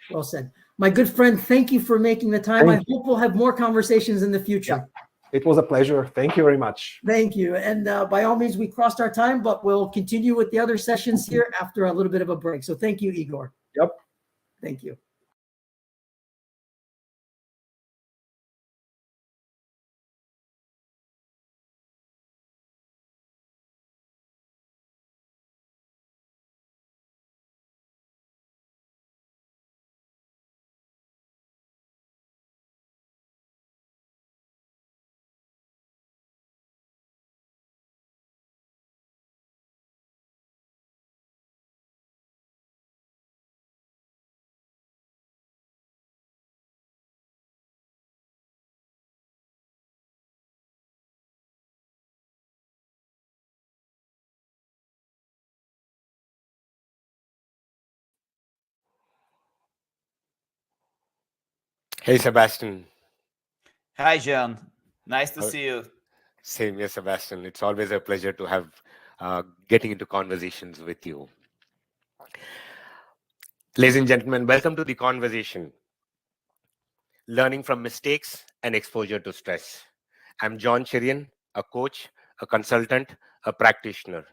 My good friend, thank you for making the time. I hope we'll have more conversations in the future. It was a pleasure. Thank you very much. Thank you. And by all means, we crossed our time, but we'll continue with the other sessions here after a little bit of a break. So thank you, Igor. Yep. Thank you. Hey, Sebastian. Hi, John. Nice to see you. Same here, Sebastian. It's always a pleasure to have getting into conversations with you. Ladies and gentlemen, welcome to the conversation. Learning from mistakes and exposure to stress. I'm John Chirian, a coach, a consultant, a practitioner.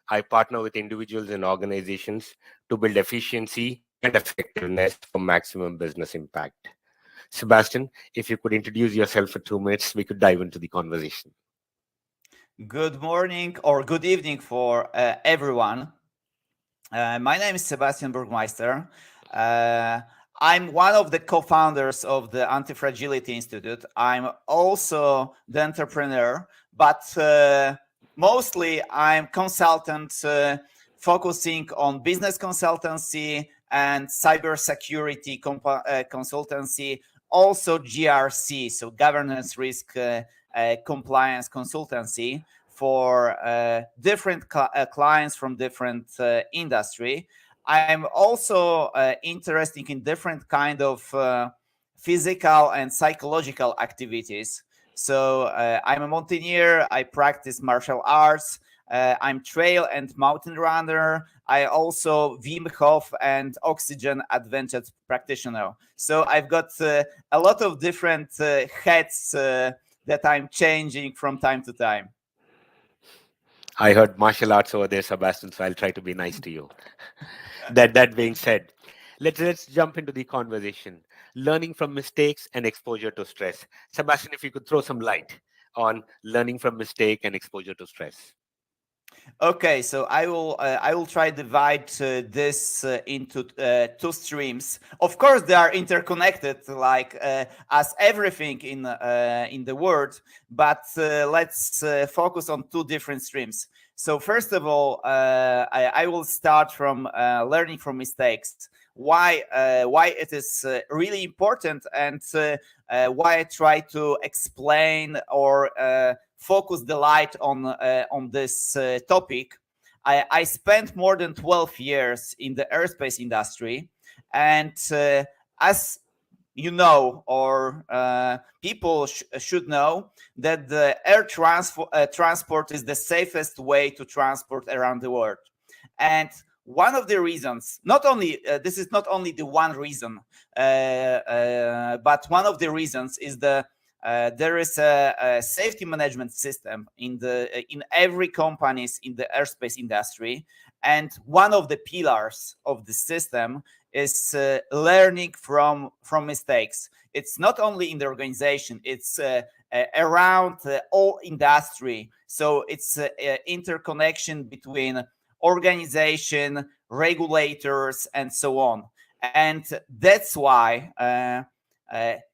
I partner with individuals and organizations to build efficiency and effectiveness for maximum business impact. Sebastian, if you could introduce yourself for 2 minutes, we could dive into the conversation. Good morning or good evening for everyone. My name is Sebastian Burgmeister. I'm one of the co-founders of the Antifragility Institute. I'm also the entrepreneur, but mostly I'm consultant focusing on business consultancy and cybersecurity consultancy, also GRC, so governance risk compliance consultancy for different clients from different industry. I'm also interested in different kind of physical and psychological activities. So I'm a mountaineer. I practice martial arts. I'm trail and mountain runner. I also Wim Hof and oxygen advantage practitioner. So I've got a lot of different hats that I'm changing from time to time. I heard martial arts over there, Sebastian, so I'll try to be nice to you. That being said, let's jump into the conversation. Learning from mistakes and exposure to stress. Sebastian, if you could throw some light on learning from mistake and exposure to stress. Okay, so I will try to divide this into two streams. Of course, they are interconnected, like as everything in the world. But let's focus on two different streams. So first of all, I will start from learning from mistakes. Why it is really important, and why I try to explain or focus the light on this topic. I spent more than 12 years in the aerospace industry, and as you know, or people should know, that the air transport is the safest way to transport around the world. And one of the reasons, not only this is not only the one reason, but one of the reasons is there is a safety management system in every companies in the airspace industry, and one of the pillars of the system is learning from mistakes. It's not only in the organization; it's around all industry. So it's interconnection between organization, regulators, and so on. And that's why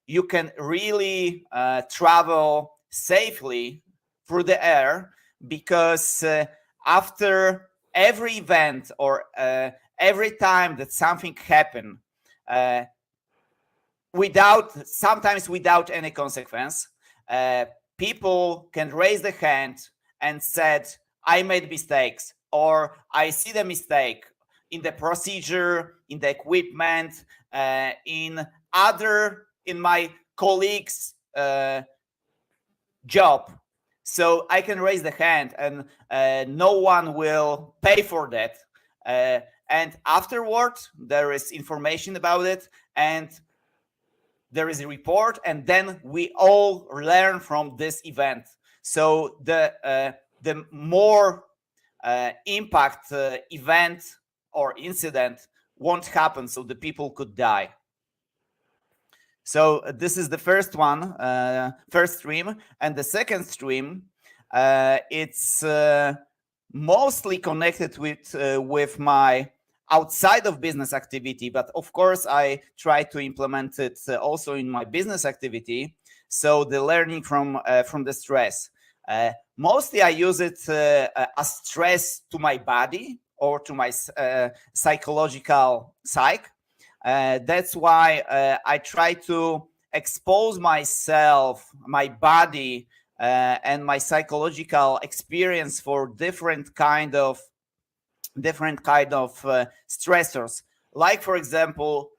you can really travel safely through the air, because after every event or every time that something happened, sometimes without any consequence, people can raise the hand and said, I made mistakes, or I see the mistake in the procedure, in the equipment, in my colleague's job. So I can raise the hand, and no one will pay for that. And afterwards, there is information about it, and there is a report, and then we all learn from this event. So the more impact event or incident won't happen, so the people could die. So this is the first one, first stream. And the second stream, it's mostly connected with my outside of business activity, but of course I try to implement it also in my business activity. So the learning from the stress. Mostly I use it as stress to my body or to my psychological psyche. That's why I try to expose myself, my body, and my psychological experience for different kind of stressors. Like, for example,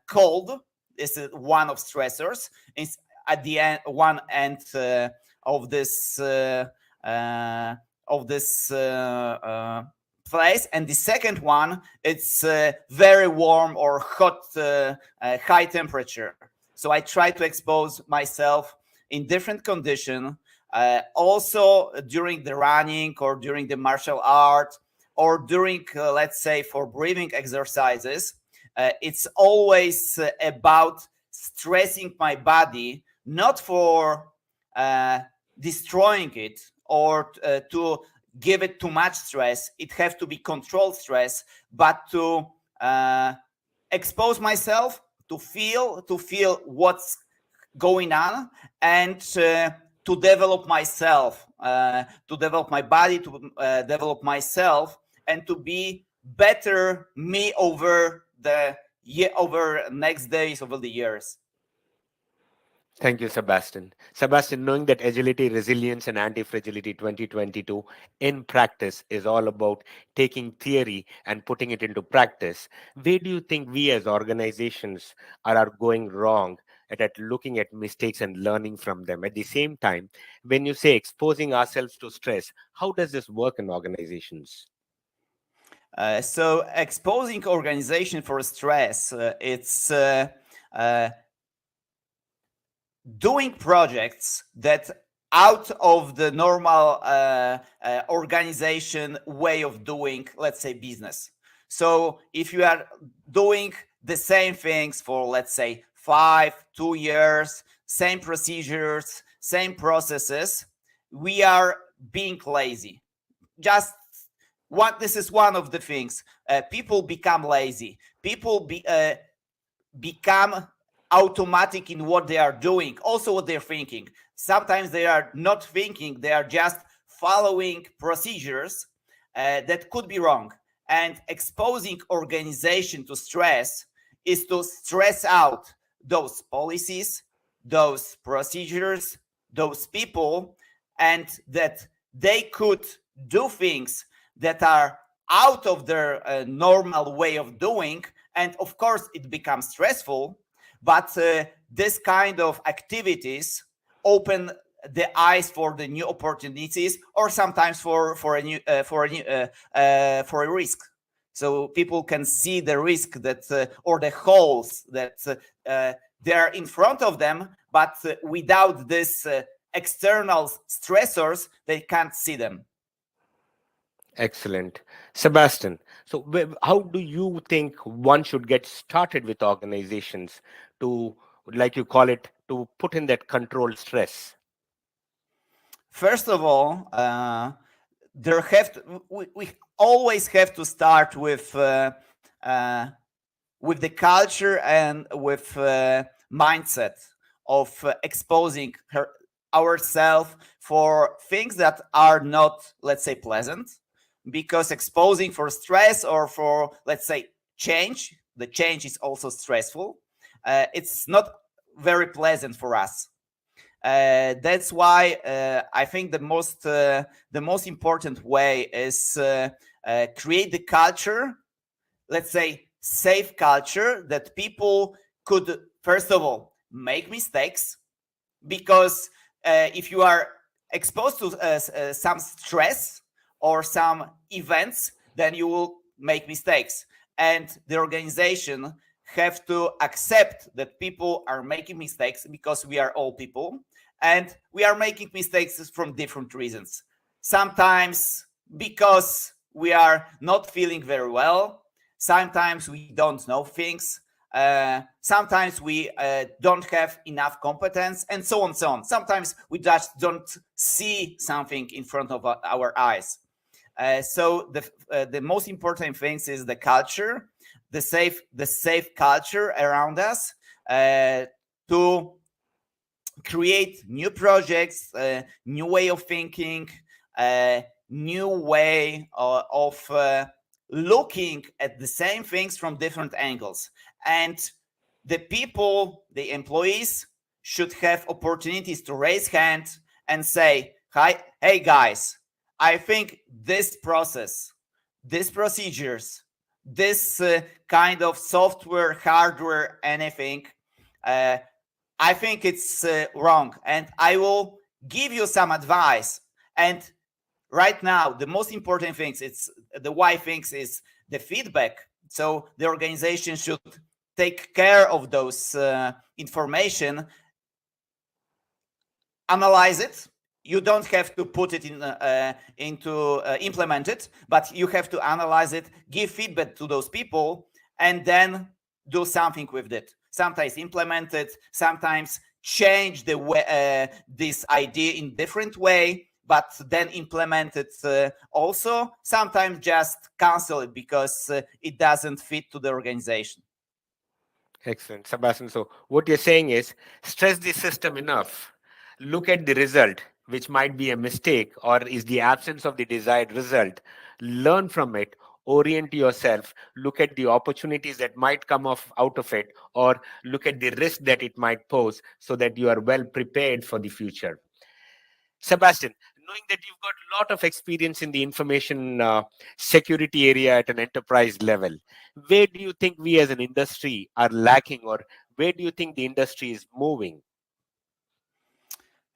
cold is one of stressors. It's at the end, one end of this place, and the second one, it's very warm or hot, high temperature. So I try to expose myself in different conditions, also during the running or during the martial art or during, let's say, for breathing exercises. It's always about stressing my body, not for destroying it or to give it too much stress. It has to be controlled stress, but to expose myself to feel what's going on, and to develop myself, to develop my body, to develop myself, and to be better me over next days, over the years. Thank you, Sebastian. Sebastian, knowing that Agility, Resilience, and Antifragility 2022 in practice is all about taking theory and putting it into practice, where do you think we as organizations are going wrong at looking at mistakes and learning from them? At the same time, when you say exposing ourselves to stress, how does this work in organizations? So exposing organization for stress, it's doing projects that out of the normal organization way of doing, let's say, business. So if you are doing the same things for, let's say, 2 years, same procedures, same processes, we are being lazy. This is one of the things. People become lazy. People become automatic in what they are doing, also what they're thinking. Sometimes they are not thinking, they are just following procedures that could be wrong. And exposing organization to stress is to stress out those policies, those procedures, those people, and that they could do things that are out of their normal way of doing. And of course, it becomes stressful. But this kind of activities open the eyes for the new opportunities, or sometimes for a risk. So people can see the risk that or the holes that they are in front of them, but without this external stressors, they can't see them. Excellent. Sebastian, so how do you think one should get started with organizations to, like you call it, to put in that controlled stress? First of all, we always have to start with the culture and with mindset of exposing ourselves for things that are not, let's say, pleasant. Because exposing for stress or for, let's say, change, the change is also stressful. It's not very pleasant for us. That's why I think the most important way is create the culture, let's say, safe culture, that people could, first of all, make mistakes. Because if you are exposed to some stress or some events, then you will make mistakes. And the organization have to accept that people are making mistakes, because we are all people, and we are making mistakes from different reasons. Sometimes because we are not feeling very well, sometimes we don't know things, sometimes we don't have enough competence, and so on, so on. Sometimes we just don't see something in front of our eyes. So the most important things is the culture, the safe culture around us, to create new projects, new way of thinking, new way of looking at the same things from different angles. And the people, the employees, should have opportunities to raise hands and say, "Hi, hey guys, I think this process, these procedures, this kind of software, hardware, anything, I think it's wrong, and I will give you some advice." And right now, the most important things, it's the why things, is the feedback. So the organization should take care of those information, analyze it. You don't have to put it into implement it, but you have to analyze it, give feedback to those people, and then do something with it. Sometimes implement it, sometimes change the way, this idea in different way, but then implement it also. Sometimes just cancel it because it doesn't fit to the organization. Excellent, Sebastian. So what you're saying is stress the system enough, look at the result, which might be a mistake or is the absence of the desired result, learn from it, orient yourself, look at the opportunities that might come out of it, or look at the risk that it might pose so that you are well prepared for the future. Sebastian, knowing that you've got a lot of experience in the information security area at an enterprise level, where do you think we as an industry are lacking, or where do you think the industry is moving?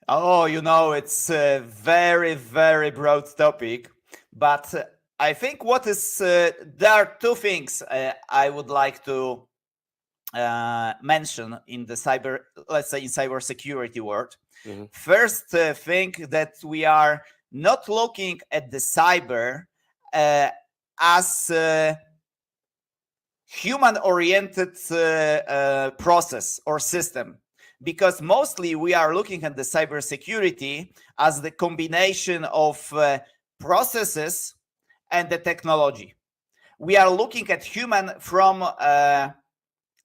Oh, it's a very, very broad topic, but I think there are two things I would like to mention in the cybersecurity world. Mm-hmm. First thing that we are not looking at the cyber as a human-oriented process or system, because mostly we are looking at the cybersecurity as the combination of processes and the technology. We are looking at human from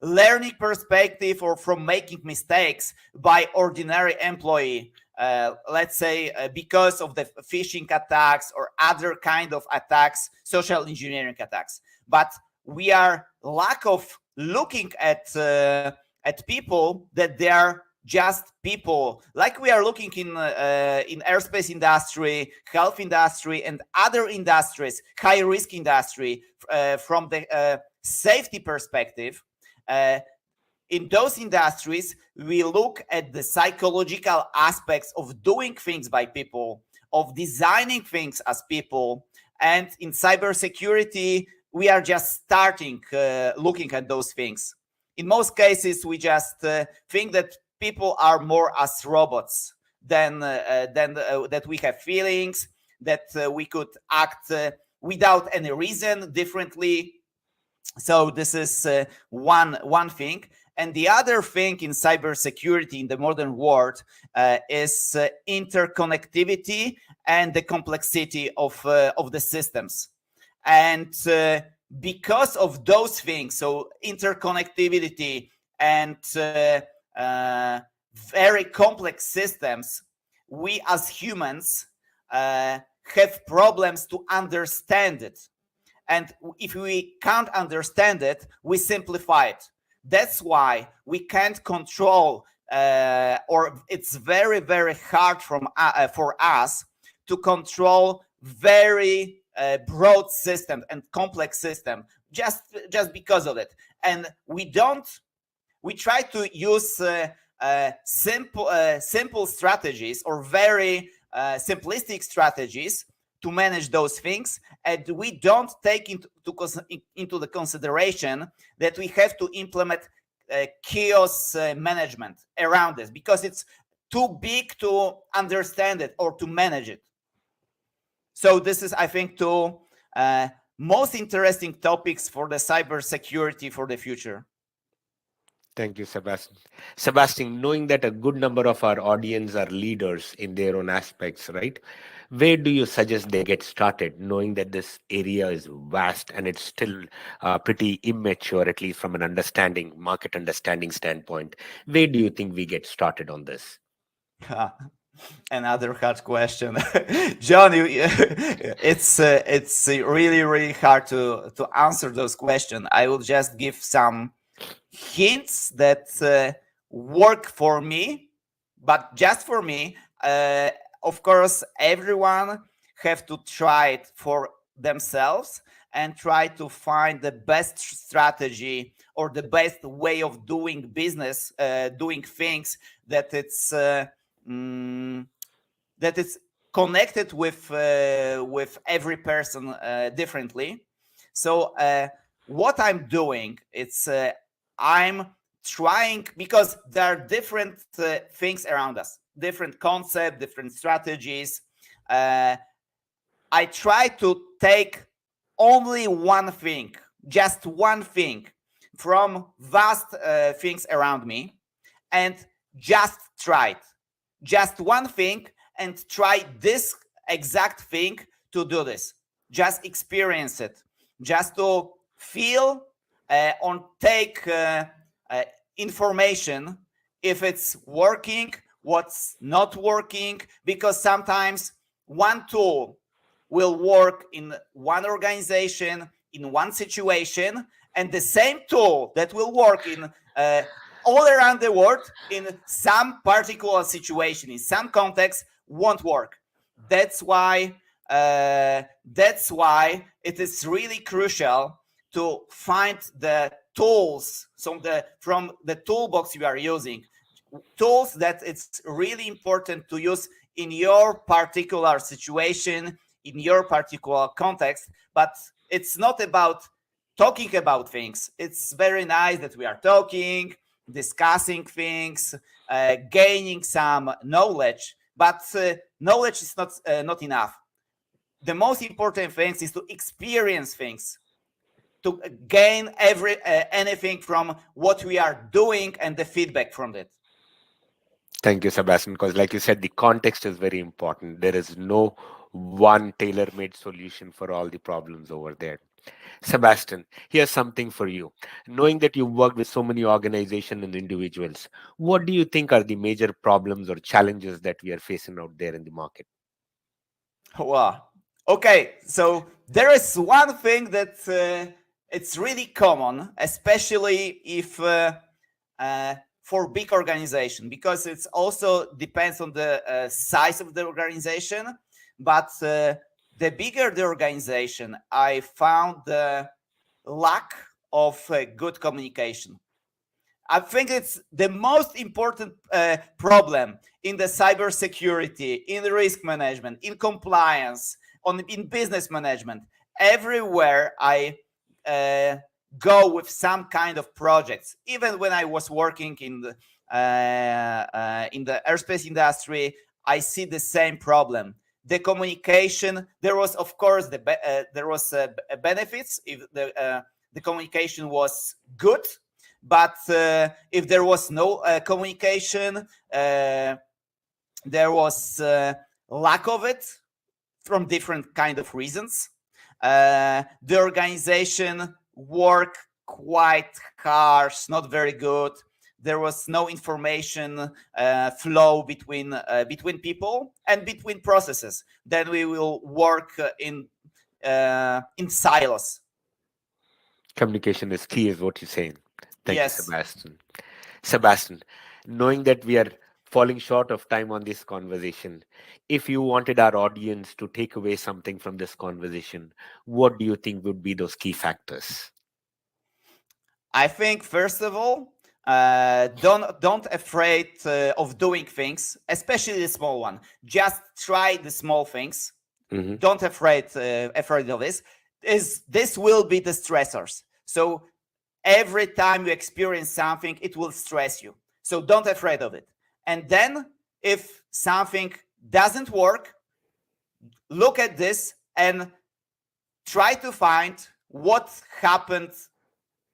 learning perspective or from making mistakes by ordinary employee, let's say because of the phishing attacks or other kind of attacks, social engineering attacks. But we are lack of looking at people that they are just people, like we are looking in airspace industry, health industry, and other industries, high risk industry, from the safety perspective. In those industries, we look at the psychological aspects of doing things by people, of designing things as people. And in cybersecurity, we are just starting looking at those things. In most cases, we just think that people are more as robots than that we have feelings, that we could act without any reason differently. So this is one thing. And the other thing in cybersecurity in the modern world is interconnectivity and the complexity of the systems. And because of those things, so interconnectivity and very complex systems, we as humans have problems to understand it. And if we can't understand it, we simplify it. That's why we can't control, or it's very, very hard for us to control very broad system and complex system just because of it. And we try to use simple strategies or very simplistic strategies to manage those things, and we don't take into the consideration that we have to implement chaos management around this, because it's too big to understand it or to manage it. So this is, I think, two most interesting topics for the cybersecurity for the future. Thank you, Sebastian. Sebastian, knowing that a good number of our audience are leaders in their own aspects, right? Where do you suggest they get started, knowing that this area is vast and it's still pretty immature, at least from an market understanding standpoint? Where do you think we get started on this? Another hard question. John, it's really, really hard to answer those questions. I will just give some hints that work for me, but just for me. Of course, everyone have to try it for themselves and try to find the best strategy or the best way of doing business, doing things that it's connected with every person differently. So what I'm doing, it's I'm trying, because there are different things around us, different concepts, different strategies. I try to take only one thing, just one thing from vast things around me, and just try it. Just one thing, and try this exact thing to do this. Just experience it. Just to feel take information, if it's working, what's not working, because sometimes one tool will work in one organization, in one situation, and the same tool that will work in all around the world in some particular situation, in some context, won't work. That's why it is really crucial to find the tools from the toolbox you are using, tools that it's really important to use in your particular situation, in your particular context. But it's not about talking about things. It's very nice that we are talking, discussing things, gaining some knowledge, but knowledge is not enough. The most important thing is to experience things, to gain anything from what we are doing and the feedback from it. Thank you, Sebastian, because like you said, the context is very important. There is no one tailor-made solution for all the problems over there. Sebastian, here's something for you. Knowing that you've worked with so many organizations and individuals, what do you think are the major problems or challenges that we are facing out there in the market? Wow. Okay, so there is one thing that it's really common, especially if for big organization, because it's also depends on the size of the organization. But the bigger the organization, I found the lack of good communication. I think it's the most important problem in the cybersecurity, in the risk management, in compliance, in business management. Everywhere I go with some kind of projects, even when I was working in the airspace industry, I see the same problem. The communication. There was, of course, benefits if the communication was good. But if there was no communication, there was lack of it from different kind of reasons. The organization worked quite harsh, not very good. There was no information flow between people and between processes. Then we will work in silos. Communication is key, is what you're saying. Thank Yes. you, Sebastian. Sebastian, knowing that we are falling short of time on this conversation, if you wanted our audience to take away something from this conversation, what do you think would be those key factors? I think first of all, don't afraid of doing things, especially the small one. Just try the small things. Mm-hmm. Don't afraid of this. This will be the stressors. So every time you experience something, it will stress you. So don't afraid of it. And then if something doesn't work, look at this and try to find what happened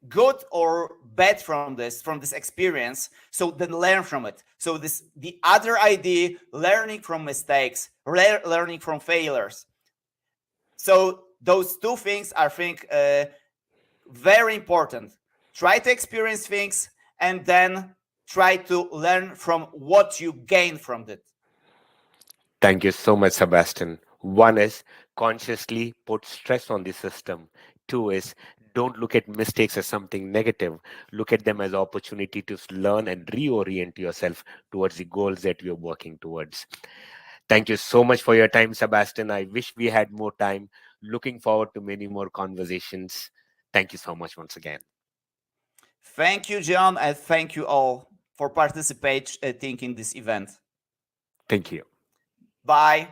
good or bad from this experience, so then learn from it. So the other idea, learning from mistakes, learning from failures. So those two things are, I think, very important. Try to experience things and then try to learn from what you gain from it. Thank you so much, Sebastian. One is consciously put stress on the system. Two is don't look at mistakes as something negative. Look at them as opportunity to learn and reorient yourself towards the goals that you're working towards. Thank you so much for your time, Sebastian. I wish we had more time. Looking forward to many more conversations. Thank you so much once again. Thank you, John, and thank you all for participating in this event. Thank you. Bye.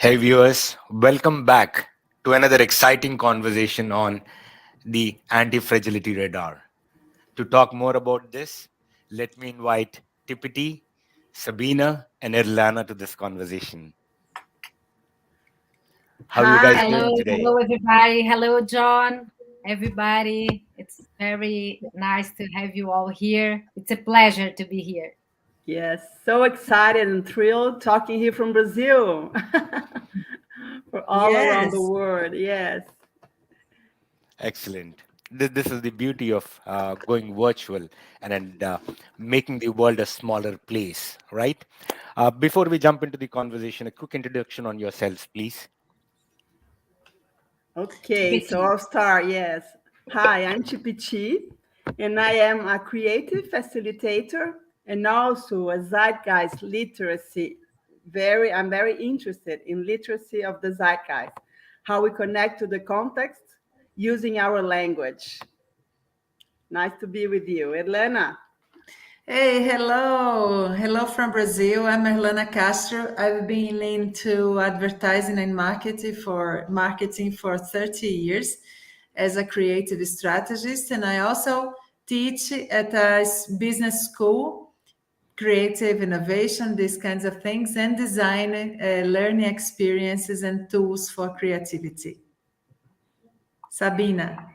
Hey viewers, welcome back to another exciting conversation on the Antifragility radar. To talk more about this, let me invite Tipiti, Sabina, and Erlana to this conversation. How are you guys doing today? Hello, everybody. Hello, John. Everybody. It's very nice to have you all here. It's a pleasure to be here. Yes, so excited and thrilled talking here from Brazil for all around the world. Yes. Excellent. This is the beauty of going virtual and making the world a smaller place, right? Before we jump into the conversation, a quick introduction on yourselves, please. Okay, so I'll start. Yes. Hi, I'm Tipiti, and I am a creative facilitator and also a zeitgeist literacy. I'm very interested in literacy of the zeitgeist, how we connect to the context using our language. Nice to be with you. Erlana. Hey, hello. Hello from Brazil. I'm Erlana Castro. I've been into advertising and marketing for 30 years as a creative strategist. And I also teach at a business school, creative innovation, these kinds of things, and design learning experiences and tools for creativity. Sabina.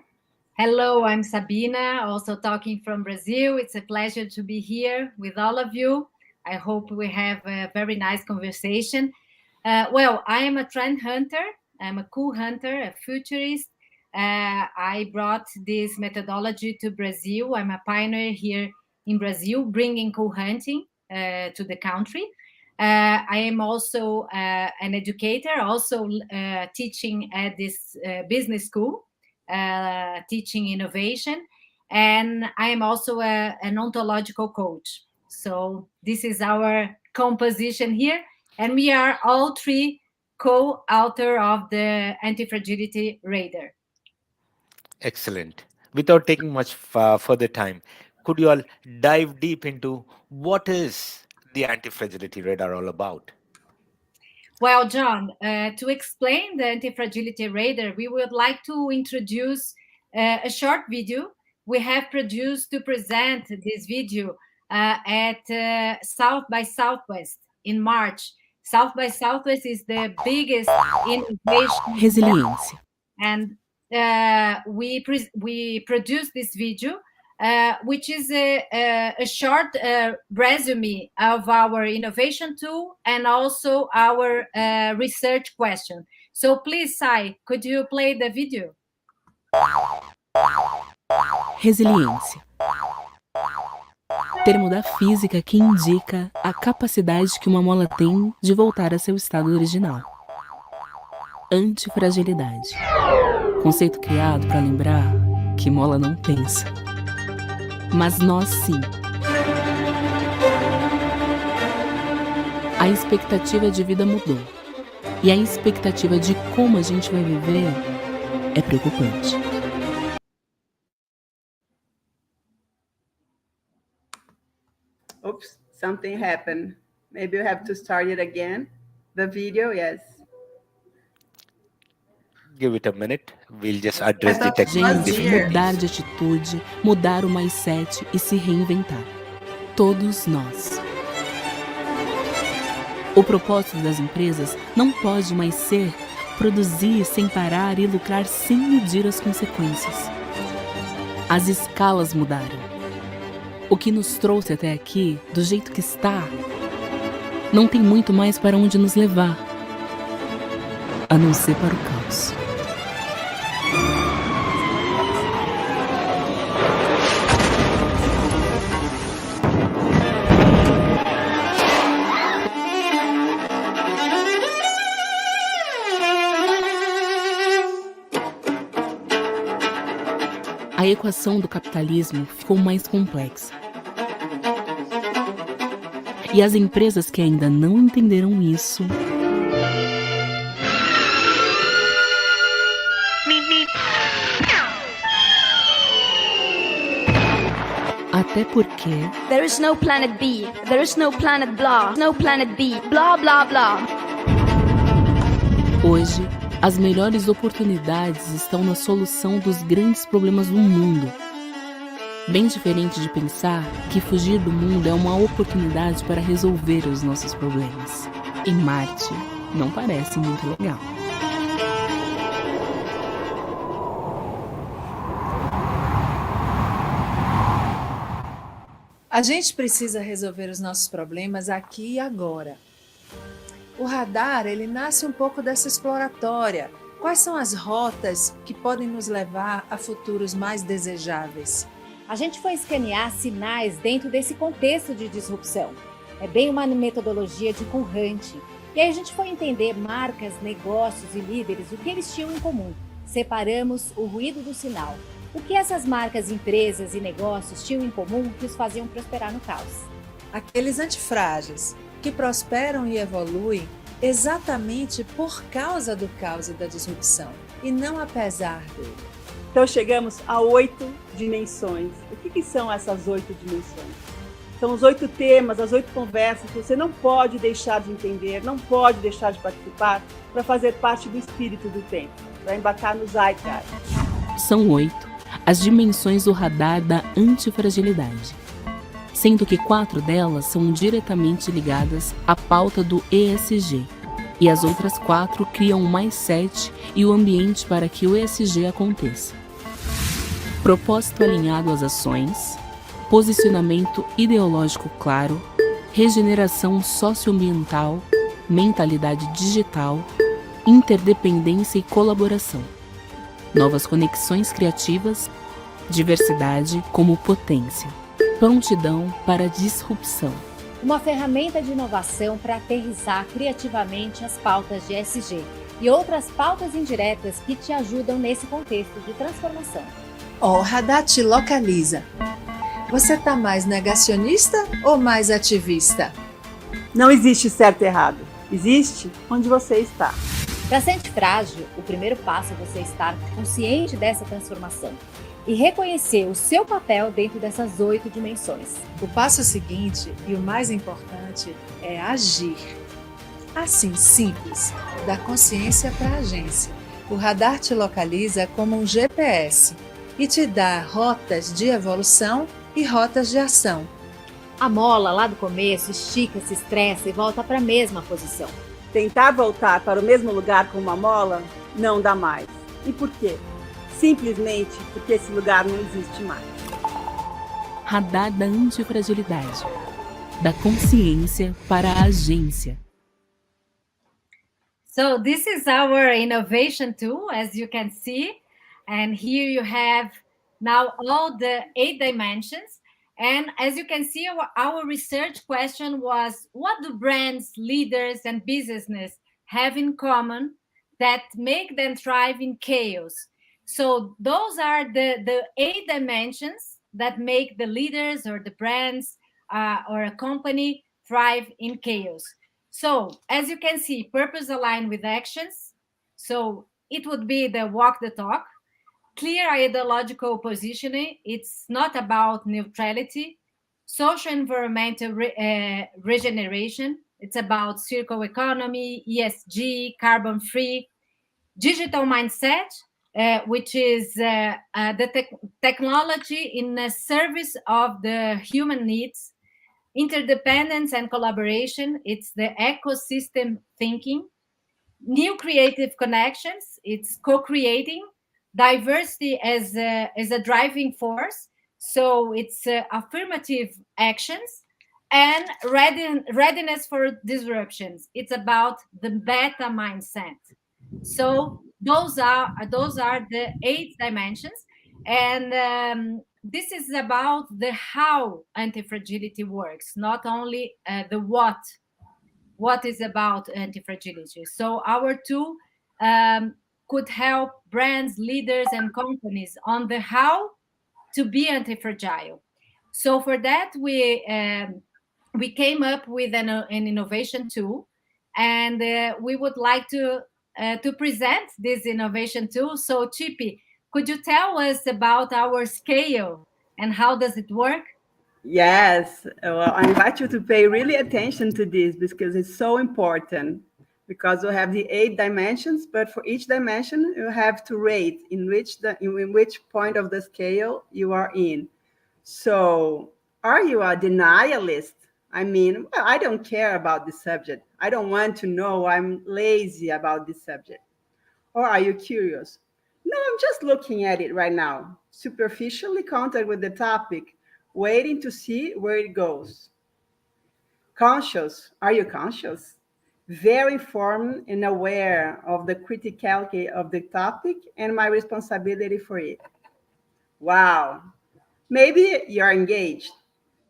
Hello, I'm Sabina, also talking from Brazil. It's a pleasure to be here with all of you. I hope we have a very nice conversation. Well, I am a trend hunter. I'm a cool hunter, a futurist. I brought this methodology to Brazil. I'm a pioneer here in Brazil, bringing cool hunting to the country. I am also an educator, also teaching at this business school. Teaching innovation, and I am also an ontological coach. So this is our composition here, and we are all three co-author of the Antifragility radar. Excellent. Without taking much further time, could you all dive deep into what is the Antifragility radar all about? Well, John, to explain the Antifragility radar, we would like to introduce a short video we have produced to present this video at South by Southwest in March. South by Southwest is the biggest innovation. Resiliência. And we produced this video, which is a short resume of our innovation tool and also our research question. So please, Sai, could you play the video? Resiliência. Termo da física que indica a capacidade que uma mola tem de voltar a seu estado original. Antifragilidade. Conceito criado para lembrar que mola não pensa. Mas nós sim. A expectativa de vida mudou. E a expectativa de como a gente vai viver é preocupante. Oops, something happened. Maybe you have to start it again. The video, yes. Give it a minute. We'll just address the technical Gente, mudar de atitude, mudar o mindset e se reinventar. Todos nós. O propósito das empresas não pode mais ser produzir sem parar e lucrar sem medir as consequências. As escalas mudaram. O que nos trouxe até aqui, do jeito que está, não tem muito mais para onde nos levar, a não ser para o caos. A equação do capitalismo ficou mais complexa. E as empresas que ainda não entenderam isso até porque there is no planet B, there is no planet blah, no planet B, blah blah blah. Hoje, as melhores oportunidades estão na solução dos grandes problemas do mundo. Bem diferente de pensar que fugir do mundo é uma oportunidade para resolver os nossos problemas. E Marte não parece muito legal. A gente precisa resolver os nossos problemas aqui e agora. O radar, ele nasce um pouco dessa exploratória. Quais são as rotas que podem nos levar a futuros mais desejáveis? A gente foi escanear sinais dentro desse contexto de disrupção. É bem uma metodologia de hunting. E aí a gente foi entender marcas, negócios e líderes, o que eles tinham em comum. Separamos o ruído do sinal. O que essas marcas, empresas e negócios tinham em comum que os faziam prosperar no caos? Aqueles antifrágeis que prosperam e evoluem exatamente por causa do caos e da disrupção, e não apesar dele. Então chegamos a 8 dimensões. O que são essas 8 dimensões? São os 8 temas, as 8 conversas que você não pode deixar de entender, não pode deixar de participar para fazer parte do espírito do tempo, para embarcar no Zeitgeist. São 8 as dimensões do radar da antifragilidade, sendo que 4 delas são diretamente ligadas à pauta do ESG, e as outras 4 criam o mindset e o ambiente para que o ESG aconteça. Propósito alinhado às ações, posicionamento ideológico claro, regeneração socioambiental, mentalidade digital, interdependência e colaboração, novas conexões criativas, diversidade como potência, prontidão para disrupção. Uma ferramenta de inovação para aterrissar criativamente as pautas de ESG e outras pautas indiretas que te ajudam nesse contexto de transformação. O radar te localiza. Você está mais negacionista ou mais ativista? Não existe certo e errado. Existe onde você está. Para ser antifrágil, o primeiro passo é você estar consciente dessa transformação e reconhecer o seu papel dentro dessas 8 dimensões. O passo seguinte, e o mais importante, é agir. Assim, simples, da consciência para a agência. O radar te localiza como um GPS e te dá rotas de evolução e rotas de ação. A mola, lá do começo, estica, se estressa e volta para a mesma posição. Tentar voltar para o mesmo lugar com uma mola não dá mais. E por quê? Simplesmente porque esse lugar não existe mais. Radar da antifragilidade. Da consciência para a agência. So this is our innovation tool, as you can see. And here you have now all the 8 dimensions. And as you can see, our research question was, what do brands, leaders, and businesses have in common that make them thrive in chaos? So those are the 8 dimensions that make the leaders or the brands or a company thrive in chaos. So as you can see, purpose aligned with actions. So it would be the walk the talk. Clear ideological positioning. It's not about neutrality. Social environmental regeneration. It's about circular economy, ESG, carbon free. Digital mindset, which is the technology in the service of the human needs. Interdependence and collaboration. It's the ecosystem thinking. New creative connections. It's co-creating. Diversity as a driving force, so it's affirmative actions, and readiness for disruptions. It's about the beta mindset. So those are the 8 dimensions, and this is about the how antifragility works, not only the what is about antifragility. So our tool could help brands, leaders, and companies on the how to be anti-fragile. So for that, we came up with an innovation tool, and we would like to present this innovation tool. So Chippy, could you tell us about our scale and how does it work? Yes, well, I invite you to pay really attention to this because it's so important. because you have the 8 dimensions, but for each dimension, you have to rate in which point of the scale you are in. So are you a denialist? I mean, well, I don't care about this subject. I don't want to know. I'm lazy about this subject. Or are you curious? No, I'm just looking at it right now, superficially contact with the topic, waiting to see where it goes. Conscious, are you conscious? Very informed and aware of the criticality of the topic and my responsibility for it. Wow. Maybe you're engaged,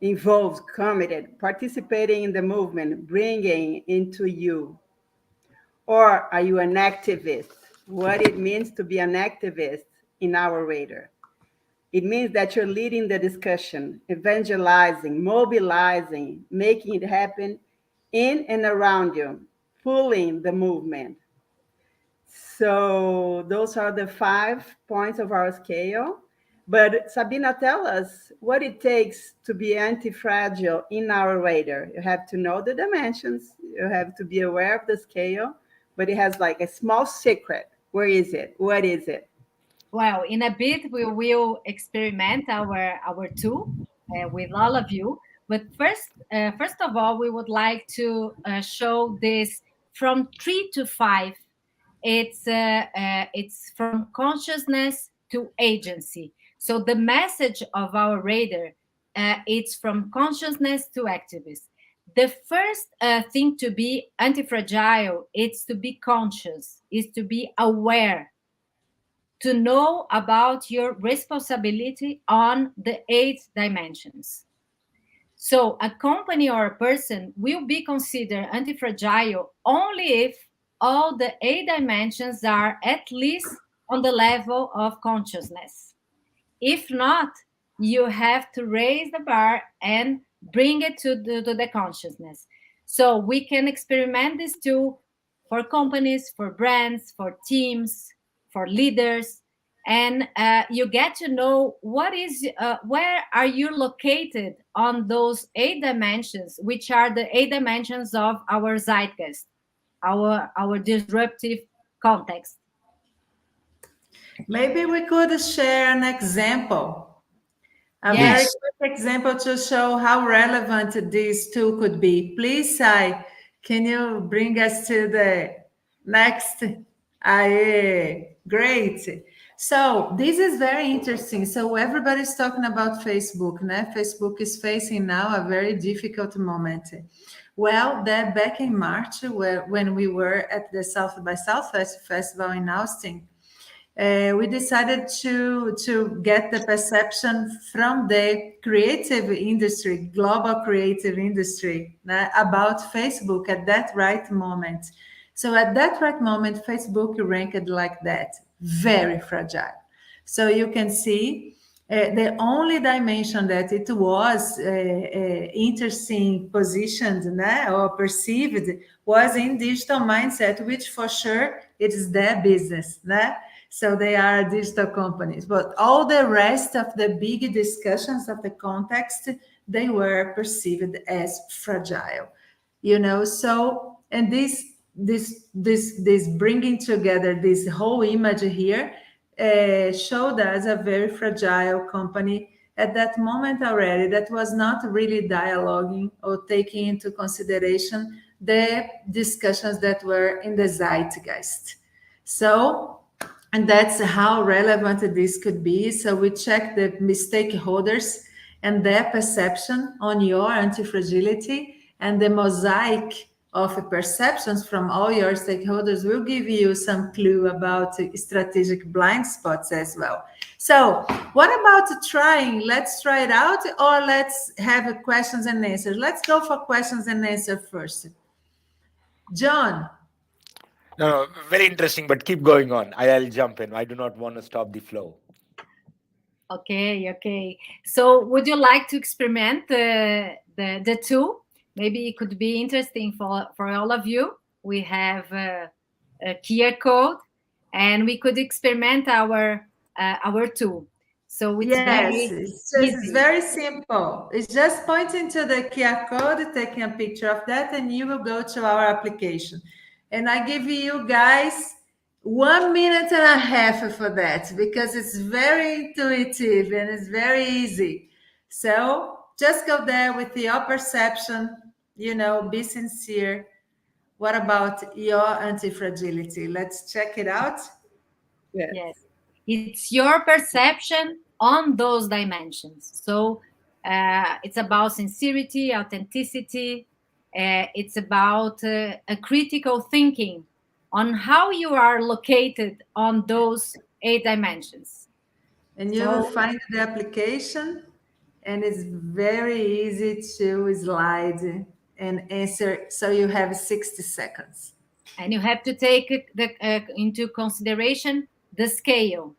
involved, committed, participating in the movement, bringing into you. Or are you an activist? What it means to be an activist in our radar. It means that you're leading the discussion, evangelizing, mobilizing, making it happen in and around you, pulling the movement. So those are the 5 points of our scale. But Sabina, tell us what it takes to be anti-fragile in our radar. You have to know the dimensions. You have to be aware of the scale, but it has like a small secret. Where is it? What is it? Well, in a bit, we will experiment our tool with all of you. But first of all, we would like to show this from 3 to 5. It's from consciousness to agency. So the message of our radar, it's from consciousness to activist. The first thing to be anti-fragile, it's to be conscious, is to be aware, to know about your responsibility on the 8 dimensions. So a company or a person will be considered anti-fragile only if all the 8 dimensions are at least on the level of consciousness. If not, you have to raise the bar and bring it to the consciousness. So we can experiment this too for companies, for brands, for teams, for leaders, and you get to know what is where are you located on those 8 dimensions, which are the 8 dimensions of our zeitgeist, our disruptive context. Maybe we could share an example, a Yes. very quick example to show how relevant this tool could be. Please, Sai, can you bring us to the next? Great. So this is very interesting. So everybody's talking about Facebook. Né? Facebook is facing now a very difficult moment. Well, back in March, when we were at the South by Southwest Festival in Austin, we decided to get the perception from the creative industry, global creative industry, about Facebook at that right moment. So at that right moment, Facebook ranked like that, very fragile. So you can see the only dimension that it was interesting positioned or perceived was in digital mindset, which for sure it is their business. So they are digital companies, but all the rest of the big discussions of the context, they were perceived as fragile, So, and this bringing together this whole image here showed us a very fragile company at that moment already that was not really dialoguing or taking into consideration the discussions that were in the zeitgeist. So, and that's how relevant this could be. So we check the stakeholders and their perception on your anti-fragility, and the mosaic of perceptions from all your stakeholders will give you some clue about strategic blind spots as well. So what about trying? Let's try it out, or let's have questions and answers. Let's go for questions and answers first. John. No, very interesting, but keep going on. I'll jump in. I do not want to stop the flow. Okay. So would you like to experiment the tool? Maybe it could be interesting for all of you. We have a QR code, and we could experiment our tool. So it's it's very simple. It's just pointing to the QR code, taking a picture of that, and you will go to our application. And I give you guys 1.5 minutes for that, because it's very intuitive and it's very easy. So just go there with your perception, be sincere. What about your anti-fragility? Let's check it out. Yes. It's your perception on those dimensions. So it's about sincerity, authenticity. It's about a critical thinking on how you are located on those 8 dimensions. And you will find the application, and it's very easy to slide and answer. So you have 60 seconds. And you have to take into consideration the scale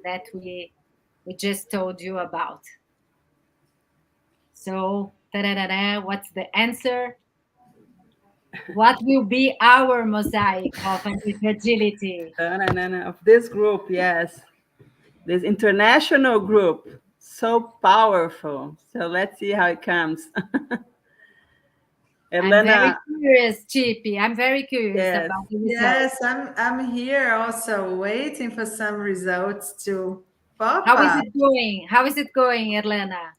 that we just told you about. So, what's the answer? What will be our mosaic of anti-fragility? Of this group, yes. This international group, so powerful. So let's see how it comes. Elena. I'm very curious, Chippy. I'm very curious about the results. Yes, I'm here also waiting for some results to pop How up. is it going? How is it going, Elena?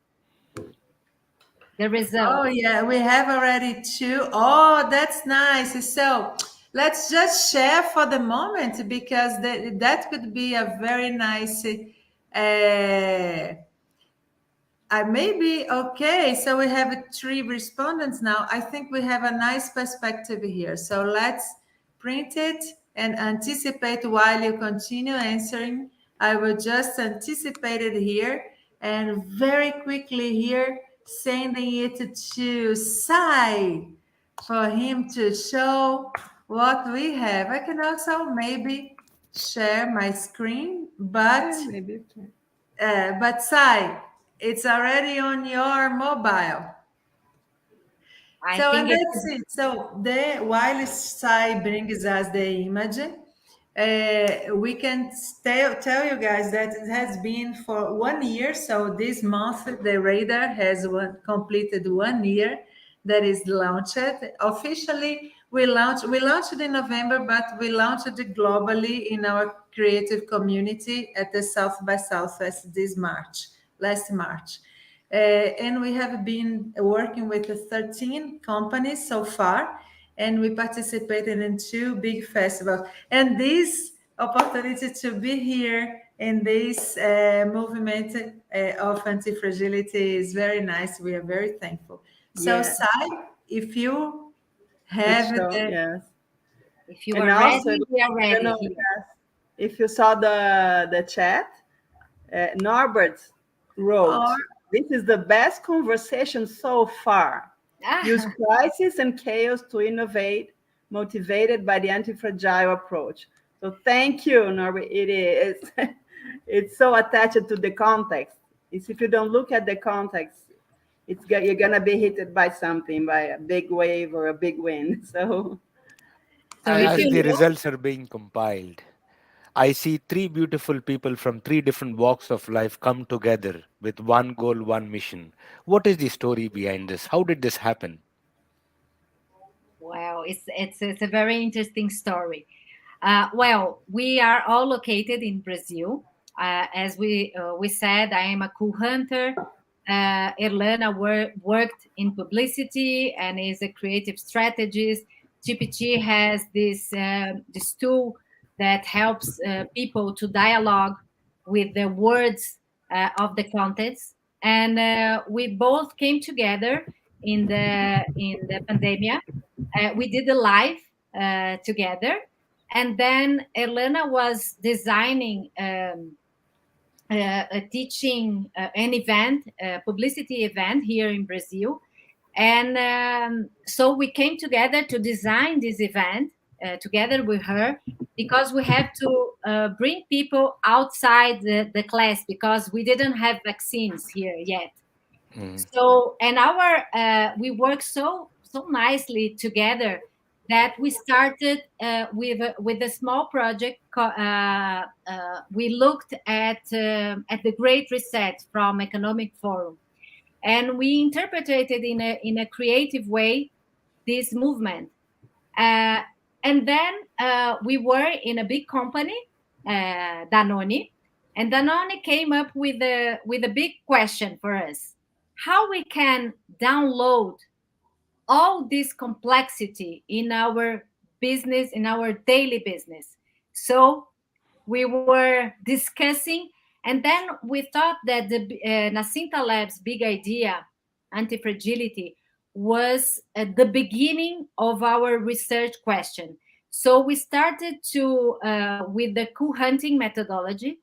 The results. Oh, yeah, we have already 2. Oh, that's nice. So let's just share for the moment, because that could be a very nice... maybe, okay, so we have 3 respondents now. I think we have a nice perspective here. So let's print it and anticipate while you continue answering. I will just anticipate it here, and very quickly here, sending it to Sai for him to show what we have. I can also maybe share my screen, but Sai, it's already on your mobile. So that's it. So while Sai brings us the image, we can tell you guys that it has been for 1 year. So this month, the radar has completed 1 year that is launched. Officially, we launched in November, but we launched it globally in our creative community at the South by Southwest last March. And we have been working with 13 companies so far, and we participated in 2 big festivals. And this opportunity to be here in this movement of anti-fragility is very nice. We are very thankful. So, Sai, if you have if you are ready, we are ready. If you saw the chat, Norbert wrote, "This is the best conversation so far. Use crisis and chaos to innovate, motivated by the anti-fragile approach." So thank you, Norbert. It is. It's so attached to the context. It's if you don't look at the context, you're gonna be hit by something, by a big wave or a big wind. So as the results are being compiled, I see 3 beautiful people from 3 different walks of life come together with one goal, one mission. What is the story behind this? How did this happen? Wow, it's a very interesting story. Well, we are all located in Brazil. As we said, I am a cool hunter. Elena worked in publicity and is a creative strategist. GPT has this tool that helps people to dialogue with the words of the contents. And we both came together in the pandemic. We did a live together, and then Elena was designing a teaching an event, a publicity event here in Brazil. And so we came together to design this event together with her, because we have to bring people outside the class, because we didn't have vaccines here yet. So, and we work so nicely together that we started with a small project. We looked at the Great Reset from Economic Forum, and we interpreted in a creative way this movement. And then we were in a big company, Danone, and Danone came up with a big question for us: how we can download all this complexity in our business, in our daily business. So we were discussing, and then we thought that the Nassim Taleb's big idea, anti-fragility, was at the beginning of our research question. So we started to, with the co-hunting methodology,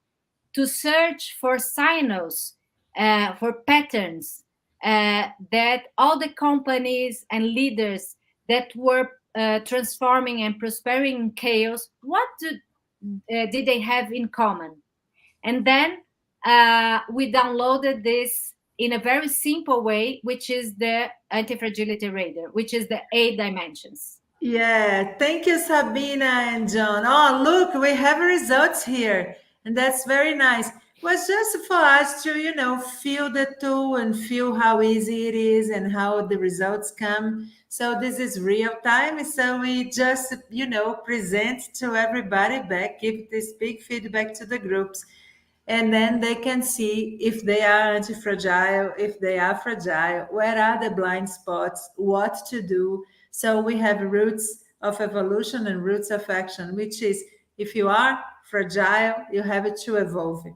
to search for signals, for patterns that all the companies and leaders that were transforming and prospering in chaos, what did they have in common? And then we downloaded this in a very simple way, which is the anti-fragility radar, which is the 8 dimensions. Yeah, thank you, Sabina and John. Oh, look, we have results here, and that's very nice. It was just for us to, feel the tool and feel how easy it is and how the results come. So this is real time. So we just, present to everybody back, give this big feedback to the groups. And then they can see if they are anti-fragile, if they are fragile, where are the blind spots, what to do. So we have roots of evolution and roots of action, which is if you are fragile, you have to evolve.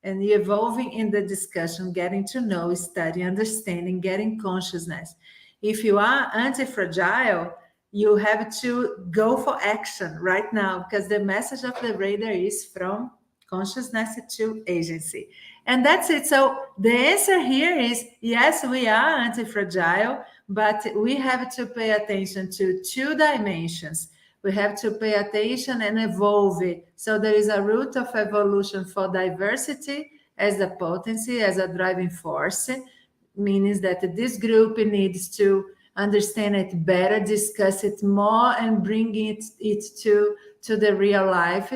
And you evolving in the discussion, getting to know, study, understanding, getting consciousness. If you are anti-fragile, you have to go for action right now, because the message of the radar is from consciousness to agency. And that's it. So the answer here is yes, we are anti-fragile, but we have to pay attention to 2 dimensions. We have to pay attention and evolve it. So there is a root of evolution for diversity as a potency, as a driving force, means that this group needs to understand it better, discuss it more, and bring it to the real life.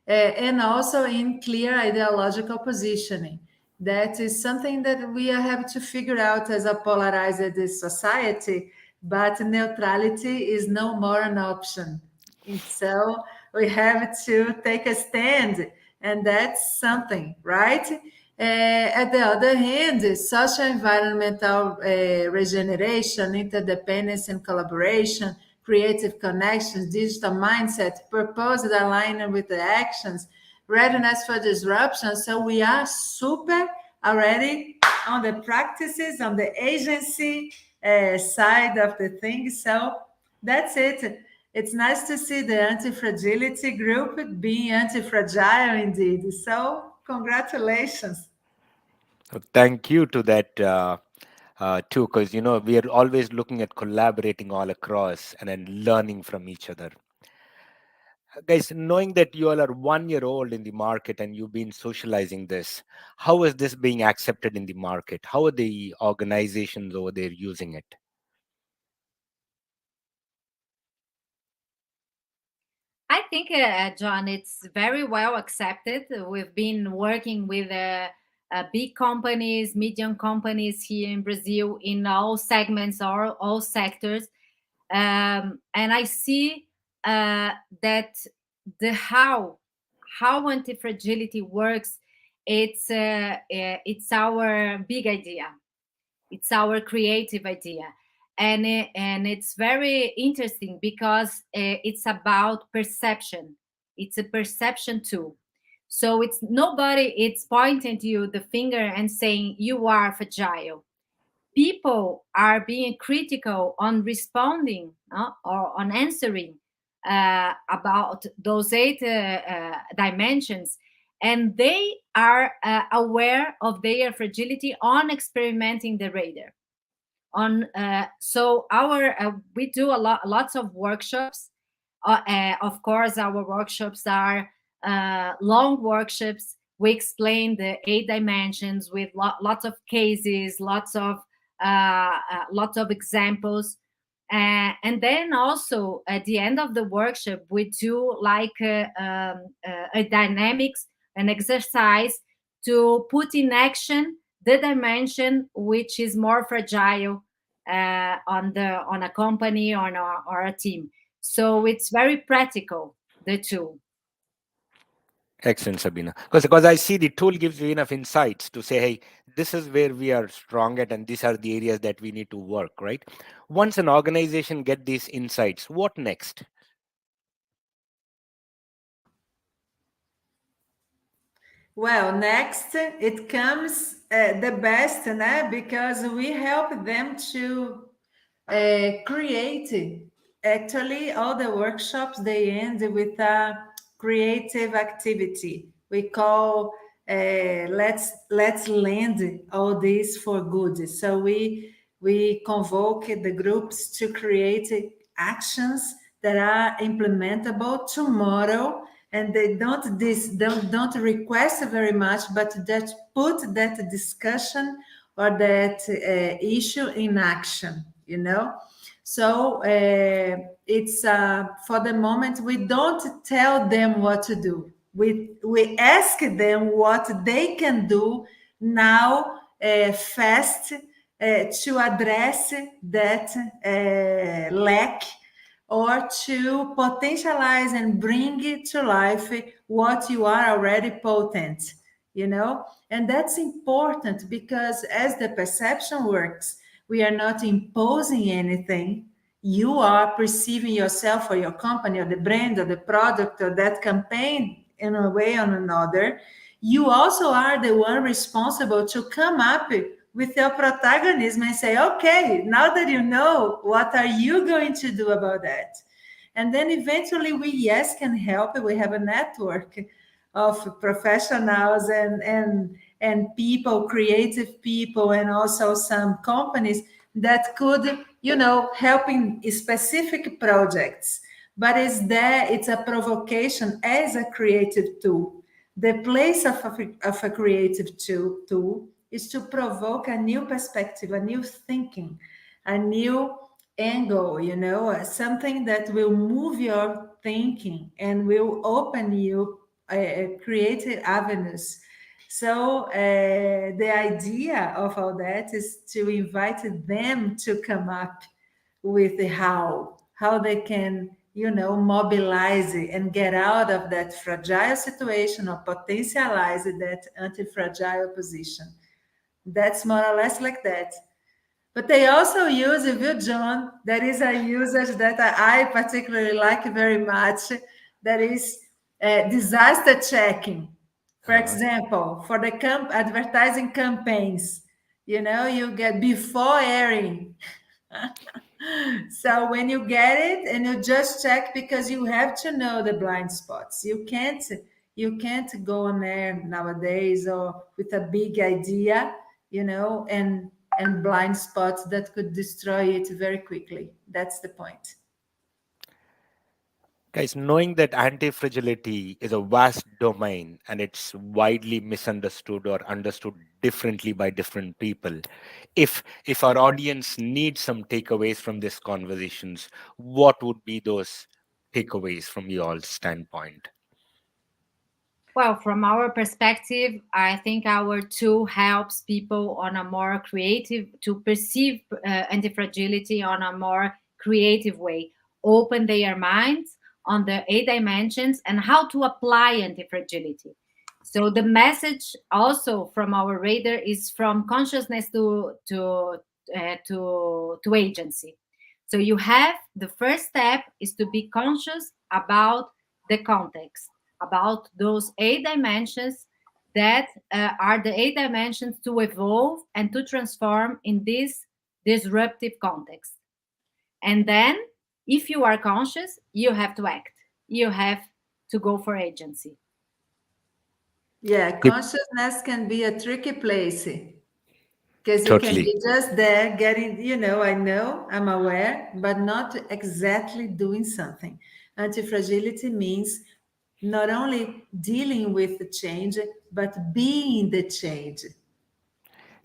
And also in clear ideological positioning. That is something that we have to figure out as a polarized society, but neutrality is no more an option. And so we have to take a stand, and that's something, right? At the other hand, social environmental regeneration, interdependence and collaboration, creative connections, digital mindset, purpose that align with the actions, readiness for disruption. So we are super already on the practices, on the agency side of the thing. So that's it. It's nice to see the anti-fragility group being anti-fragile indeed. So congratulations. Thank you to that too, because we are always looking at collaborating all across and then learning from each other. Guys, knowing that you all are 1 year old in the market and you've been socializing this, how is this being accepted in the market? How are the organizations over there using it? I think, John, it's very well accepted. We've been working with big companies, medium companies here in Brazil in all segments, all sectors. And I see that the how anti-fragility works, it's our big idea. It's our creative idea. And it's very interesting because it's about perception. It's a perception tool. So it's pointing to you the finger and saying you are fragile. People are being critical on responding or on answering about those 8 dimensions, and they are aware of their fragility on experimenting the radar. So we do lots of workshops. Of course, our workshops are long workshops. We explain the 8 dimensions with lots of cases, lots of examples, and then also at the end of the workshop we do like a dynamics, an exercise to put in action the dimension which is more fragile on a company or a team. So it's very practical, the tool. Excellent, Sabina. Because I see the tool gives you enough insights to say, hey, this is where we are strong at, and these are the areas that we need to work, right? Once an organization get these insights, what next? Well, next it comes the best, because we help them to create. Actually, all the workshops, they end with a creative activity. We call let's land all this for good. So we convoke the groups to create actions that are implementable tomorrow, and they don't request very much, but that put that discussion or that issue in action, So it's for the moment, we don't tell them what to do. We ask them what they can do now, fast, to address that lack, or to potentialize and bring it to life what you are already potent, And that's important, because as the perception works, we are not imposing anything. You are perceiving yourself or your company or the brand or the product or that campaign in a way or another. You also are the one responsible to come up with your protagonism and say, okay, now that you know, what are you going to do about that? And then eventually we, yes, can help. We have a network of professionals and people, creative people, and also some companies that could, help in specific projects. But it's a provocation as a creative tool. The place of a creative tool is to provoke a new perspective, a new thinking, a new angle, something that will move your thinking and will open you creative avenues. So the idea of all that is to invite them to come up with the how they can, mobilize it and get out of that fragile situation or potentialize that anti-fragile position. That's more or less like that. But they also use, John, there is a usage that I particularly like very much, that is disaster checking. For example, for the advertising campaigns, you get before airing. So when you get it, and you just check, because you have to know the blind spots. You can't go on air nowadays or with a big idea, and blind spots that could destroy it very quickly. That's the point. Guys, knowing that anti-fragility is a vast domain and it's widely misunderstood or understood differently by different people, if our audience needs some takeaways from these conversations, what would be those takeaways from your standpoint? Well, from our perspective, I think our tool helps people on a more creative, to perceive anti-fragility on a more creative way, open their minds on the 8 dimensions and how to apply anti-fragility. So the message also from our radar is from consciousness to agency. So you have, the first step is to be conscious about the context, about those 8 dimensions that are the 8 dimensions to evolve and to transform in this disruptive context. And then, if you are conscious, you have to act. You have to go for agency. Yeah, consciousness can be a tricky place, because you can be just there getting, I know, I'm aware, but not exactly doing something. Anti-fragility means not only dealing with the change, but being the change.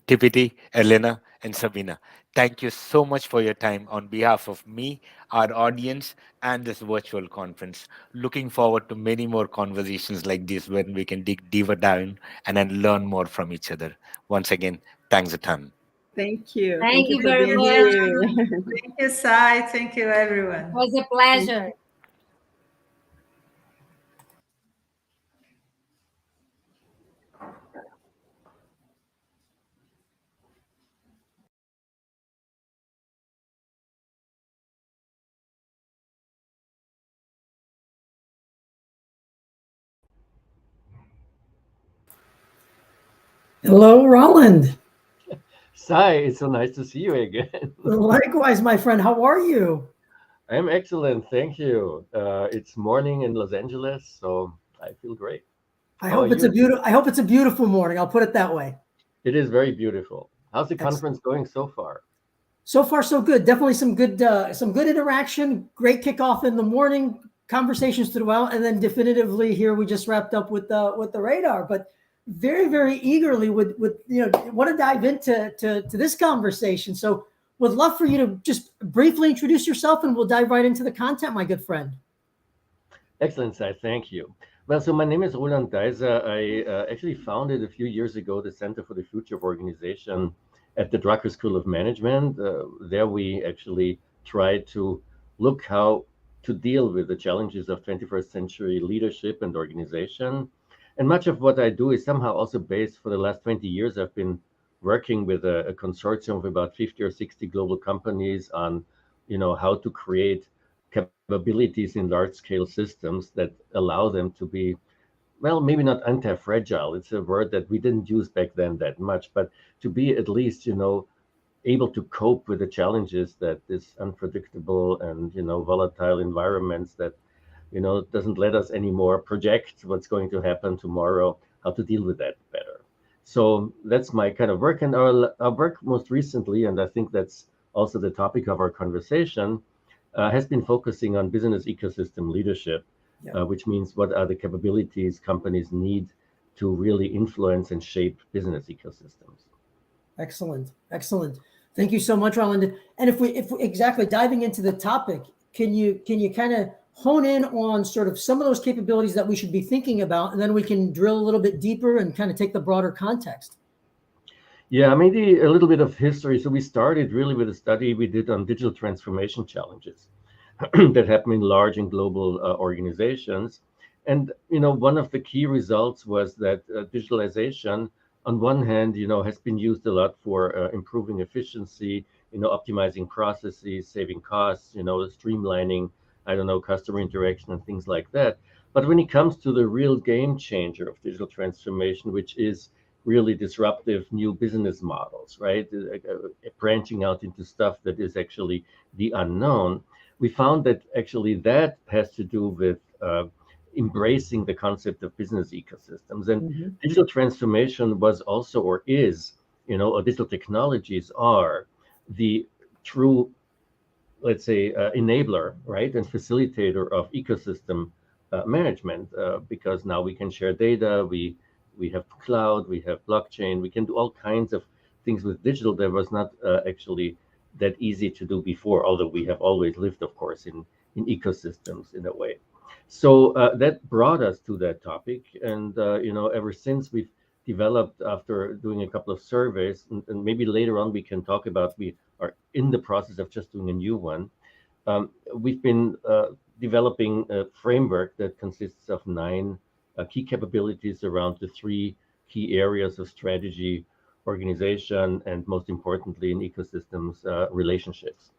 TPT, Elena, and Sabina, thank you so much for your time on behalf of me, our audience, and this virtual conference. Looking forward to many more conversations like this when we can dig deeper down and then learn more from each other. Once again, thanks a ton. Thank you. Thank you for very being much. here. Thank you, Sai. Thank you, everyone. It was a pleasure. Hello, Roland. Sai, it's so nice to see you again. Likewise, my friend. How are you? I'm excellent, thank you. It's morning in Los Angeles, so I feel great. I How hope are it's a you? beautiful. I hope it's a beautiful morning. I'll put it that way. It is very beautiful. How's the Excellent. conference going so far? So far, so good. Definitely some good interaction. Great kickoff in the morning. Conversations throughout, and then definitively here we just wrapped up with the radar. But very, very eagerly would want to dive into this conversation. So would love for you to just briefly introduce yourself, and we'll dive right into the content, my good friend. Excellent, Sai. Thank you. Well, so my name is Roland Deiser. I actually founded a few years ago the Center for the Future of Organization at the Drucker School of Management. There we actually try to look how to deal with the challenges of 21st century leadership and organization. And much of what I do is somehow also based for the last 20 years. I've been working with a consortium of about 50 or 60 global companies on, how to create capabilities in large-scale systems that allow them to be, well, maybe not anti-fragile. It's a word that we didn't use back then that much, but to be at least, able to cope with the challenges that this unpredictable and, volatile environments that, doesn't let us anymore project what's going to happen tomorrow, how to deal with that better. So that's my kind of work. And our work most recently, and I think that's also the topic of our conversation, has been focusing on business ecosystem leadership, which means what are the capabilities companies need to really influence and shape business ecosystems. Excellent, excellent. Thank you so much, Roland. And if we exactly diving into the topic, can you kind of hone in on sort of some of those capabilities that we should be thinking about, and then we can drill a little bit deeper and kind of take the broader context. Yeah, maybe a little bit of history. So we started really with a study we did on digital transformation challenges that happen in large and global organizations. And, one of the key results was that digitalization, on one hand, has been used a lot for improving efficiency, optimizing processes, saving costs, streamlining, customer interaction and things like that. But when it comes to the real game changer of digital transformation, which is really disruptive new business models, right? Branching out into stuff that is actually the unknown. We found that actually that has to do with embracing the concept of business ecosystems. And digital transformation was also, or is, or digital technologies are the true, let's say, enabler, right, and facilitator of ecosystem management, because now we can share data, we have cloud, we have blockchain, we can do all kinds of things with digital that was not actually that easy to do before, although we have always lived, of course, in ecosystems in a way. So that brought us to that topic. And, ever since we've developed, after doing a couple of surveys, and maybe later on we can talk about, we are in the process of just doing a new one. We've been developing a framework that consists of 9 key capabilities around the 3 key areas of strategy, organization, and most importantly in ecosystems, relationships.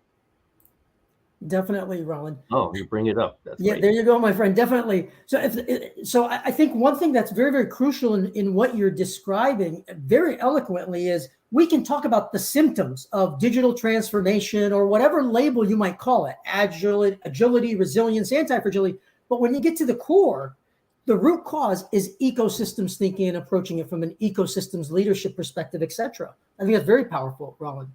Definitely, Roland. Oh, you bring it up. That's right. There you go, my friend. Definitely. So I think one thing that's very, very crucial in what you're describing very eloquently is we can talk about the symptoms of digital transformation or whatever label you might call it, agility, resilience, anti-fragility. But when you get to the core, the root cause is ecosystems thinking and approaching it from an ecosystems leadership perspective, etc. I think that's very powerful, Roland.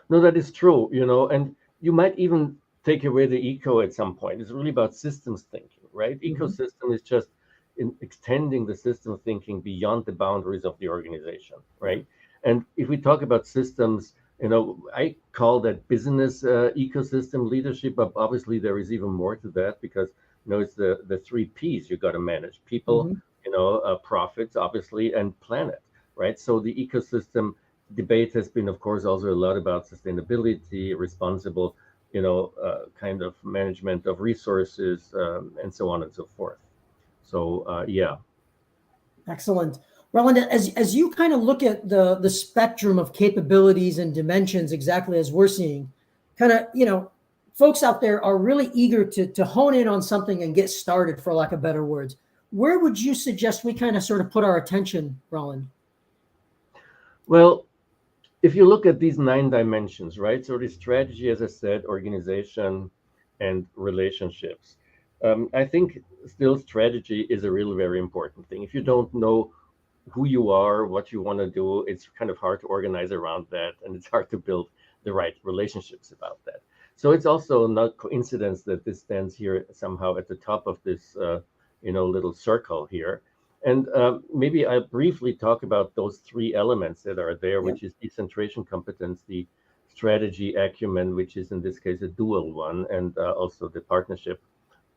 No, that is true, and you might even take away the eco at some point. It's really about systems thinking, right? Ecosystem is just in extending the system thinking beyond the boundaries of the organization, right? And if we talk about systems, I call that business ecosystem leadership, but obviously there is even more to that because, it's the 3 Ps you got to manage: people, profits, obviously, and planet, right? So the ecosystem debate has been, of course, also a lot about sustainability, responsible, kind of management of resources, and so on and so forth. So, yeah. Excellent. Roland, as you kind of look at the spectrum of capabilities and dimensions, exactly as we're seeing, kind of, folks out there are really eager to hone in on something and get started, for lack of better words. Where would you suggest we kind of sort of put our attention, Roland? Well, if you look at these 9 dimensions, right? So the strategy, as I said, organization and relationships. I think still strategy is a really very important thing. If you don't know who you are, what you want to do, it's kind of hard to organize around that, and it's hard to build the right relationships about that. So it's also not coincidence that this stands here somehow at the top of this, little circle here. And maybe I'll briefly talk about those 3 elements that are there, which is decentration competence, the strategy acumen, which is in this case a dual one, and also the partnership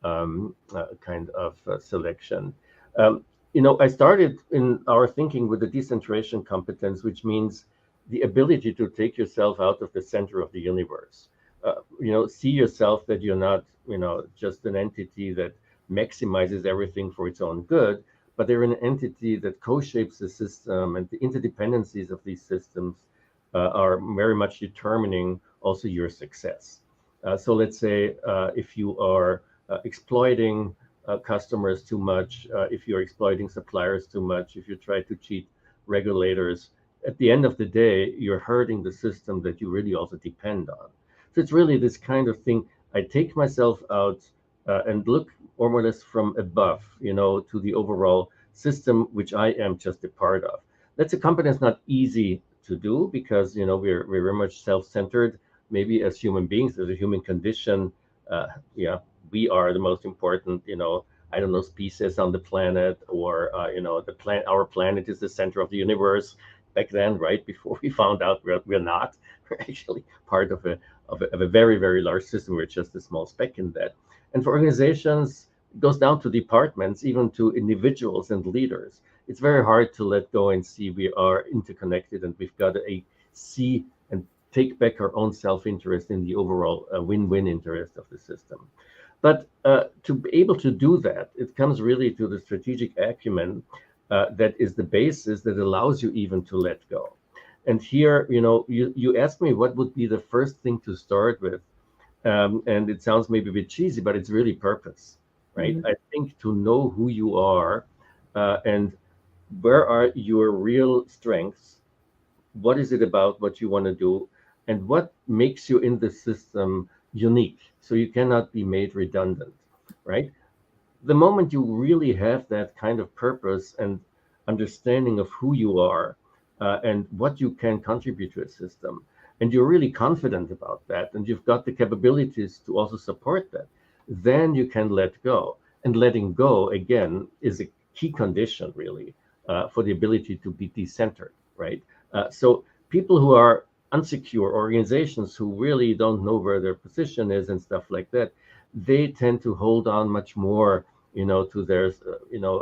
kind of selection. I started in our thinking with the decentration competence, which means the ability to take yourself out of the center of the universe. See yourself that you're not, just an entity that maximizes everything for its own good, but they're an entity that co-shapes the system, and the interdependencies of these systems are very much determining also your success. So let's say if you are exploiting customers too much, if you're exploiting suppliers too much, if you try to cheat regulators, at the end of the day, you're hurting the system that you really also depend on. So it's really this kind of thing. I take myself out and look more or less from above, to the overall system, which I am just a part of. That's a competence not easy to do because, we're very much self-centered, maybe as human beings, as a human condition. We are the most important, species on the planet, or, our planet is the center of the universe. Back then, right before we found out we're not, we're actually part of a very, very large system. We're just a small speck in that. And for organizations, it goes down to departments, even to individuals and leaders. It's very hard to let go and see we are interconnected, and we've got to see and take back our own self-interest in the overall win-win interest of the system. But to be able to do that, it comes really to the strategic acumen that is the basis that allows you even to let go. And here, you asked me what would be the first thing to start with. And it sounds maybe a bit cheesy, but it's really purpose, right? Mm-hmm. I think to know who you are and where are your real strengths, what is it about what you want to do, and what makes you in the system unique, so you cannot be made redundant, right? The moment you really have that kind of purpose and understanding of who you are and what you can contribute to a system, and you're really confident about that, and you've got the capabilities to also support that, then you can let go. And letting go, again, is a key condition, really, for the ability to be decentered, right? So people who are unsecure, organizations who really don't know where their position is and stuff like that, they tend to hold on much more, to their,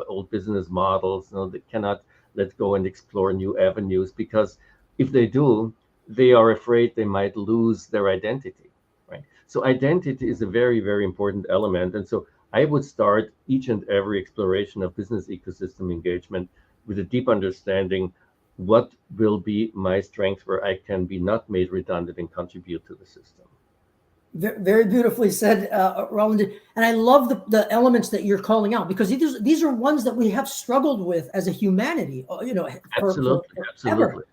old business models. They cannot let go and explore new avenues, because if they do, they are afraid they might lose their identity, right? So identity is a very, very important element. And so I would start each and every exploration of business ecosystem engagement with a deep understanding what will be my strength, where I can be not made redundant and contribute to the system. Very beautifully said, Roland. And I love the elements that you're calling out, because these are ones that we have struggled with as a humanity, Absolutely.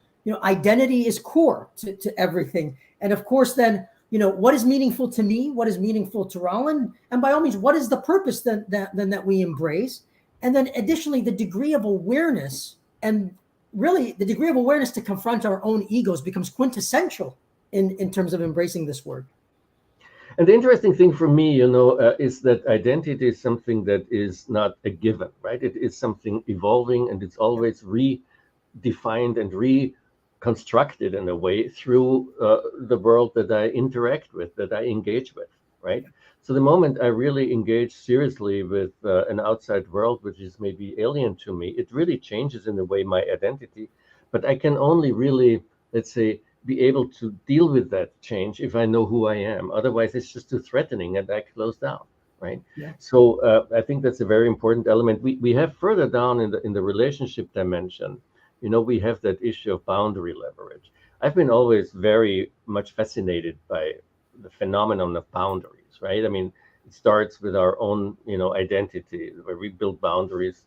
Identity is core to everything. And of course, then, what is meaningful to me? What is meaningful to Roland? And by all means, what is the purpose that we embrace? And then additionally, the degree of awareness, and really the degree of awareness to confront our own egos becomes quintessential in terms of embracing this word. And the interesting thing for me, is that identity is something that is not a given, right? It is something evolving, and it's always redefined and reconstructed in a way through the world that I interact with, that I engage with, right? So the moment I really engage seriously with an outside world, which is maybe alien to me, it really changes in a way my identity. But I can only really let's say, be able to deal with that change if I know who I am. Otherwise, it's just too threatening and I close down, right? Yeah. So I think that's a very important element. We have further down in the relationship dimension, we have that issue of boundary leverage. I've been always very much fascinated by the phenomenon of boundaries, right? I mean, it starts with our own, identity, where we build boundaries,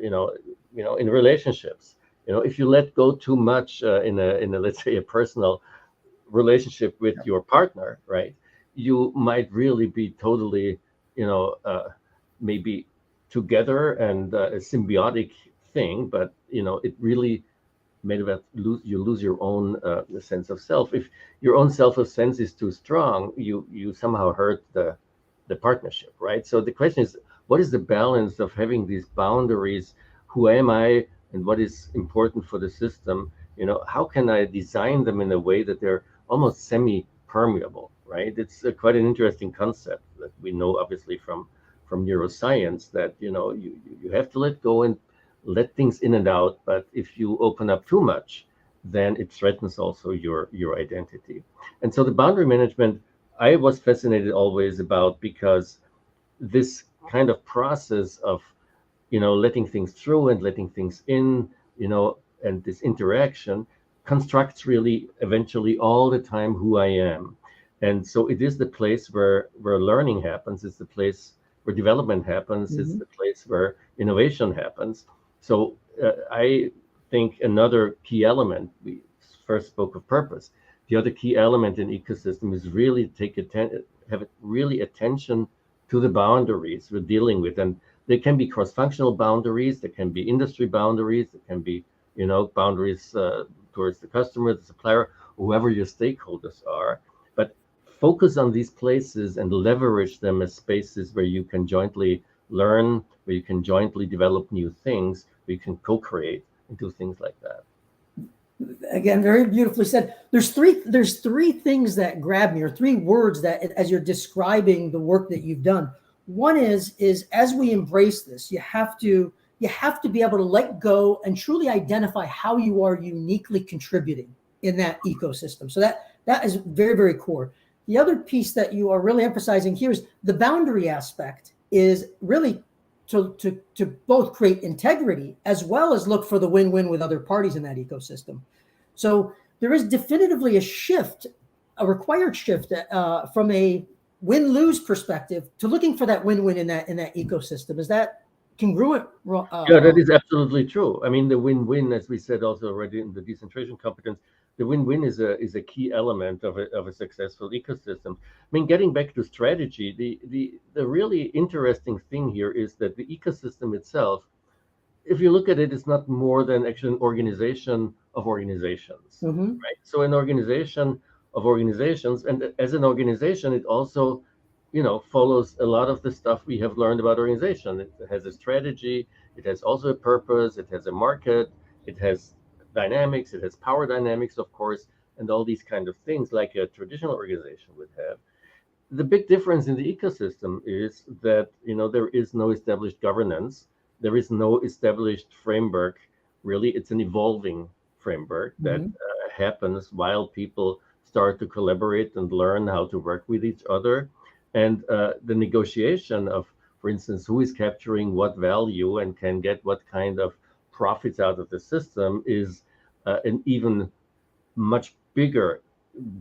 in relationships. If you let go too much in a let's say a personal relationship with your partner, right, you might really be totally, maybe together and a symbiotic thing, but it really made about you lose your own sense of self. If your own self of sense is too strong, you somehow hurt the partnership, right? So the question is, what is the balance of having these boundaries? Who am I, and what is important for the system? How can I design them in a way that they're almost semi-permeable, right? It's quite an interesting concept that we know, obviously, from neuroscience, that you have to let go and let things in and out. But if you open up too much, then it threatens also your identity. And so the boundary management, I was fascinated always about, because this kind of process of letting things through and letting things in, and this interaction constructs really eventually all the time who I am. And so it is the place where learning happens. It's the place where development happens. Mm-hmm. It's the place where innovation happens. So I think another key element, we first spoke of purpose. The other key element in ecosystem is really have really attention to the boundaries we're dealing with. And they can be cross-functional boundaries, there can be industry boundaries, there can be, boundaries towards the customer, the supplier, whoever your stakeholders are. But focus on these places and leverage them as spaces where you can jointly learn, where you can jointly develop new things, where you can co-create and do things like that. Again, very beautifully said. There's three things that grab me, or three words that, as you're describing the work that you've done. One is as we embrace this, you have to be able to let go and truly identify how you are uniquely contributing in that ecosystem. So that is very, very core. The other piece that you are really emphasizing here is the boundary aspect, is really to both create integrity as well as look for the win-win with other parties in that ecosystem. So there is definitively a required shift from a win-lose perspective to looking for that win-win in that ecosystem. Is that congruent? Yeah, that is absolutely true. I mean, the win-win, as we said also already in the decentration competence, the win-win is a key element of a successful ecosystem. I mean, getting back to strategy, the really interesting thing here is that the ecosystem itself, if you look at it, it's not more than actually an organization of organizations, mm-hmm. right? So an organization of organizations, and as an organization, it also, follows a lot of the stuff we have learned about organization. It has a strategy, it has also a purpose, it has a market, it has dynamics, it has power dynamics, of course, and all these kind of things like a traditional organization would have. The big difference in the ecosystem is that, there is no established governance. There is no established framework. Really, it's an evolving framework that happens while people start to collaborate and learn how to work with each other. And the negotiation of, for instance, who is capturing what value and can get what kind of profits out of the system is an even much bigger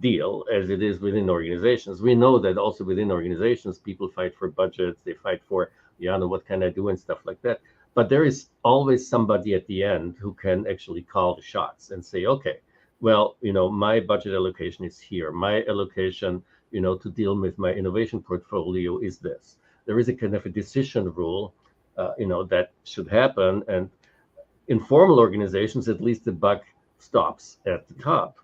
deal as it is within organizations. We know that also within organizations, people fight for budgets, they fight for, what can I do and stuff like that. But there is always somebody at the end who can actually call the shots and say, okay, well, my budget allocation is here. My allocation, to deal with my innovation portfolio is this. There is a kind of a decision rule, that should happen. And in formal organizations, at least the buck stops at the top,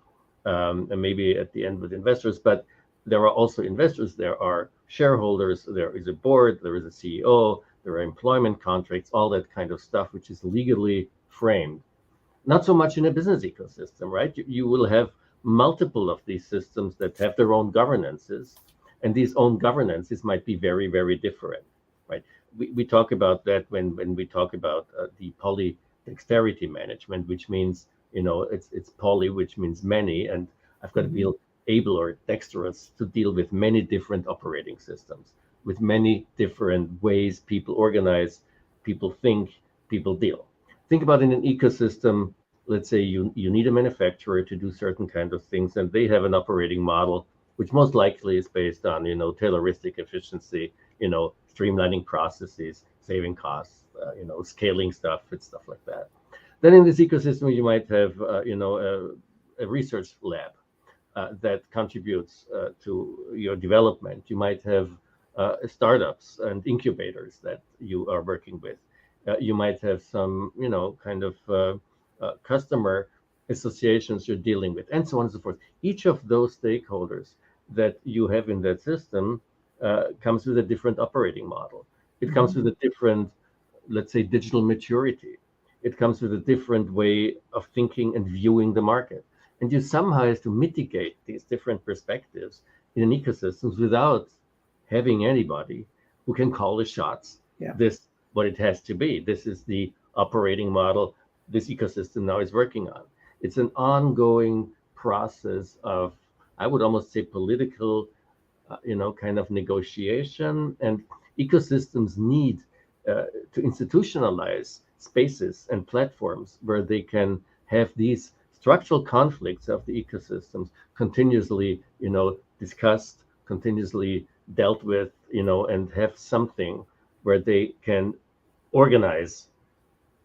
and maybe at the end with investors. But there are also investors, there are shareholders, there is a board, there is a CEO, there are employment contracts, all that kind of stuff, which is legally framed. Not so much in a business ecosystem, right? You will have multiple of these systems that have their own governances, and these own governances might be very, very different, right? We talk about that when we talk about the polydexterity management, which means it's poly, which means many, and I've got to be able or dexterous to deal with many different operating systems, with many different ways people organize, people think, people deal. Think about in an ecosystem, let's say you need a manufacturer to do certain kind of things, and they have an operating model, which most likely is based on, Tayloristic efficiency, streamlining processes, saving costs, scaling stuff and stuff like that. Then in this ecosystem, you might have, a research lab that contributes to your development. You might have startups and incubators that you are working with. You might have some, kind of customer associations you're dealing with, and so on and so forth. Each of those stakeholders that you have in that system comes with a different operating model. It comes with a different, let's say, digital maturity. It comes with a different way of thinking and viewing the market. And you somehow have to mitigate these different perspectives in an ecosystem without having anybody who can call the shots. Yeah. This, what it has to be. This is the operating model this ecosystem now is working on. It's an ongoing process of, I would almost say, political, kind of negotiation. And ecosystems need to institutionalize spaces and platforms where they can have these structural conflicts of the ecosystems continuously, discussed, continuously dealt with, and have something where they can organize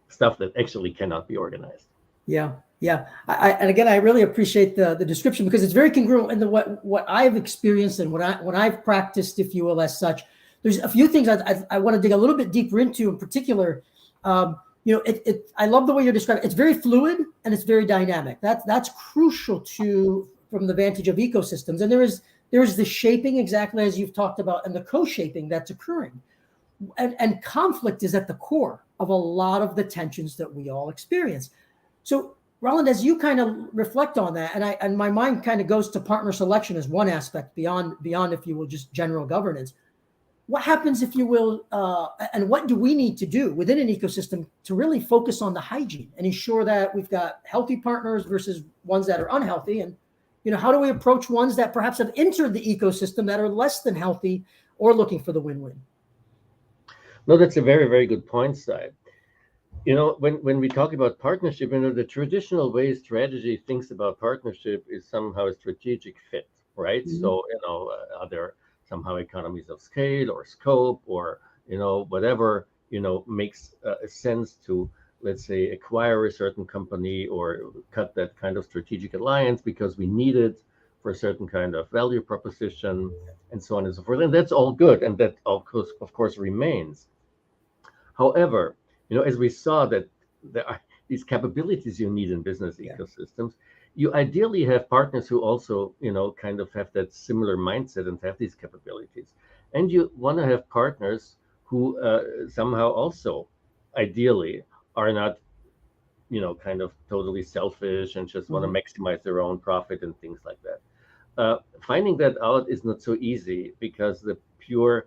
stuff that actually cannot be organized. Yeah. And again, I really appreciate the description, because it's very congruent in what I've experienced and what I've practiced, if you will, as such. There's a few things I want to dig a little bit deeper into. In particular, I love the way you're describing. It's very fluid and it's very dynamic. That's crucial from the vantage of ecosystems. And there is the shaping, exactly as you've talked about, and the co-shaping that's occurring. And conflict is at the core of a lot of the tensions that we all experience. So, Roland, as you kind of reflect on that, and my mind kind of goes to partner selection as one aspect beyond, if you will, just general governance. What happens, if you will, and what do we need to do within an ecosystem to really focus on the hygiene and ensure that we've got healthy partners versus ones that are unhealthy? And, how do we approach ones that perhaps have entered the ecosystem that are less than healthy or looking for the win-win? No, that's a very, very good point, Sai. When we talk about partnership, the traditional way strategy thinks about partnership is somehow a strategic fit, right? Mm-hmm. So, are there somehow economies of scale or scope or, whatever, makes sense to, let's say, acquire a certain company or cut that kind of strategic alliance because we need it for a certain kind of value proposition and so on and so forth. And that's all good. And that, of course, remains. However, as we saw that there are these capabilities you need in business ecosystems, you ideally have partners who also, kind of have that similar mindset and have these capabilities. And you want to have partners who somehow also, ideally, are not, kind of totally selfish and just want to maximize their own profit and things like that. Finding that out is not so easy because the pure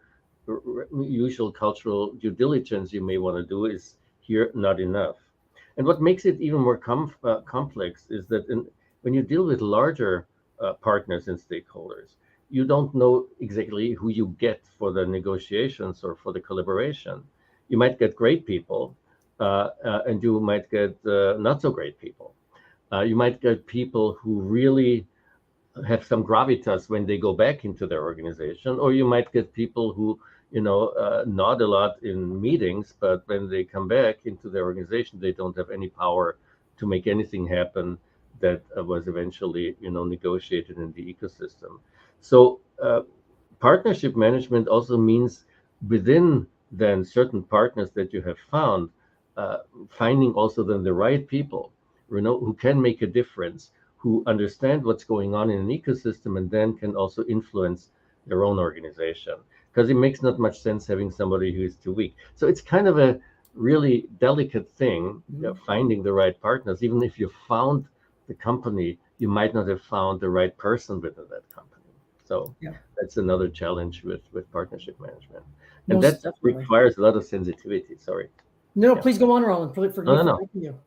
usual cultural due diligence you may want to do is here not enough. And what makes it even more complex is that when you deal with larger partners and stakeholders, you don't know exactly who you get for the negotiations or for the collaboration. You might get great people, and you might get not so great people. You might get people who really have some gravitas when they go back into their organization, or you might get people who nod a lot in meetings, but when they come back into their organization, they don't have any power to make anything happen that was eventually, negotiated in the ecosystem. So partnership management also means within then certain partners that you have found, finding also then the right people, who can make a difference, who understand what's going on in an ecosystem and then can also influence their own organization. Because it makes not much sense having somebody who is too weak. So it's kind of a really delicate thing, finding the right partners. Even if you found the company, you might not have found the right person within that company. So that's another challenge with partnership management. And that requires a lot of sensitivity. Sorry. No, please go on, Roland. No. You.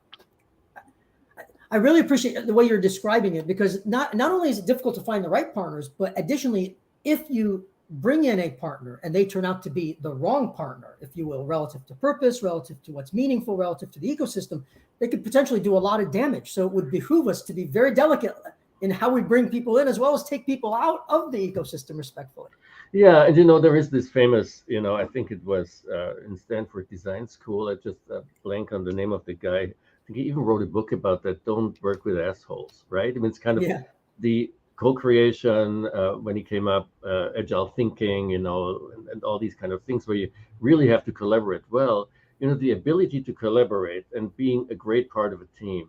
I really appreciate the way you're describing it, because not only is it difficult to find the right partners, but additionally, if you bring in a partner and they turn out to be the wrong partner, if you will, relative to purpose, relative to what's meaningful, relative to the ecosystem, they could potentially do a lot of damage. So it would behoove us to be very delicate in how we bring people in, as well as take people out of the ecosystem respectfully. Yeah, and you know, there is this famous, you know, I think it was in Stanford Design School. I just blank on the name of the guy. I think he even wrote a book about that. Don't work with assholes, right? I mean, it's kind of the co-creation when he came up, agile thinking, you know, and all these kind of things where you really have to collaborate. Well, you know, the ability to collaborate and being a great part of a team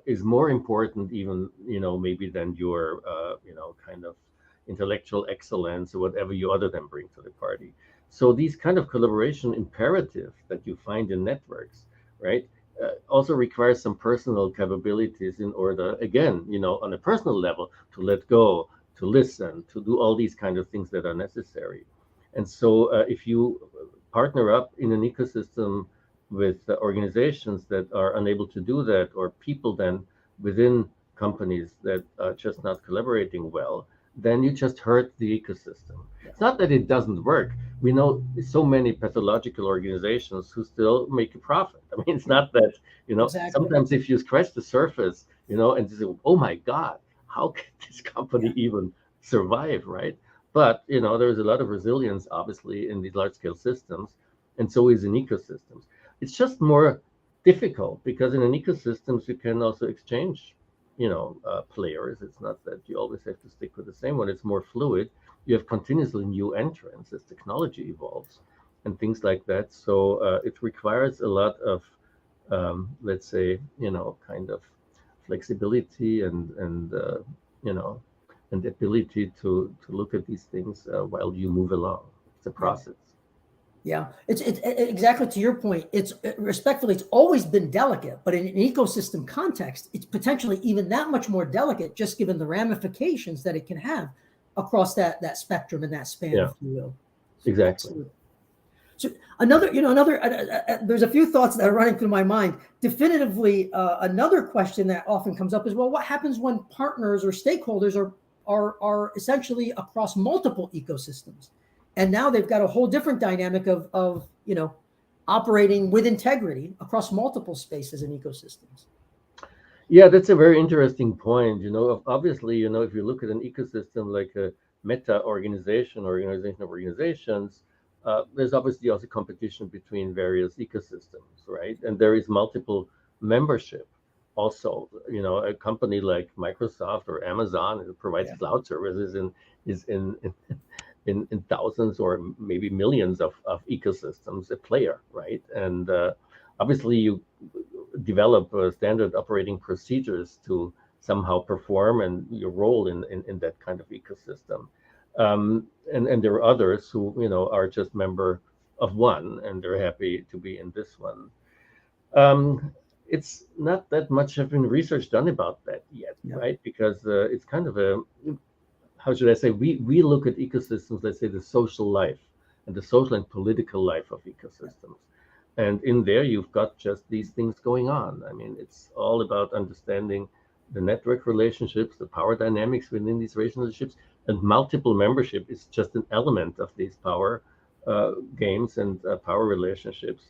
is more important even, you know, maybe than your, you know, kind of intellectual excellence or whatever you other than bring to the party. So these kind of collaboration imperative that you find in networks, right, also requires some personal capabilities in order, again, you know, on a personal level, to let go, to listen, to do all these kind of things that are necessary. And so if you partner up in an ecosystem with organizations that are unable to do that, or people then within companies that are just not collaborating well, then you just hurt the ecosystem. It's not that it doesn't work. We know so many pathological organizations who still make a profit. I mean, it's not that, you know, sometimes if you scratch the surface, you know, and you say, oh my God, how can this company even survive, right? But, you know, there's a lot of resilience, obviously, in these large-scale systems, and so is in ecosystems. It's just more difficult because in an ecosystems, you can also exchange, you know, players. It's not that you always have to stick with the same one. It's more fluid. You have continuously new entrants as technology evolves and things like that. So it requires a lot of, let's say, you know, kind of flexibility and you know, and ability to look at these things while you move along. It's a process. Yeah, it's exactly to your point. It's respectfully, it's always been delicate, but in an ecosystem context, it's potentially even that much more delicate, just given the ramifications that it can have across that spectrum and that span, if you will. Exactly. Absolutely. So there's a few thoughts that are running through my mind. Definitively, another question that often comes up is, well, what happens when partners or stakeholders are essentially across multiple ecosystems? And now they've got a whole different dynamic of you know, operating with integrity across multiple spaces and ecosystems. Yeah, that's a very interesting point. You know, obviously, you know, if you look at an ecosystem like a meta organization or organization of organizations, there's obviously also competition between various ecosystems, right? And there is multiple membership. Also, you know, a company like Microsoft or Amazon that provides cloud services is in thousands or maybe millions of ecosystems a player, right? And obviously you develop standard operating procedures to somehow perform and your role in that kind of ecosystem. And there are others who, you know, are just member of one and they're happy to be in this one. It's not that much have been research done about that yet, right? Because it's kind of a, how should I say, we look at ecosystems, let's say the social life and the social and political life of ecosystems. And in there, you've got just these things going on. I mean, it's all about understanding the network relationships, the power dynamics within these relationships, and multiple membership is just an element of these power games and power relationships.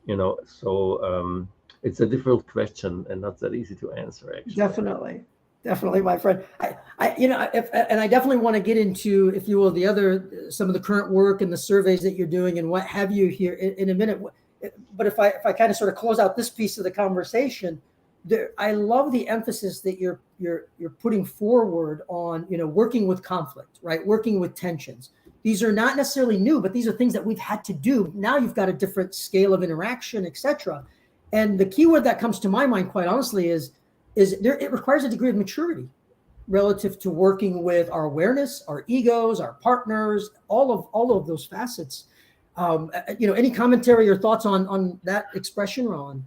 You know, so it's a difficult question and not that easy to answer, actually. Definitely, my friend. I you know, and I definitely want to get into, if you will, some of the current work and the surveys that you're doing and what have you here in a minute. But if I kind of sort of close out this piece of the conversation, I love the emphasis that you're putting forward on, you know, working with conflict, right? Working with tensions. These are not necessarily new, but these are things that we've had to do. Now you've got a different scale of interaction, etc. And the key word that comes to my mind, quite honestly, is it requires a degree of maturity relative to working with our awareness, our egos, our partners, all of those facets. You know, any commentary or thoughts on that expression, Ron?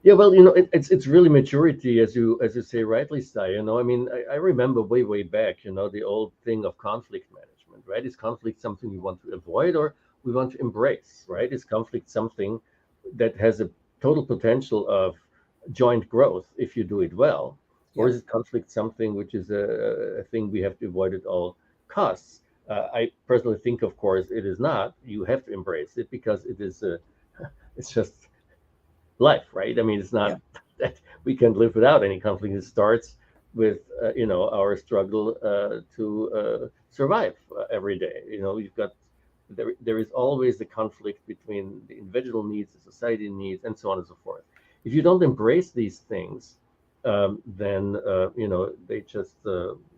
Yeah, well, you know, it's really maturity, as you say rightly, Sai. You know, I mean, I remember way back, you know, the old thing of conflict management, right? Is conflict something we want to avoid or we want to embrace, right? Is conflict something that has a total potential of joint growth if you do it well? Or Yeah. is it conflict something which is a thing we have to avoid at all costs? I personally think, of course, it is not. You have to embrace it because it is it's just life, right? I mean, it's not that we can live without any conflict. It starts with our struggle to survive every day. You've got there is always the conflict between the individual needs, the society needs, and so on and so forth. If you don't embrace these things, then they just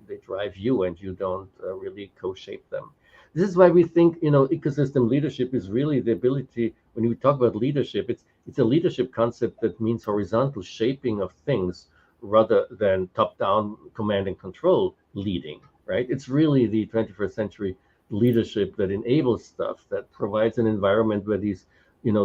they drive you, and you don't really co-shape them. This is why we think ecosystem leadership is really the ability. When we talk about leadership, it's a leadership concept that means horizontal shaping of things rather than top-down command and control leading, right? It's really the 21st century leadership that enables stuff, that provides an environment where these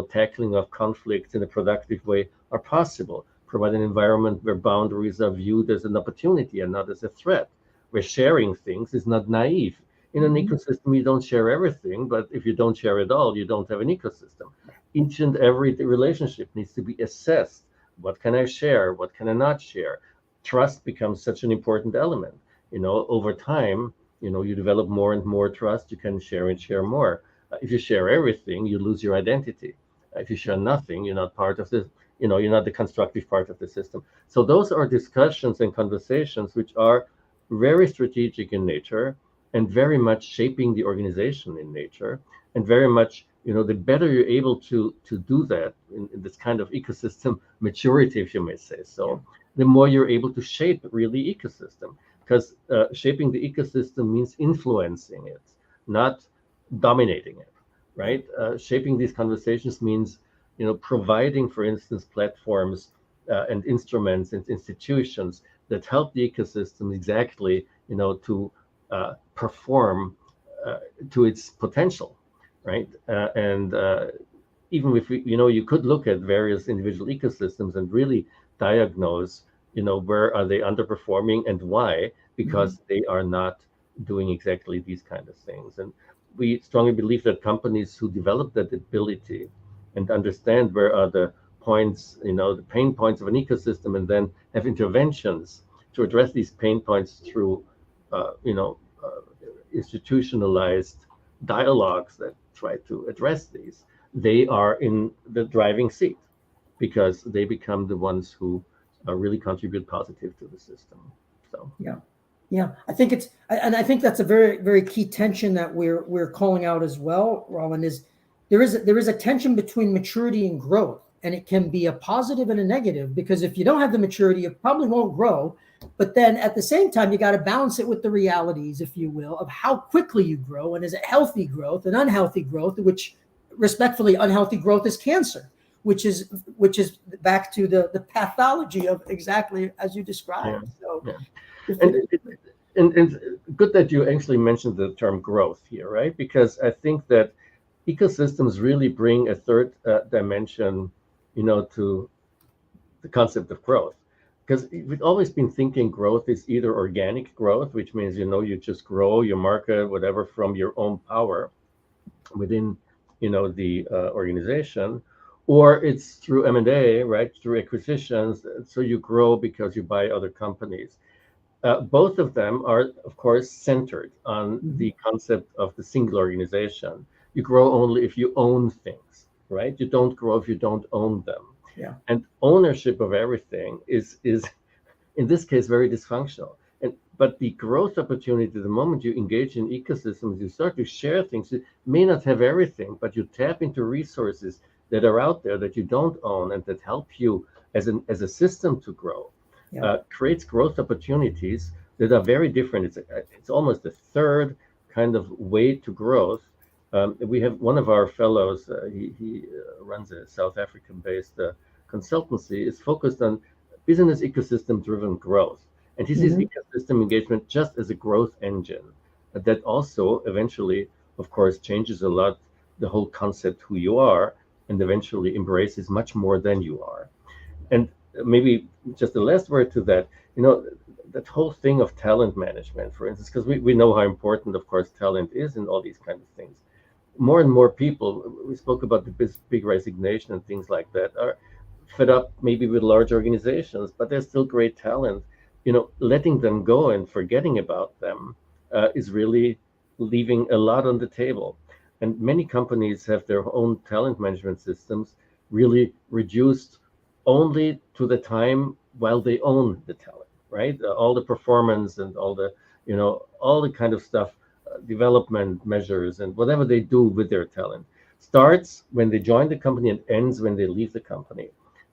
tackling of conflicts in a productive way are possible, provide an environment where boundaries are viewed as an opportunity and not as a threat, where sharing things is not naive. In an ecosystem, you don't share everything, but if you don't share it all, you don't have an ecosystem. Each and every relationship needs to be assessed. What can I share? What can I not share? Trust becomes such an important element. Over time, you develop more and more trust. You can share and share more. If you share everything, you lose your identity. If you share nothing, you're not part of the, you're not the constructive part of the system. So those are discussions and conversations which are very strategic in nature, and very much shaping the organization in nature, and very much, the better you're able to do that in this kind of ecosystem maturity, if you may say so, the more you're able to shape really ecosystem. Because shaping the ecosystem means influencing it, not dominating it, right? Shaping these conversations means, providing, for instance, platforms and instruments and institutions that help the ecosystem exactly, to perform to its potential, right? And even if you could look at various individual ecosystems and really diagnose, where are they underperforming and why? Because they are not doing exactly these kind of things. And we strongly believe that companies who develop that ability and understand where are the points, the pain points of an ecosystem, and then have interventions to address these pain points through institutionalized dialogues that try to address these, they are in the driving seat because they become the ones who really contribute positive to the system. So yeah, I think I think that's a very, very key tension that we're calling out as well, Roland. Is there is a tension between maturity and growth, and it can be a positive and a negative, because if you don't have the maturity, you probably won't grow. But then at the same time, you got to balance it with the realities, if you will, of how quickly you grow, and is it healthy growth and unhealthy growth, which respectfully, unhealthy growth is cancer, which is back to the pathology of exactly as you described. And good that you actually mentioned the term growth here, right? Because I think that ecosystems really bring a third dimension, to the concept of growth. Because we've always been thinking growth is either organic growth, which means, you just grow your market, whatever, from your own power within, the organization, or it's through M&A, right, through acquisitions. So you grow because you buy other companies. Both of them are, of course, centered on the concept of the single organization. You grow only if you own things, right? You don't grow if you don't own them. Yeah. And ownership of everything is in this case very dysfunctional. But the growth opportunity, the moment you engage in ecosystems, you start to share things. You may not have everything, but you tap into resources that are out there that you don't own and that help you as a system to grow. Creates growth opportunities that are very different. It's almost a third kind of way to growth. We have one of our fellows, he runs a South African-based consultancy, is focused on business ecosystem-driven growth. And he sees ecosystem engagement just as a growth engine that also eventually, of course, changes a lot the whole concept who you are, and eventually embraces much more than you are. And maybe just the last word to that, that whole thing of talent management, for instance, because we know how important, of course, talent is in all these kinds of things. More and more people, we spoke about the big resignation and things like that, are fed up maybe with large organizations, but they're still great talent. Letting them go and forgetting about them is really leaving a lot on the table. And many companies have their own talent management systems really reduced only to the time while they own the talent, right? All the performance and all the kind of stuff, development measures and whatever they do with their talent starts when they join the company and ends when they leave the company.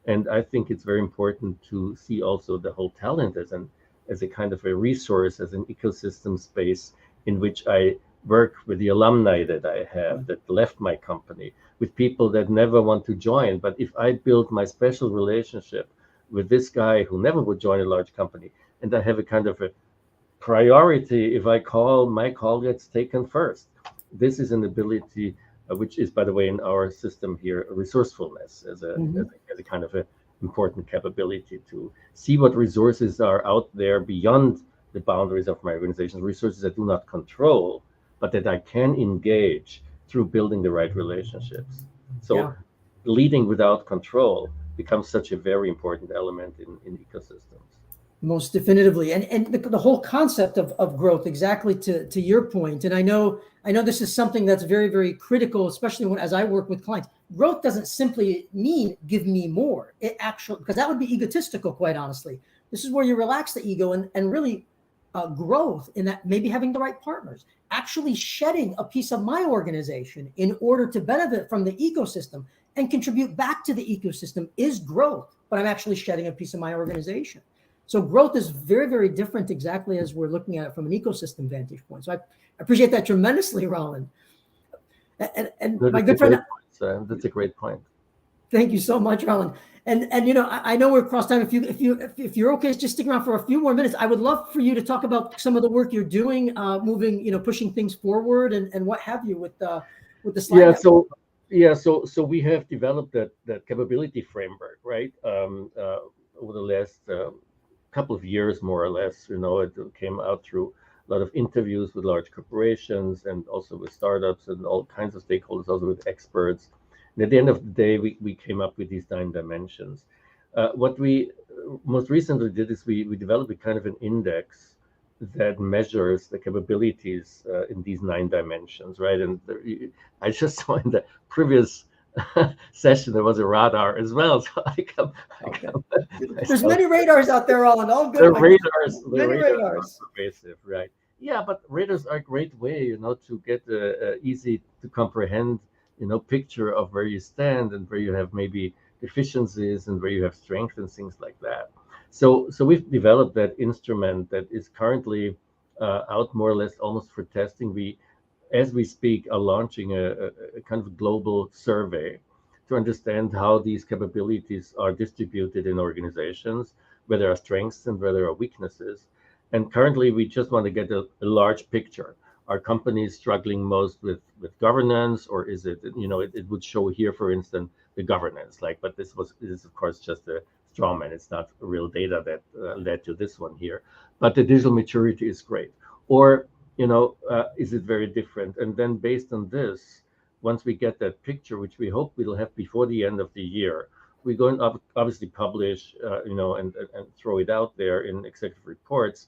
And I think it's very important to see also the whole talent as a kind of a resource, as an ecosystem space in which I work with the alumni that I have that left my company, with people that never want to join. But if I build my special relationship with this guy who never would join a large company, and I have a kind of a priority, if I call, my call gets taken first. This is an ability, which is, by the way, in our system here, resourcefulness as a kind of a important capability to see what resources are out there beyond the boundaries of my organization, resources I do not control, but that I can engage through building the right relationships. So leading without control becomes such a very important element in ecosystems. Most definitively. And the whole concept of growth, exactly to your point. And I know this is something that's very, very critical, especially as I work with clients. Growth doesn't simply mean give me more. It actually, because that would be egotistical, quite honestly. This is where you relax the ego and really growth in that, maybe having the right partners, actually shedding a piece of my organization in order to benefit from the ecosystem and contribute back to the ecosystem is growth, but I'm actually shedding a piece of my organization. So growth is very, very different, exactly as we're looking at it from an ecosystem vantage point. So I appreciate that tremendously, Roland. And my good friend, that's a great point. Thank you so much, Roland. And I know we're across time. If you're okay, just stick around for a few more minutes. I would love for you to talk about some of the work you're doing, moving, pushing things forward and what have you with the slide. So we have developed that capability framework, right? Over the last couple of years, more or less. It came out through a lot of interviews with large corporations and also with startups and all kinds of stakeholders, also with experts. And at the end of the day, we came up with these 9 dimensions. What we most recently did is we developed a kind of an index that measures the capabilities in these 9 dimensions, right? And I just saw in the previous session there was a radar as well. So there's many radars out there, Roland. All good. The radars are pervasive, right? Yeah, but radars are a great way, to get easy to comprehend, picture of where you stand and where you have maybe deficiencies and where you have strength and things like that. So we've developed that instrument that is currently out more or less almost for testing. We, as we speak, are launching a kind of global survey to understand how these capabilities are distributed in organizations, where there are strengths and where there are weaknesses. And currently, we just want to get a large picture. Are companies struggling most with governance, or is it, it would show here, for instance, the governance, but this is of course just a straw man. It's not real data that led to this one here, but the digital maturity is great. Or, is it very different? And then based on this, once we get that picture, which we hope we'll have before the end of the year, we're going to obviously publish, and throw it out there in executive reports,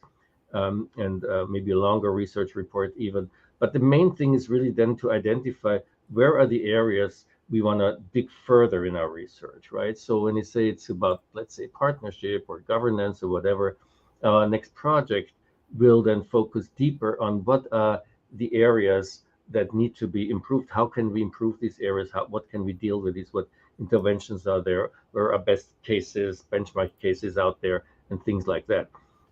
and maybe a longer research report even. But the main thing is really then to identify where are the areas we want to dig further in our research, right? So when you say it's about, let's say, partnership or governance or whatever, next project will then focus deeper on what are the areas that need to be improved. How can we improve these areas? What can we deal with these? What interventions are there? Where are best cases, benchmark cases out there, and things like that.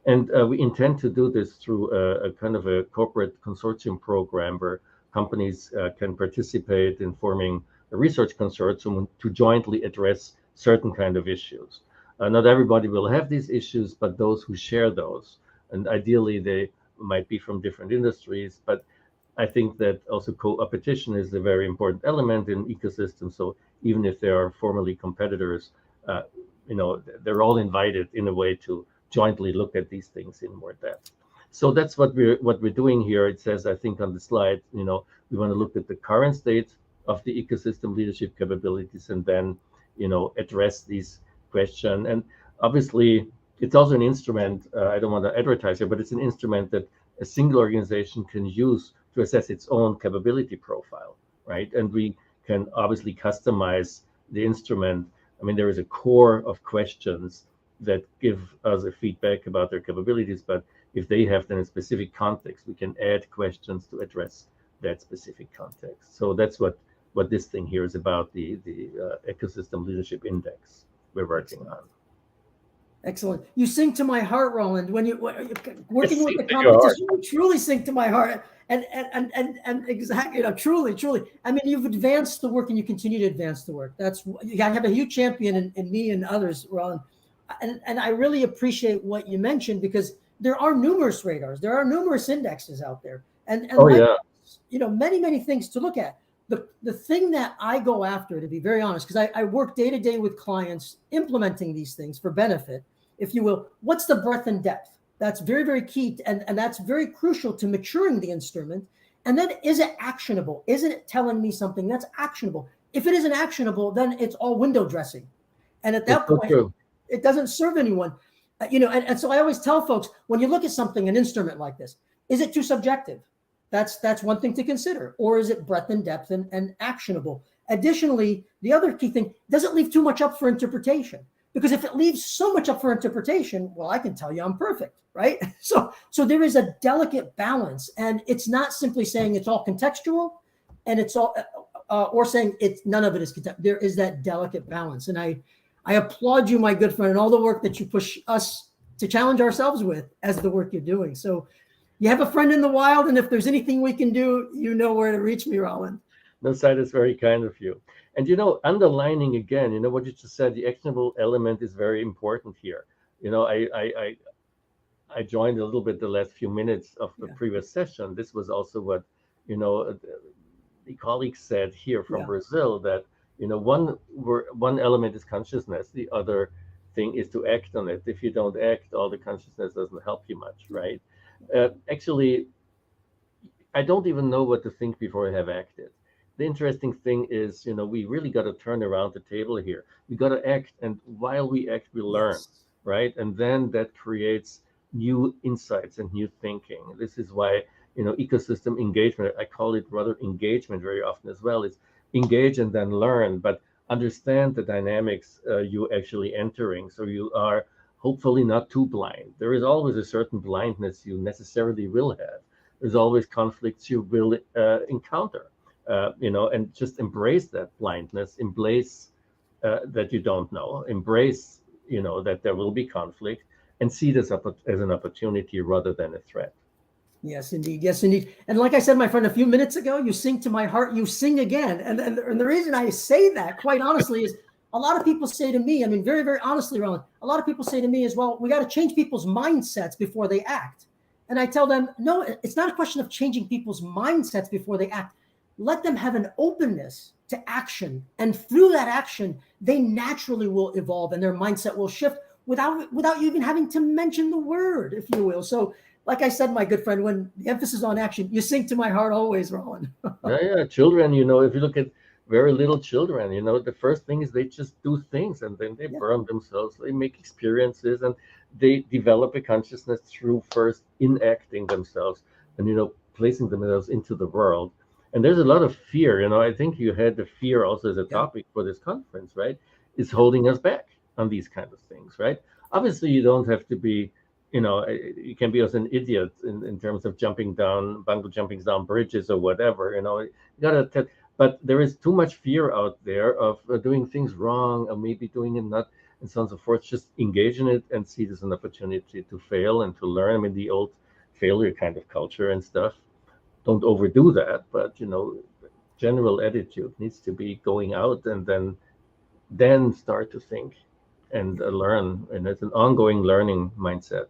And we intend to do this through a kind of a corporate consortium program where companies can participate in forming a research consortium to jointly address certain kind of issues. Not everybody will have these issues, but those who share those, and ideally they might be from different industries, but I think that also co-opetition is a very important element in ecosystems. So even if they are formerly competitors, they're all invited in a way to jointly look at these things in more depth. So that's what we're doing here. It says, I think on the slide, we want to look at the current state of the ecosystem leadership capabilities and then, address these question. And obviously, it's also an instrument, I don't want to advertise here, but it's an instrument that a single organization can use to assess its own capability profile, right? And we can obviously customize the instrument. I mean, there is a core of questions that give us a feedback about their capabilities, but if they have then a specific context, we can add questions to address that specific context. So that's what this thing here is about, the Ecosystem Leadership Index we're working on. Excellent. You sing to my heart, Roland. When you're working with the to your competition, you truly sing to my heart. And exactly, truly. I mean, you've advanced the work and you continue to advance the work. You have a huge champion in me and others, Roland. And I really appreciate what you mentioned, because there are numerous radars, there are numerous indexes out there, and many things to look at. The thing that I go after, to be very honest, because I work day to day with clients implementing these things for benefit, if you will, what's the breadth and depth? That's very, very key. And that's very crucial to maturing the instrument. And then, is it actionable? Isn't it telling me something that's actionable? If it isn't actionable, then it's all window dressing. And at that point, it doesn't serve anyone. And so I always tell folks, when you look at something, an instrument like this, is it too subjective? That's one thing to consider. Or is it breadth and depth and actionable? Additionally, the other key thing, does it leave too much up for interpretation? Because if it leaves so much up for interpretation, well, I can tell you I'm perfect, right? So there is a delicate balance, and it's not simply saying it's all contextual, and it's all, or saying none of it is contextual. There is that delicate balance, and I applaud you, my good friend, and all the work that you push us to challenge ourselves with as the work you're doing. So you have a friend in the wild, and if there's anything we can do, you know where to reach me, Roland. No, Cy, that's very kind of you. And, underlining again, what you just said, the actionable element is very important here. I joined a little bit the last few minutes of the previous session. This was also what, the colleagues said here from Brazil, that, one element is consciousness. The other thing is to act on it. If you don't act, all the consciousness doesn't help you much, right? Actually, I don't even know what to think before I have acted. The interesting thing is, we really got to turn around the table here. We got to act, and while we act, we learn, right? And then that creates new insights and new thinking. This is why, ecosystem engagement, I call it rather engagement very often as well, is engage and then learn, but understand the dynamics you actually entering. So you are hopefully not too blind. There is always a certain blindness you necessarily will have. There's always conflicts you will encounter. And just embrace that blindness, embrace that you don't know, embrace, that there will be conflict, and see this as an opportunity rather than a threat. Yes, indeed. Yes, indeed. And like I said, my friend, a few minutes ago, you sing to my heart, you sing again. And the reason I say that, quite honestly, is a lot of people say to me, I mean, very, very honestly, Roland, a lot of people say to me as well, we got to change people's mindsets before they act. And I tell them, no, it's not a question of changing people's mindsets before they act. Let them have an openness to action. And through that action, they naturally will evolve and their mindset will shift without you even having to mention the word, if you will. So like I said, my good friend, when the emphasis on action, you sing to my heart always, Roland. Children, if you look at very little children, the first thing is they just do things, and then they burn themselves. They make experiences, and they develop a consciousness through first enacting themselves and, placing themselves into the world. And there's a lot of fear, I think you had the fear also as a topic for this conference, right? Is holding us back on these kind of things, right? Obviously, you don't have to be, you can be as an idiot in terms of jumping down bridges or whatever, you gotta, but there is too much fear out there of doing things wrong or maybe doing it not, and so on and so forth. Just engage in it and see this as an opportunity to fail and to learn. I mean, the old failure kind of culture and stuff. Don't overdo that, but general attitude needs to be going out and then start to think and learn. And it's an ongoing learning mindset.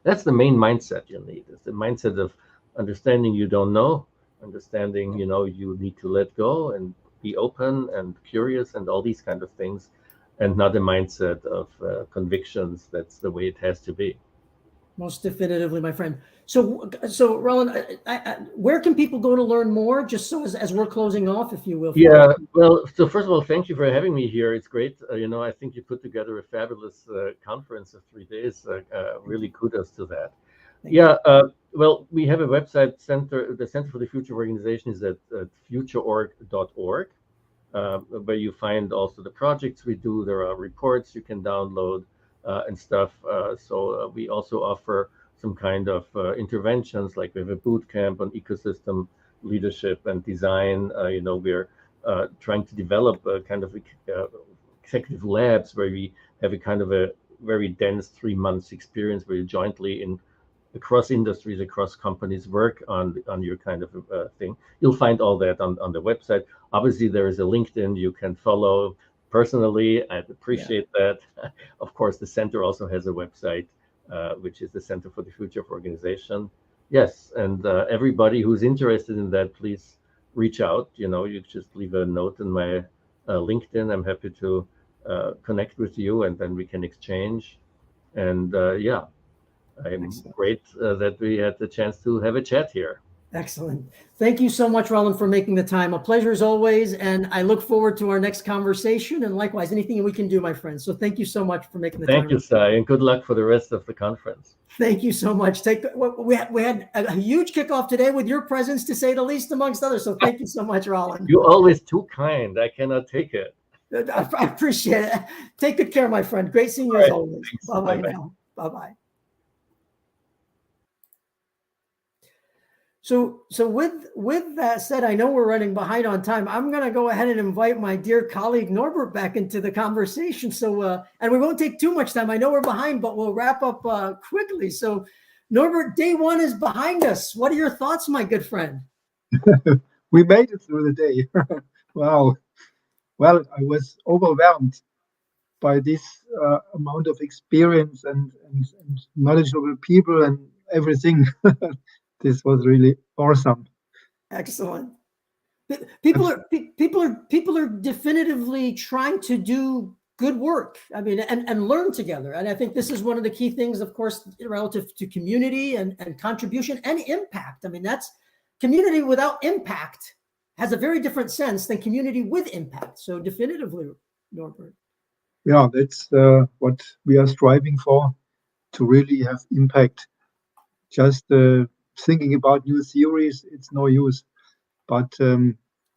That's the main mindset you need. It's the mindset of understanding you don't know, understanding you need to let go and be open and curious and all these kind of things, and not a mindset of convictions. That's the way it has to be. Most definitively, my friend. So Roland, where can people go to learn more? Just so as we're closing off, if you will. Yeah, well, so first of all, thank you for having me here. It's great. I think you put together a fabulous conference of 3 days. Really kudos to that. Well, we have a website center. The Center for the Future Organization is at futureorg.org, where you find also the projects we do. There are reports you can download and stuff. So we also offer some kind of interventions, like we have a boot camp on ecosystem leadership and design. We're trying to develop a kind of executive labs where we have a kind of a very dense 3 months experience where you jointly across industries, across companies work on your kind of thing. You'll find all that on the website. Obviously, there is a LinkedIn you can follow personally. I'd appreciate that. Of course, the center also has a website, which is the Center for the Future of Organization. Yes, and everybody who's interested in that, please reach out. You just leave a note in my LinkedIn. I'm happy to connect with you, and then we can exchange. And I'm great that we had the chance to have a chat here. Excellent. Thank you so much, Roland, for making the time. A pleasure as always. And I look forward to our next conversation, and likewise, anything we can do, my friend. So thank you so much for making the time. Thank you, Sai, and good luck for the rest of the conference. Thank you so much. We had a huge kickoff today with your presence, to say the least, amongst others. So thank you so much, Roland. You're always too kind. I cannot take it. I appreciate it. Take good care, my friend. Great seeing you as always. Bye-bye now. Bye-bye. So with that said, I know we're running behind on time. I'm going to go ahead and invite my dear colleague Norbert back into the conversation. So and we won't take too much time. I know we're behind, but we'll wrap up quickly. So Norbert, day one is behind us. What are your thoughts, my good friend? We made it through the day. Wow. Well, I was overwhelmed by this amount of experience and knowledgeable people and everything. This was really awesome. Excellent. People are definitively trying to do good work. I mean, and learn together. And I think this is one of the key things, of course, relative to community and contribution and impact. I mean, that's community without impact has a very different sense than community with impact. So definitively, Norbert. Yeah, that's what we are striving for, to really have impact. Just thinking about new theories, it's no use. But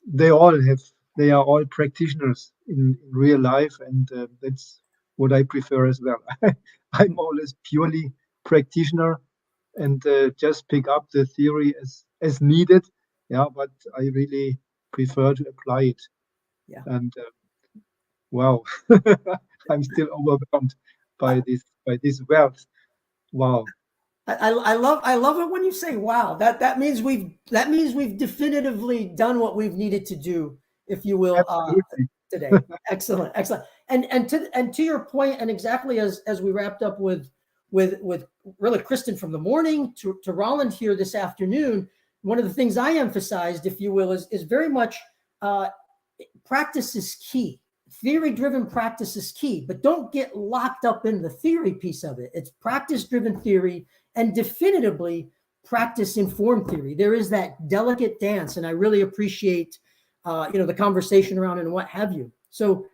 they are all practitioners in real life, and that's what I prefer as well. I'm always purely practitioner and just pick up the theory as needed. Yeah, but I really prefer to apply it. Yeah. And wow, I'm still overwhelmed by this wealth. Wow. I love it when you say wow. That means we've definitively done what we've needed to do, if you will, today. Excellent. And to your point, and exactly as we wrapped up with really Kristen from the morning to Roland here this afternoon, one of the things I emphasized, if you will, is very much practice is key. Theory-driven practice is key, but don't get locked up in the theory piece of it. It's practice-driven theory and definitively practice-informed theory. There is that delicate dance, and I really appreciate, the conversation around and what have you. So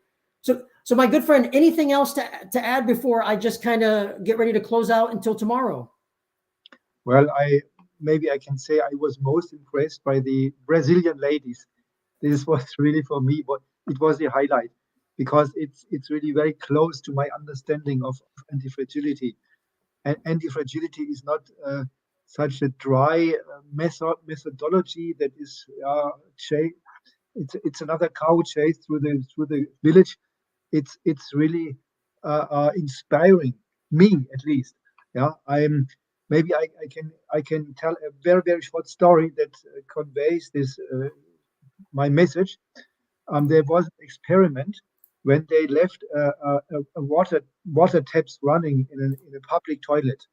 my good friend, anything else to add before I just kind of get ready to close out until tomorrow? Well, maybe I can say I was most impressed by the Brazilian ladies. This was really for me, but it was the highlight, because it's really very close to my understanding of antifragility. And antifragility is not such a dry methodology that is it's another cow chase through the village. It's really inspiring me, at least. Yeah, maybe I can tell a very, very short story that conveys this my message. There was an experiment when they left water taps running in a public toilet,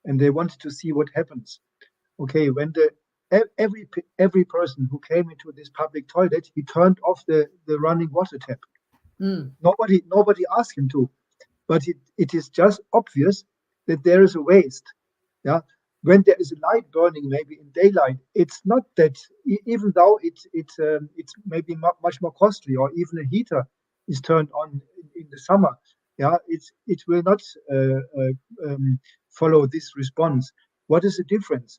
and they wanted to see what happens. Okay, when every person who came into this public toilet, he turned off the running water tap. Nobody asked him to, but it is just obvious that there is a waste. Yeah, when there is a light burning, maybe in daylight, it's not that. Even though it's maybe much more costly, or even a heater is turned on in the summer. Yeah, it will not follow this response. What is the difference?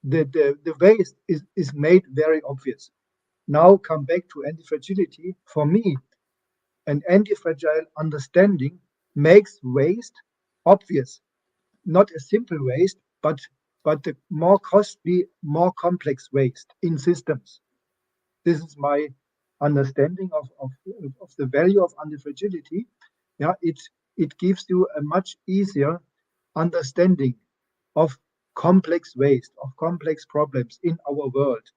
The waste is made very obvious. Now come back to anti-fragility. For me, an anti-fragile understanding makes waste obvious. Not a simple waste, but the more costly, more complex waste in systems. This is my understanding of the value of anti-fragility. Yeah, it gives you a much easier understanding of complex waste, of complex problems in our world.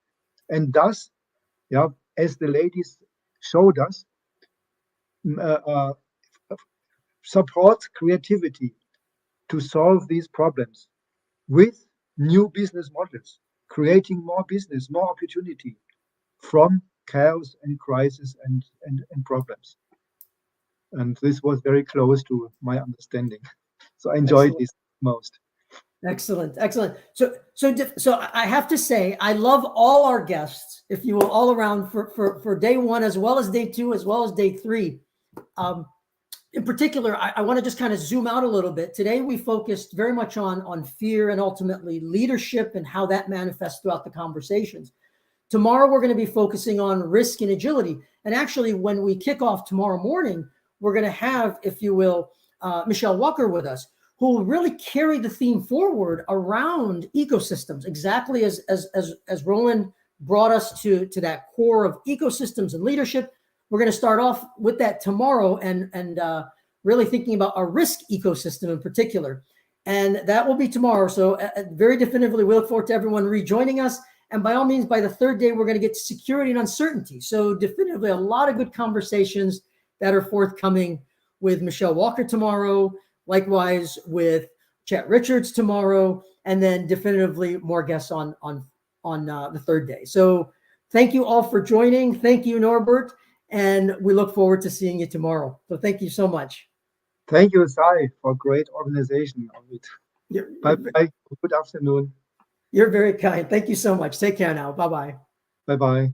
And thus, yeah, as the ladies showed us, supports creativity to solve these problems with new business models, creating more business, more opportunity from chaos and crisis and problems. And this was very close to my understanding. So I enjoyed this most. Excellent, excellent. So I have to say, I love all our guests, if you will, all around for day one, as well as day two, as well as day three. In particular, I want to just kind of zoom out a little bit. Today, we focused very much on fear and ultimately leadership and how that manifests throughout the conversations. Tomorrow, we're going to be focusing on risk and agility. And actually, when we kick off tomorrow morning, we're going to have, if you will, Michelle Walker with us, who will really carry the theme forward around ecosystems, exactly as Roland brought us to that core of ecosystems and leadership. We're going to start off with that tomorrow and really thinking about our risk ecosystem in particular. And that will be tomorrow. So very definitively, we look forward to everyone rejoining us. And by all means, by the third day, we're going to get to security and uncertainty. So definitively, a lot of good conversations that are forthcoming with Michelle Walker tomorrow, likewise with Chet Richards tomorrow, and then definitively more guests on the third day. So thank you all for joining. Thank you, Norbert. And we look forward to seeing you tomorrow. So thank you so much. Thank you, Sai, for great organization of it. Bye-bye. Good afternoon. You're very kind. Thank you so much. Take care now. Bye-bye. Bye-bye.